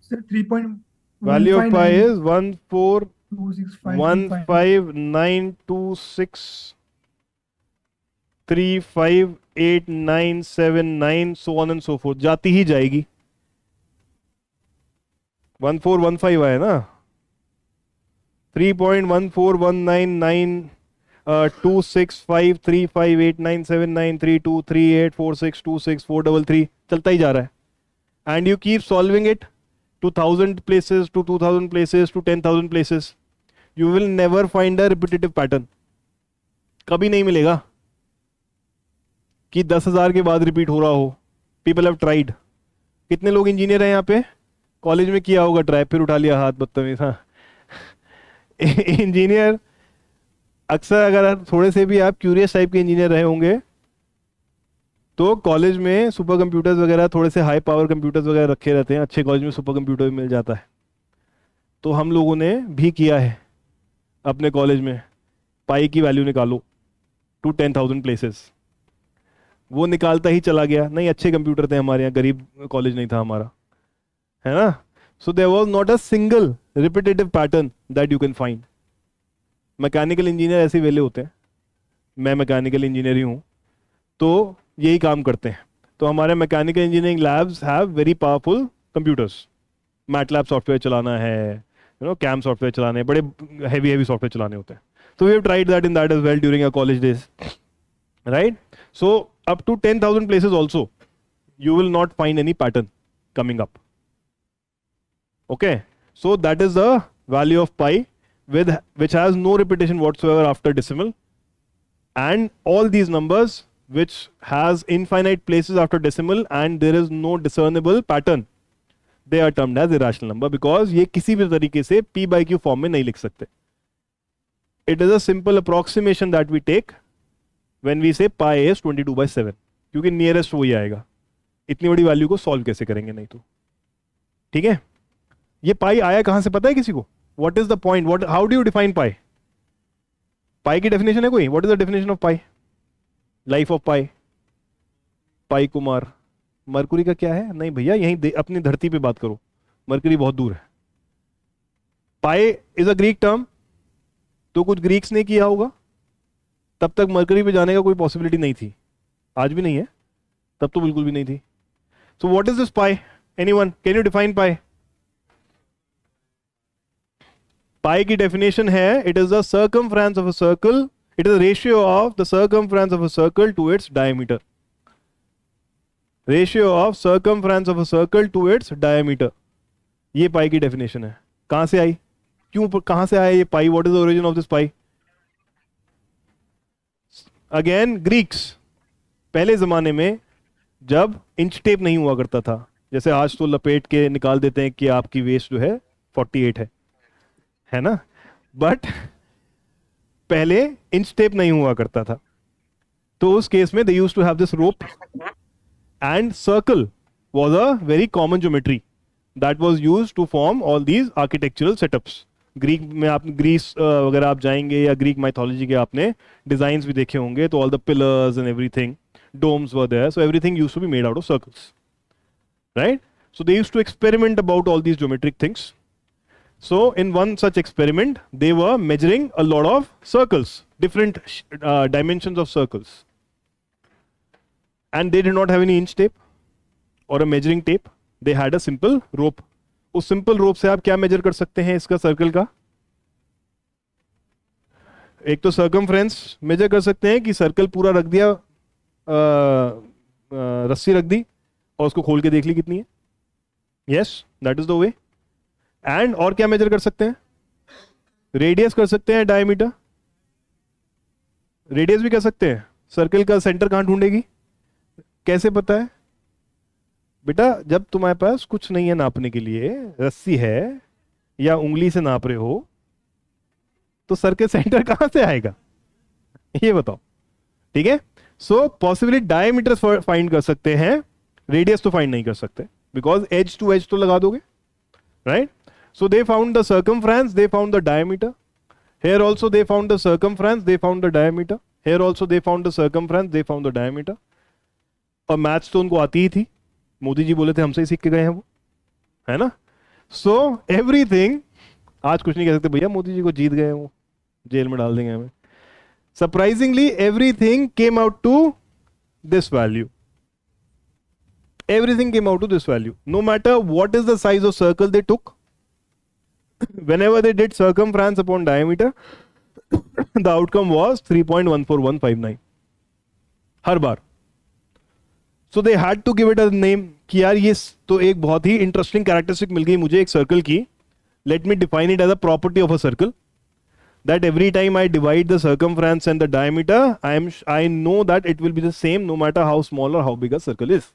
[SPEAKER 5] Sir, 3.15
[SPEAKER 1] value of pi is 1415926358979 so on and so forth, जाती ही जाएगी. 1415 आया ना, 3.1419926535897932384626433 चलता ही जा रहा है. And you keep solving it to 1000 places, to 2000 places, to 10,000 places. You will never find a repetitive pattern. कभी नहीं मिलेगा कि 10,000 के बाद रिपीट हो रहा हो. People have tried. कितने लोग इंजीनियर हैं यहाँ पे? कॉलेज में किया होगा ट्राई, फिर उठा लिया हाथ, बदतमीज. हाँ, इंजीनियर अक्सर, अगर थोड़े से भी आप क्यूरियस टाइप के इंजीनियर रहे होंगे तो कॉलेज में सुपर कंप्यूटर्स वगैरह, थोड़े से हाई पावर कंप्यूटर्स वगैरह रखे रहते हैं. अच्छे कॉलेज में सुपर कंप्यूटर भी मिल जाता है. तो हम लोगों ने भी किया है अपने कॉलेज में, पाई की वैल्यू निकालो टू 10,000 प्लेसेस. वो निकालता ही चला गया. नहीं, अच्छे कंप्यूटर थे हमारे यहाँ, गरीब कॉलेज नहीं था हमारा, है ना. So there was not a single repetitive pattern that you can find. Mechanical engineer ऐसे वेले होते हैं, मैं मैकेनिकल इंजीनियर ही हूँ, तो यही काम करते हैं. तो हमारे mechanical engineering labs have very powerful computers. MATLAB software चलाना है, कैम सॉफ्टवेयर चलाने, बड़े हेवी सॉफ्टवेयर चलाने होते हैं. So we have tried that in that as well during our college days, right? So up to 10,000 places also, you will not find any pattern coming up. Okay, so that is the value of pi which has no repetition whatsoever after decimal, and all these numbers which has infinite places after decimal and there is no discernible pattern, they are termed as irrational number because ये किसी भी तरीके से p by q form में नहीं लिख सकते. It is a simple approximation that we take when we say pi is 22/7, क्योंकि नियरेस्ट वही आएगा. इतनी बड़ी वैल्यू को सॉल्व कैसे करेंगे नहीं तो. ठीक है, ये पाई आया कहां से पता है किसी को? What is the point? How do you define pi? पाई की डेफिनेशन है कोई? What is the definition of pi? Life of pi? Pi Kumar. Mercury का क्या है? नहीं भैया, यहीं अपनी धरती पे बात करो, मरकुरी बहुत दूर है. Pi is a Greek term, तो कुछ ग्रीक्स ने किया होगा. तब तक मरकरी पे जाने का कोई पॉसिबिलिटी नहीं थी, आज भी नहीं है, तब तो बिल्कुल भी नहीं थी. So what is this pi? Anyone can you define pi? Pi की डेफिनेशन है, it is the circumference of a circle, it is the ratio of the circumference of a circle to its diameter. Ratio of circumference of a circle to its diameter, ये पाई की डेफिनेशन है. कहां से आई? क्यों, कहां से आया ये pi? What is the origin of this pi? Again Greeks. पहले जमाने में जब इंच टेप नहीं हुआ करता था, जैसे आज तो लपेट के निकाल देते हैं कि आपकी वेस्ट जो है 48 है ना, बट पहले इंच टेप नहीं हुआ करता था. तो उस केस में they used to have this rope and circle was a very common geometry that was used to form all these architectural setups. Greek में आप, ग्रीस वगैरह आप जाएंगे या ग्रीक माइथोलॉजी के आपने डिजाइन्स भी देखे होंगे, तो all the pillars and everything, domes were there, so everything used to be made out of circles, right? So they used to experiment about all these geometric things. So in one such experiment, they were measuring a lot of circles, different dimensions of circles, and they did not have any inch tape or a measuring tape. They had a simple rope. उस simple rope से आप क्या measure कर सकते हैं इसका circle का? एक तो circumference measure कर सकते हैं कि circle पूरा रख दिया, रस्सी रख दी और उसको खोल के देख ली कितनी है. Yes, that is the way. And और क्या मेजर कर सकते हैं? रेडियस कर सकते हैं, डायमीटर, रेडियस भी कर सकते हैं। सर्कल का सेंटर कहां ढूंढेगी? कैसे पता है बेटा? जब तुम्हारे पास कुछ नहीं है नापने के लिए, रस्सी है या उंगली से नाप रहे हो, तो सर्कल सेंटर कहां से आएगा? ये बताओ, ठीक है। सो पॉसिबली डायमीटर फाइंड कर सकते हैं, रेडियस तो फाइंड नहीं कर सकते, बिकॉज एज टू एज तो लगा दोगे, right? So they found the circumference, they found the diameter. Here also they found the circumference, they found the diameter. Here also they found the circumference, they found the diameter. और मैथ्स तो उनको आती ही थी, मोदी जी बोले थे हमसे ही सीख के गए हैं वो, है ना? So everything, आज कुछ नहीं कह सकते भैया मोदी जी को जीत गए वो, जेल में डाल देंगे हमें. Surprisingly everything came out to this value. Everything came out to this value. No matter what is the size of circle they took, whenever they did circumference upon diameter, the outcome was 3.14159 her bar. So they had to give it a name कि यार ये तो एक बहुत ही इंटरेस्टिंग कैरेक्टरिस्टिक मिल गई मुझे एक सर्कल की. Let me define it as a property of a circle, that every time I divide the circumference and the diameter, I know that it will be the same no matter how small or how big a circle is.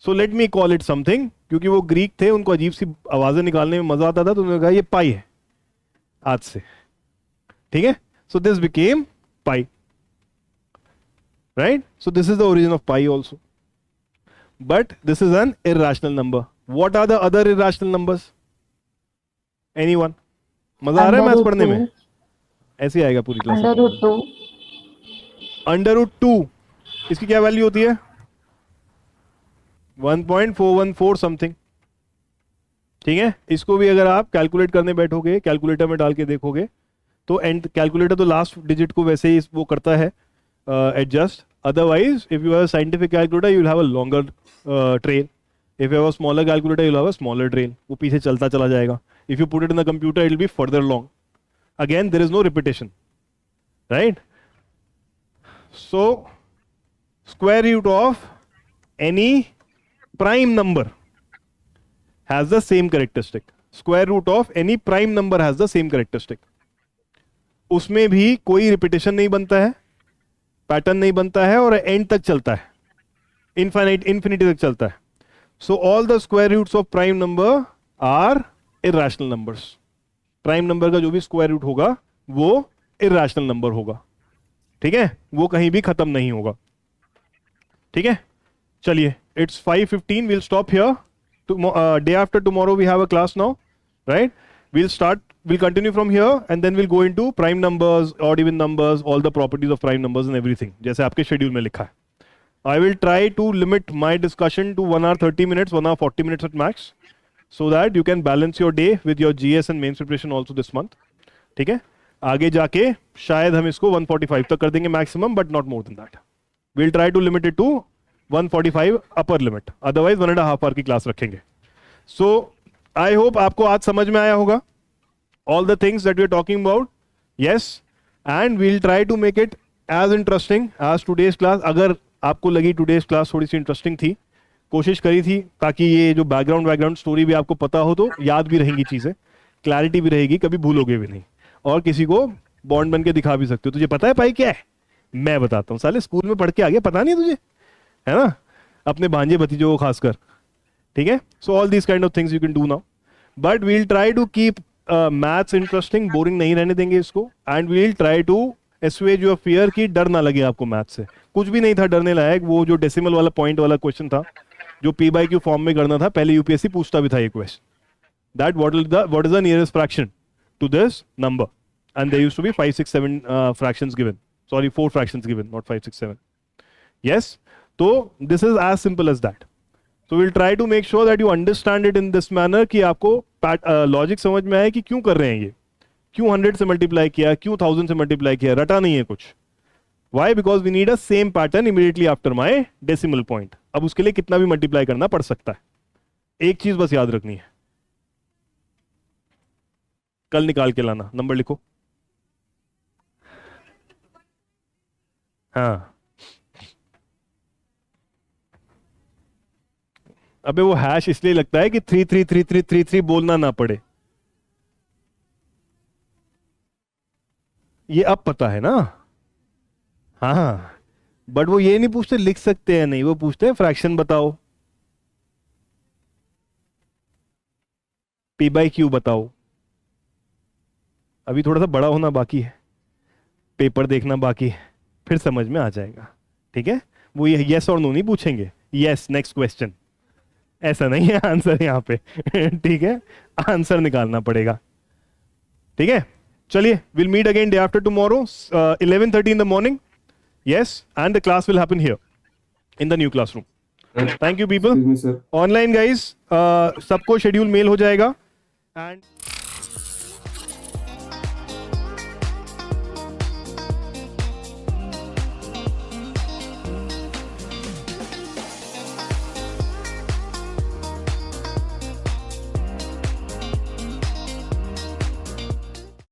[SPEAKER 1] So let me call it something. क्योंकि वो ग्रीक थे, उनको अजीब सी आवाजें निकालने में मजा आता था, तो उन्होंने कहा ये पाई है आज से, ठीक है. So this became pi, right? So this is the origin of pi also, but this is an irrational number. What are the other irrational numbers? Anyone? मजा आ रहा है मैथ्स पढ़ने में? ऐसे ही आएगा पूरी क्लास. √2. इसकी क्या वैल्यू होती है? 1.414 समथिंग, ठीक है. इसको भी अगर आप कैलकुलेट करने बैठोगे, कैलकुलेटर में डाल के देखोगे, तो एंड कैलकुलेटर तो लास्ट डिजिट को वैसे ही वो करता है adjust. Otherwise if you have a scientific calculator you will have a longer trail. If you have a smaller calculator you will have a smaller trail. वो पीछे चलता चला जाएगा. If you put it in the computer it will be further long. Again there is no repetition, right? So square root of any prime number has the same characteristic. Square root of any prime number has the same characteristic. उसमें भी कोई रिपीटेशन नहीं बनता है, पैटर्न नहीं बनता है, और एंड तक चलता है, इन्फिनिटी तक चलता है. So all the square roots of prime number are irrational numbers. Prime number का जो भी स्क्वायर रूट होगा वो इर्रेशनल नंबर होगा, ठीक है. वो कहीं भी खत्म नहीं होगा, ठीक है. चलिए, it's 5:15. We'll stop here. Day after tomorrow we have a class now, right? We'll continue from here and then we'll go into prime numbers, odd even numbers, all the properties of prime numbers and everything, जैसे आपके schedule में लिखा है. I will try to limit my discussion to 1 hour 30 minutes, 1 hour 40 minutes at max, so that you can balance your day with your GS and mains preparation also this month. ठीक है. आगे जाके शायद हम इसको 145 तक कर देंगे maximum, but not more than that. We'll try to limit it to 145 upper limit, otherwise 1.5 hour की क्लास रखेंगे. सो आई होप आपको आज समझ में आया होगा all the things that we are talking about. Yes, and we will try to make it as interesting as today's class. अगर आपको लगी टुडेज क्लास थोड़ी सी इंटरेस्टिंग थी, कोशिश करी थी ताकि ये जो बैकग्राउंड स्टोरी भी आपको पता हो, तो याद भी रहेंगी चीजें, क्लैरिटी भी रहेगी, कभी भूलोगे भी नहीं, और किसी को बॉन्ड बन के दिखा भी सकते हो. तुझे पता है भाई क्या है? मैं बताता हूँ. साले स्कूल में पढ़ के आ गया, पता नहीं तुझे, है ना? अपने भांजे भतीजों को खासकर, ठीक है. So all these kind of things you can do now, but we will try to keep maths interesting, boring नहीं रहने देंगे इसको. And we will try to assuage your fear कि डर ना लगे आपको मैथ्स से. कुछ भी नहीं था डरने लायक. वो जो डेसिमल वाला पॉइंट वाला क्वेश्चन था जो P/Q फॉर्म में करना था, पहले यूपीएससी पूछता भी था ये question, that what is the nearest fraction to this number, and there used to be 5 6 7 fractions given, sorry 4 fractions given, not 5 6 7. Yes, तो this is as simple as that. So will try to make sure that you understand it in this manner कि आपको लॉजिक समझ में आए कि क्यों कर रहे हैं ये, क्यों 100 से मल्टीप्लाई किया, क्यों 1000 से मल्टीप्लाई किया, रटा नहीं है कुछ. Why? Because we need a same pattern immediately after my decimal point. अब उसके लिए कितना भी मल्टीप्लाई करना पड़ सकता है. एक चीज बस याद रखनी है, कल निकाल के लाना. नंबर लिखो. हाँ, अबे वो हैश इसलिए लगता है कि 333333 बोलना ना पड़े. ये अब पता है ना। हाँ, बट वो ये नहीं पूछते लिख सकते हैं नहीं, वो पूछते हैं फ्रैक्शन बताओ, पी बाई क्यू बताओ। अभी थोड़ा सा बड़ा होना बाकी है, पेपर देखना बाकी है, फिर समझ में आ जाएगा। ठीक है, वो ये यस और नो नहीं पूछेंगे, यस नेक्स्ट क्वेश्चन, ऐसा नहीं है आंसर यहाँ पे। ठीक है, आंसर निकालना पड़ेगा। ठीक है, चलिए, will meet again day after tomorrow 11:30 in the morning. Yes, and the class will happen here in the new classroom. Thank you people. Online guys सबको शेड्यूल मेल हो जाएगा एंड